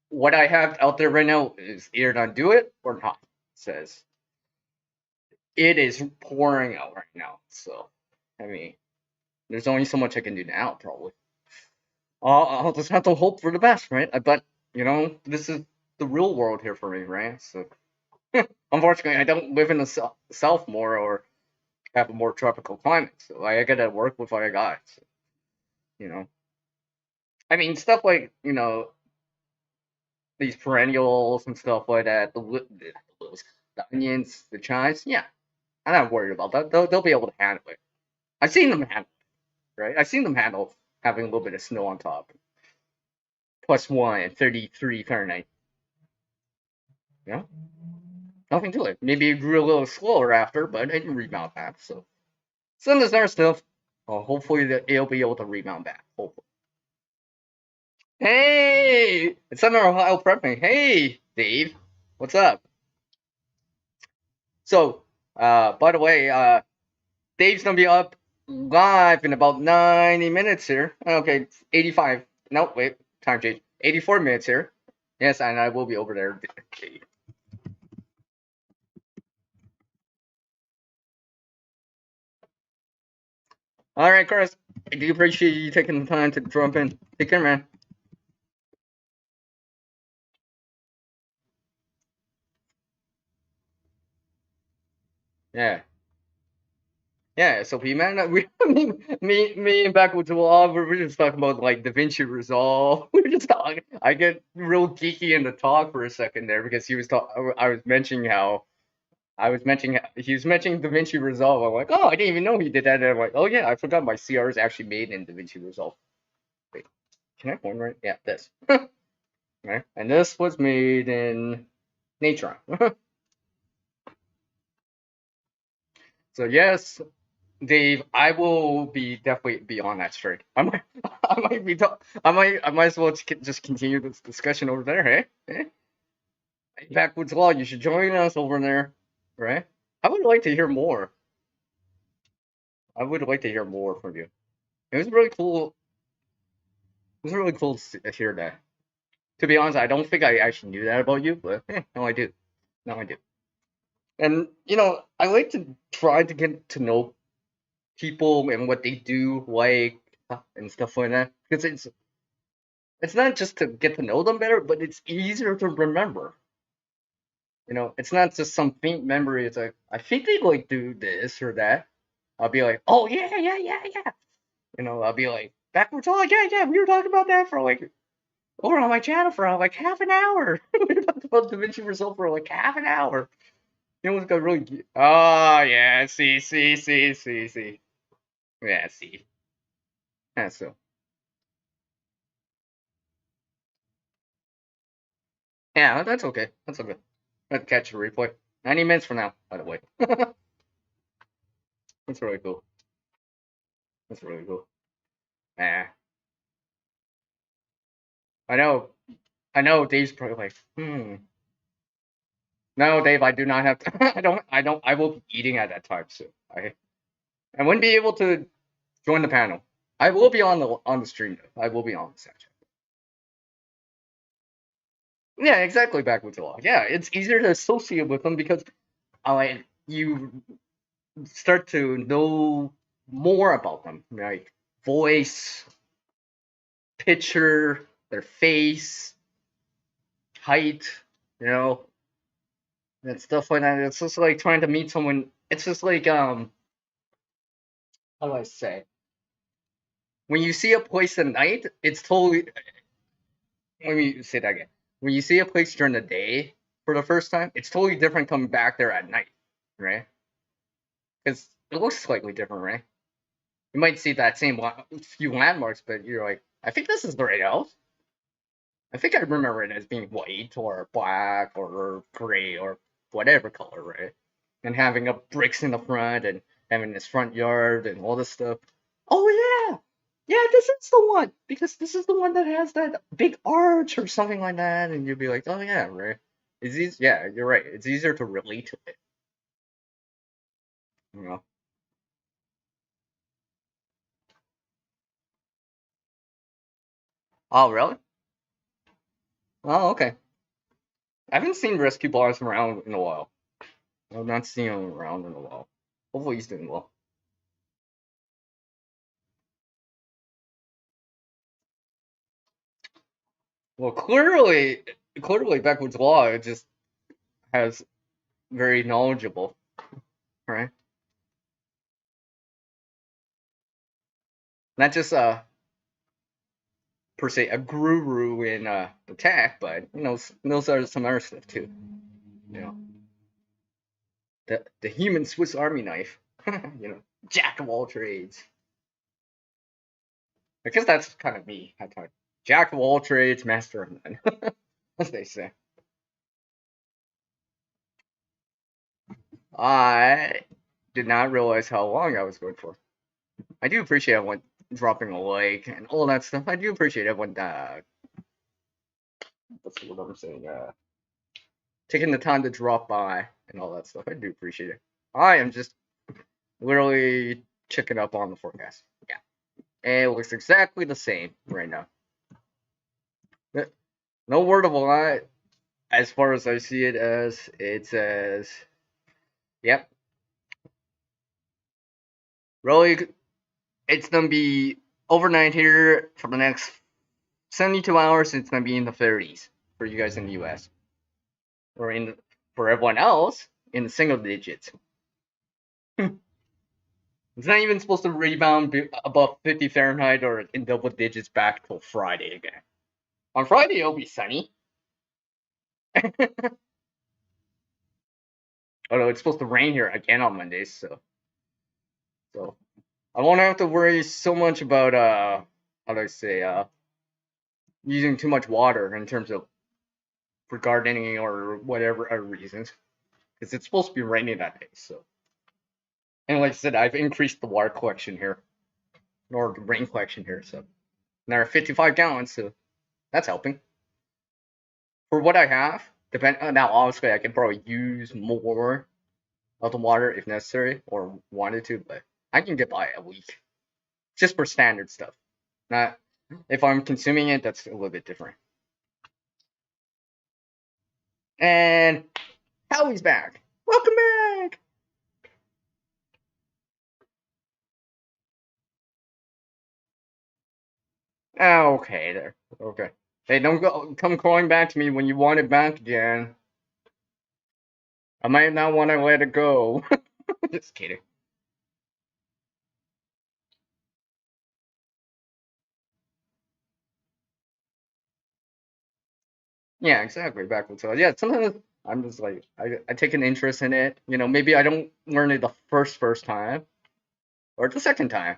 [SPEAKER 1] what I have out there right now is either not do it or not. Says it is pouring out right now. So, I mean, there's only so much I can do now, probably. I'll just have to hope for the best, right? But, this is the real world here for me, right? So, unfortunately, I don't live in the south more or have a more tropical climate. So, I gotta work with what I got. So, you know, I mean, stuff like, these perennials and stuff like that, the onions, the chives, yeah, I'm not worried about that. They'll be able to handle it. I've seen them handle it, right? I've seen them handle having a little bit of snow on top. +1 and 33 Fahrenheit. You know? Nothing to it. Maybe it grew a little slower after, but it didn't rebound back. So some of this other stuff, hopefully it'll be able to rebound back. Hopefully. Hey! It's under Ohio prepping. Hey, Dave. What's up? So, by the way, Dave's gonna be up live in about 90 minutes here. Okay, 85. No, wait, time change. 84 minutes here. Yes, and I will be over there. All right, Chris. I do appreciate you taking the time to jump in. Take care, man. Yeah. Yeah, so we man, we me and Backwoods we're just talking about like DaVinci Resolve. We were just talking. I get real geeky in the talk for a second there because he was I was mentioning how he was mentioning DaVinci Resolve. I'm like, oh, I didn't even know he did that. And I'm like, oh yeah, I forgot my CR is actually made in DaVinci Resolve. Wait, can I point right? Yeah, this. Right, and this was made in Natron. So yes, Dave, I will be definitely be on that streak. I might be, I might as well just continue this discussion over there. Hey, hey, Backwoods Law, you should join us over there, right? I would like to hear more. I would like to hear more from you. It was really cool. It was really cool to hear that. To be honest, I don't think I actually knew that about you, but now I do. Now I do. And I like to try to get to know people and what they do, like and stuff like that, because it's not just to get to know them better, but it's easier to remember. It's not just some faint memory. It's like I think they like do this or that. I'll be like, oh yeah, yeah, yeah, yeah. I'll be like backwards. Oh yeah, yeah. We were talking about that for like over on my channel for like half an hour. We were talking about DaVinci Resolve for like half an hour. What's got really? Oh yeah, see. Yeah, see. Yeah, so yeah, that's okay. That's okay. I'd catch the replay. 90 minutes from now, by the way. That's really cool. That's really cool. Yeah. I know. I know. Dave's probably like, No, Dave. I do not have to. I don't. I don't. I will be eating at that time, so I wouldn't be able to join the panel. I will be on the stream. Though. I will be on the section. Yeah, exactly. Back with the law. Yeah, it's easier to associate with them because you start to know more about them, like voice, picture, their face, height, you know, and stuff like that. It's just like trying to meet someone. It's just like how do I say? When you see a place at night, it's totally. Let me say that again. When you see a place during the day for the first time, it's totally different coming back there at night, right? Because it looks slightly different, right? You might see that same few landmarks, but you're like, I think this is the right house. I think I remember it as being white or black or gray or whatever color, right? And having a bricks in the front and having this front yard and all this stuff. Oh yeah, yeah, this is the one because this is the one that has that big arch or something like that, and you'd be like, oh yeah, right. It's easy. Yeah, you're right. It's easier to relate to it. You know. Oh really? Oh okay. I haven't seen Rescue Bars around in a while. I've not seen him around in a while. Hopefully he's doing well. Well, clearly, Backwards Law just has very knowledgeable, right? Not just per se a guru in attack, but knows some other stuff too. You know, the human Swiss Army knife. Jack of all trades. I guess that's kind of me. I thought Jack of all trades, master of none, as they say. I did not realize how long I was going for. I do appreciate everyone dropping a like and all that stuff. I do appreciate everyone. What's what I'm saying? Taking the time to drop by and all that stuff. I do appreciate it. I am just literally checking up on the forecast. Yeah, and it looks exactly the same right now. No word of a lie. As far as I see it, as it says, yep. Really, it's gonna be overnight here for the next 72 hours. It's gonna be in the 30s for you guys in the U.S. or for everyone else in the single digits. It's not even supposed to rebound above 50 Fahrenheit or in double digits back till Friday again. On Friday, it'll be sunny. Although it's supposed to rain here again on Monday, so I won't have to worry so much about how do I say using too much water in terms of for gardening or whatever other reasons, because it's supposed to be raining that day. So, and like I said, I've increased the water collection here, or the rain collection here. So now we're 55 gallons, so that's helping. For what I have, now obviously I can probably use more of the water if necessary or wanted to, but I can get by a week just for standard stuff. Not if I'm consuming it, that's a little bit different. And Howie's back. Welcome back. Okay, there. Okay. Hey, don't come crawling back to me when you want it back again. I might not want to let it go. Just kidding. Yeah, exactly. Backwards. So yeah, sometimes I'm just like I take an interest in it. Maybe I don't learn it the first time or the second time,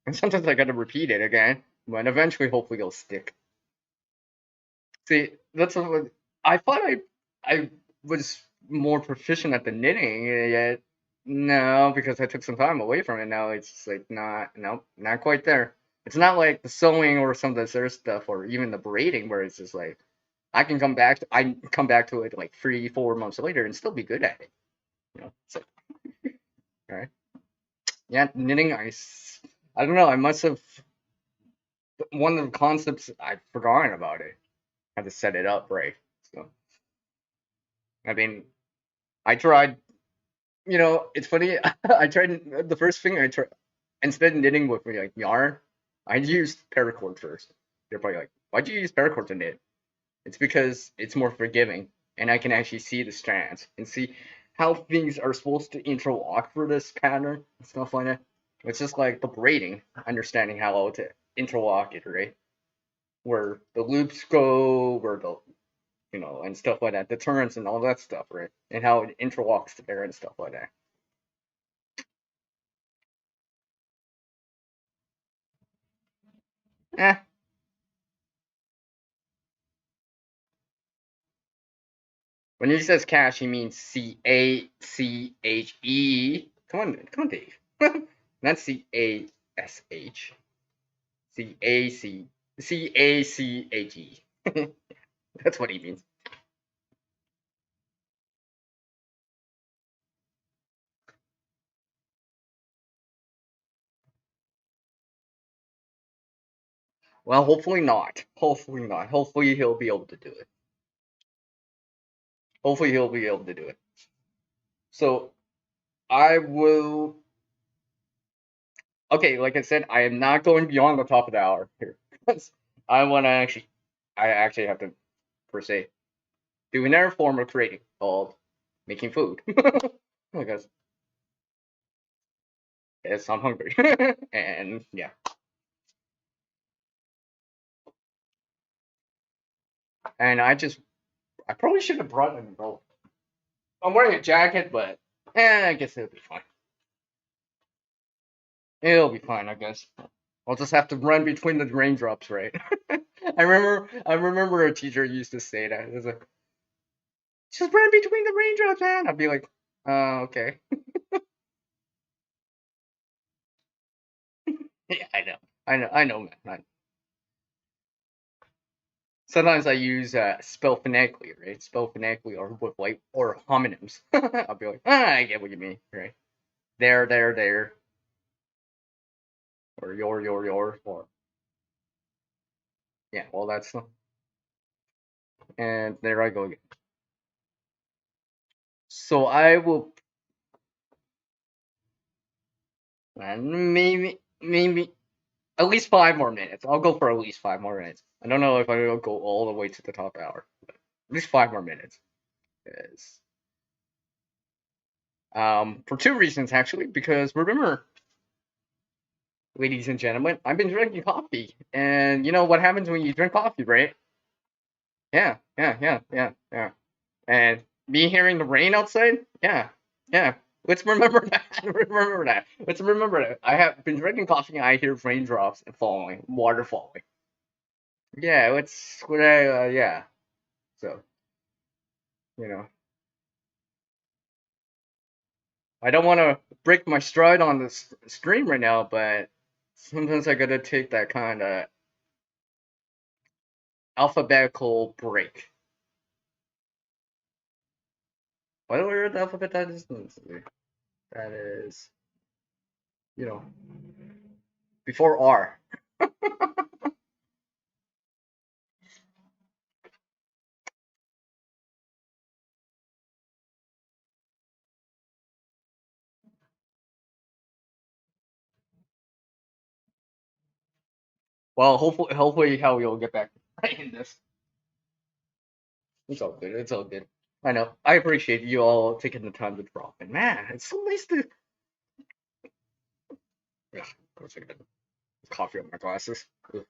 [SPEAKER 1] and sometimes I got to repeat it again. But eventually, hopefully, it'll stick. See, that's what I thought. I was more proficient at the knitting, yet no, because I took some time away from it. Now it's just like not quite there. It's not like the sewing or some of the other stuff, or even the braiding, where it's just like I come back to it like 3, 4 months later and still be good at it. So right, yeah, knitting. I don't know. I must have one of the concepts I've forgotten about it. I had to set it up right. So I mean, I tried. It's funny. I tried the first thing I tried instead of knitting with like yarn, I used paracord first. You're probably like, why'd you use paracord to knit? It's because it's more forgiving, and I can actually see the strands and see how things are supposed to interlock for this pattern and stuff like that. It's just like the braiding, understanding how to interlock it, right? Where the loops go, where the and stuff like that, the turns and all that stuff, right? And how it interlocks together and stuff like that. Eh, when he says cash, he means CACHE. Come on, Dave. Not CASH. CACHE. That's what he means. Well, hopefully not. Hopefully not. Hopefully he'll be able to do it. Hopefully he'll be able to do it. So I will. Okay, like I said, I am not going beyond the top of the hour here. I want to actually. I actually have to, per se, do another form of creating called making food. Because yes, I'm hungry, and yeah, and I probably should have brought an umbrella. I'm wearing a jacket, but I guess it'll be fine. It'll be fine, I guess. I'll just have to run between the raindrops, right? I remember a teacher used to say that. It was like, just run between the raindrops, man. I'd be like, okay. Yeah, I know, man. Sometimes I use spell phonetically, right? Spell phonetically or with like or homonyms. I'll be like, I get what you mean, right? There, or your, or yeah, well that's and there I go again. So I will, maybe at least 5 more minutes. I'll go for at least 5 more minutes. I don't know if I will go all the way to the top hour, but at least 5 more minutes. Because For two reasons actually. Because remember, ladies and gentlemen, I've been drinking coffee, and you know what happens when you drink coffee, right? Yeah, yeah, yeah, yeah, yeah. And me hearing the rain outside, yeah, yeah. Let's remember that. Remember that. Let's remember that. I have been drinking coffee and I hear raindrops falling, water falling. Yeah, let's. Yeah. So you know, I don't want to break my stride on this stream right now, but sometimes I gotta take that kind of alphabetical break. What are the alphabet that is? That is, you know, before R. Well, hopefully, how we'll get back right in this. It's all good. It's all good. I know. I appreciate you all taking the time to drop. And man, it's so nice to. Yeah, of course I got coffee on my glasses. Ugh.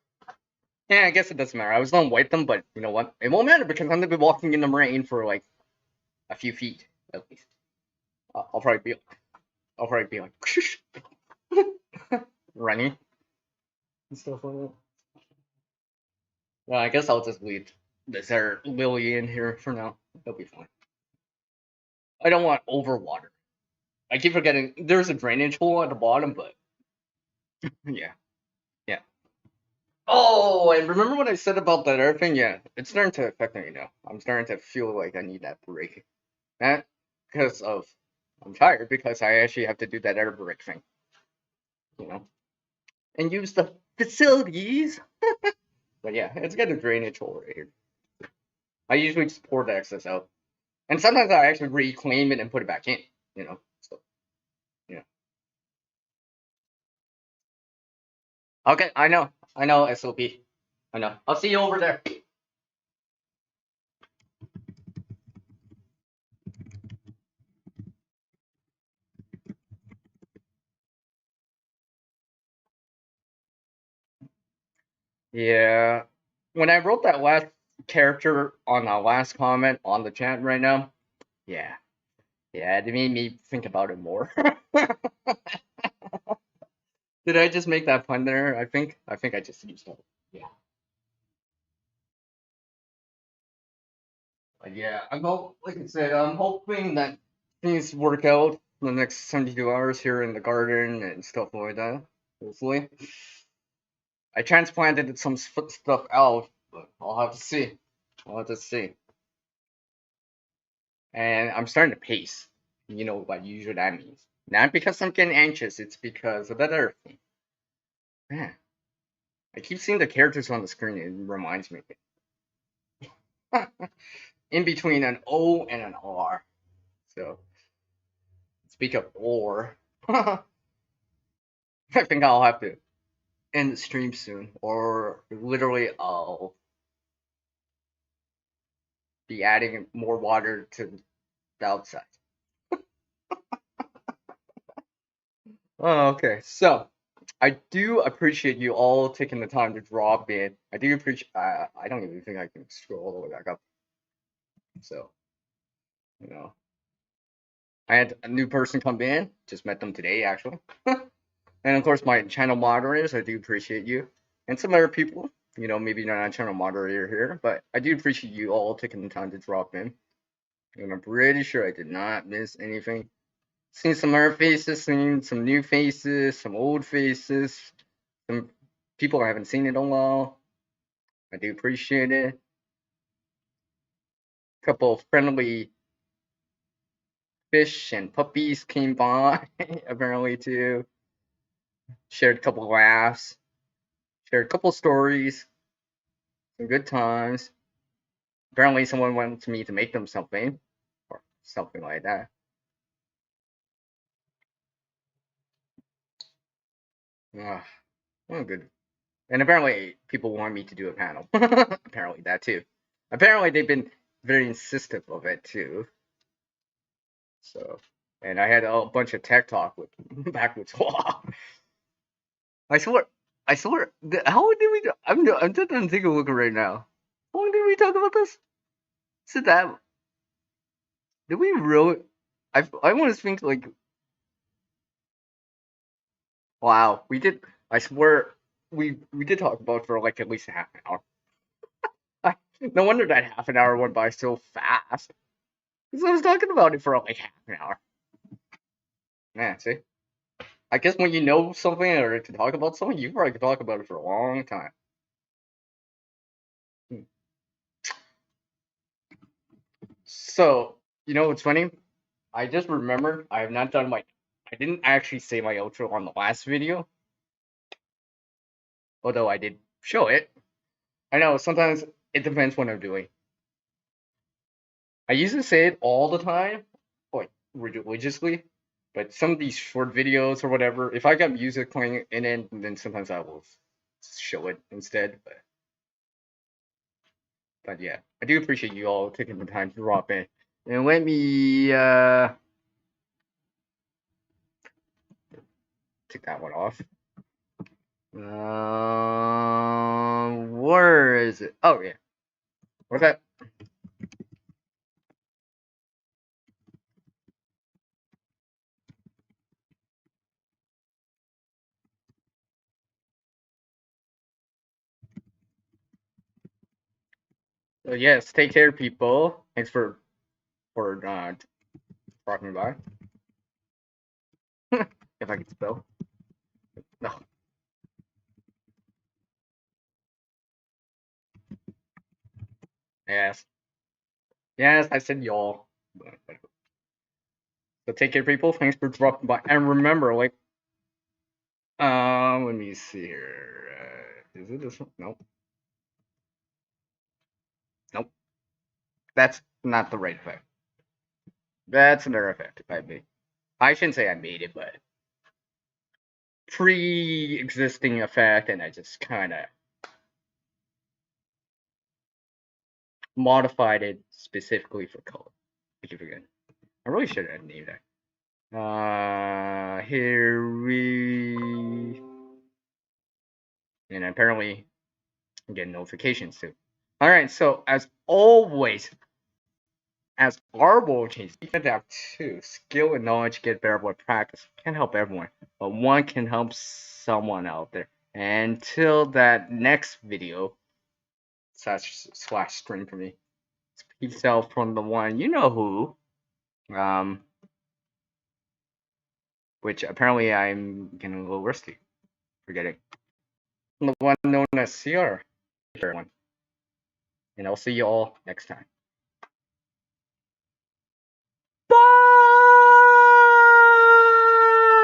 [SPEAKER 1] Yeah, I guess it doesn't matter. I was gonna wipe them, but you know what? It won't matter because I'm gonna be walking in the rain for like a few feet at least. I'll probably be. I'll probably be like running and stuff like that. Yeah, I guess I'll just leave this air lily in here for now. That'll be fine. I don't want over water. I keep forgetting there's a drainage hole at the bottom, but yeah, yeah. Oh, and remember what I said about that air thing? Yeah, it's starting to affect me now. I'm starting to feel like I need that break. That because of I'm tired because I actually have to do that air break thing, you know, and use the facilities. But yeah, it's got a drainage hole right here. I usually just pour the excess out, and sometimes I actually reclaim it and put it back in. You know, so yeah. Okay, I know, SOP. I know. I'll see you over there. Yeah. When I wrote that last character on the last comment on the chat right now, yeah. Yeah, it made me think about it more. Did I just make that pun there? I think I just used it. Yeah. But yeah, like I said, I'm hoping that things work out in the next 72 hours here in the garden and stuff like that. Hopefully. I transplanted some stuff out, but I'll have to see. I'll have to see. And I'm starting to pace. You know what usually that means. Not because I'm getting anxious, it's because of that other thing. Man, I keep seeing the characters on the screen, it reminds me. In between an O and an R. So, speak of or, I think I'll have to end the stream soon, or literally I'll be adding more water to the outside. Oh, okay. So, I do appreciate you all taking the time to drop in. I do appreciate. I don't even think I can scroll all the way back up. So, you know, I had a new person come in. Just met them today, actually. And of course, my channel moderators. I do appreciate you, and some other people. You know, maybe not a channel moderator here, but I do appreciate you all taking the time to drop in. And I'm pretty sure I did not miss anything. Seen some other faces, seen some new faces, some old faces, some people I haven't seen in a while. I do appreciate it. A couple of friendly fish and puppies came by, apparently, too. Shared a couple laughs, shared a couple stories, some good times. Apparently, someone wants me to make them something, or something like that. Ah, oh, good. And apparently, people want me to do a panel. Apparently, that too. Apparently, they've been very insistent of it too. So and I had a bunch of tech talk with backwards. I swear, I swear. How did we? I'm just trying to take a look right now. How long did we talk about this? Is it that? Did we really? I want to think like, wow, we did. I swear, we did talk about it for like at least a half an hour. No wonder that half an hour went by so fast. Because I was talking about it for like half an hour. Yeah, see? I guess when you know something or to talk about something, you probably can talk about it for a long time. So, you know what's funny? I just remembered I have not done my. I didn't actually say my outro on the last video, although I did show it. I know sometimes it depends what I'm doing. I used to say it all the time, like religiously, but some of these short videos or whatever, if I got music playing in it, then sometimes I will show it instead. But yeah, I do appreciate you all taking the time to drop in. And let me take that one off. Where is it? Oh yeah. What's that? Yes, take care, people. Thanks for dropping by. If I can spell. No. Yes. Yes, I said y'all. So take care, people. Thanks for dropping by. And remember, like, let me see here. Is it this one? Nope. Nope. That's not the right effect. That's another effect I made. I shouldn't say I made it, but pre-existing effect, and I just kind of modified it specifically for color. I keep forgetting. I really should have named that. Here we, and apparently I'm getting notifications too. All right, so as always, as our world changes, we can adapt too. Skill and knowledge get better with practice. Can't help everyone, but one can help someone out there. Until that next video slash stream for me. Peace out from the one you know who. Which apparently I'm getting a little rusty. Forgetting. The one known as CR. And I'll see you all next time.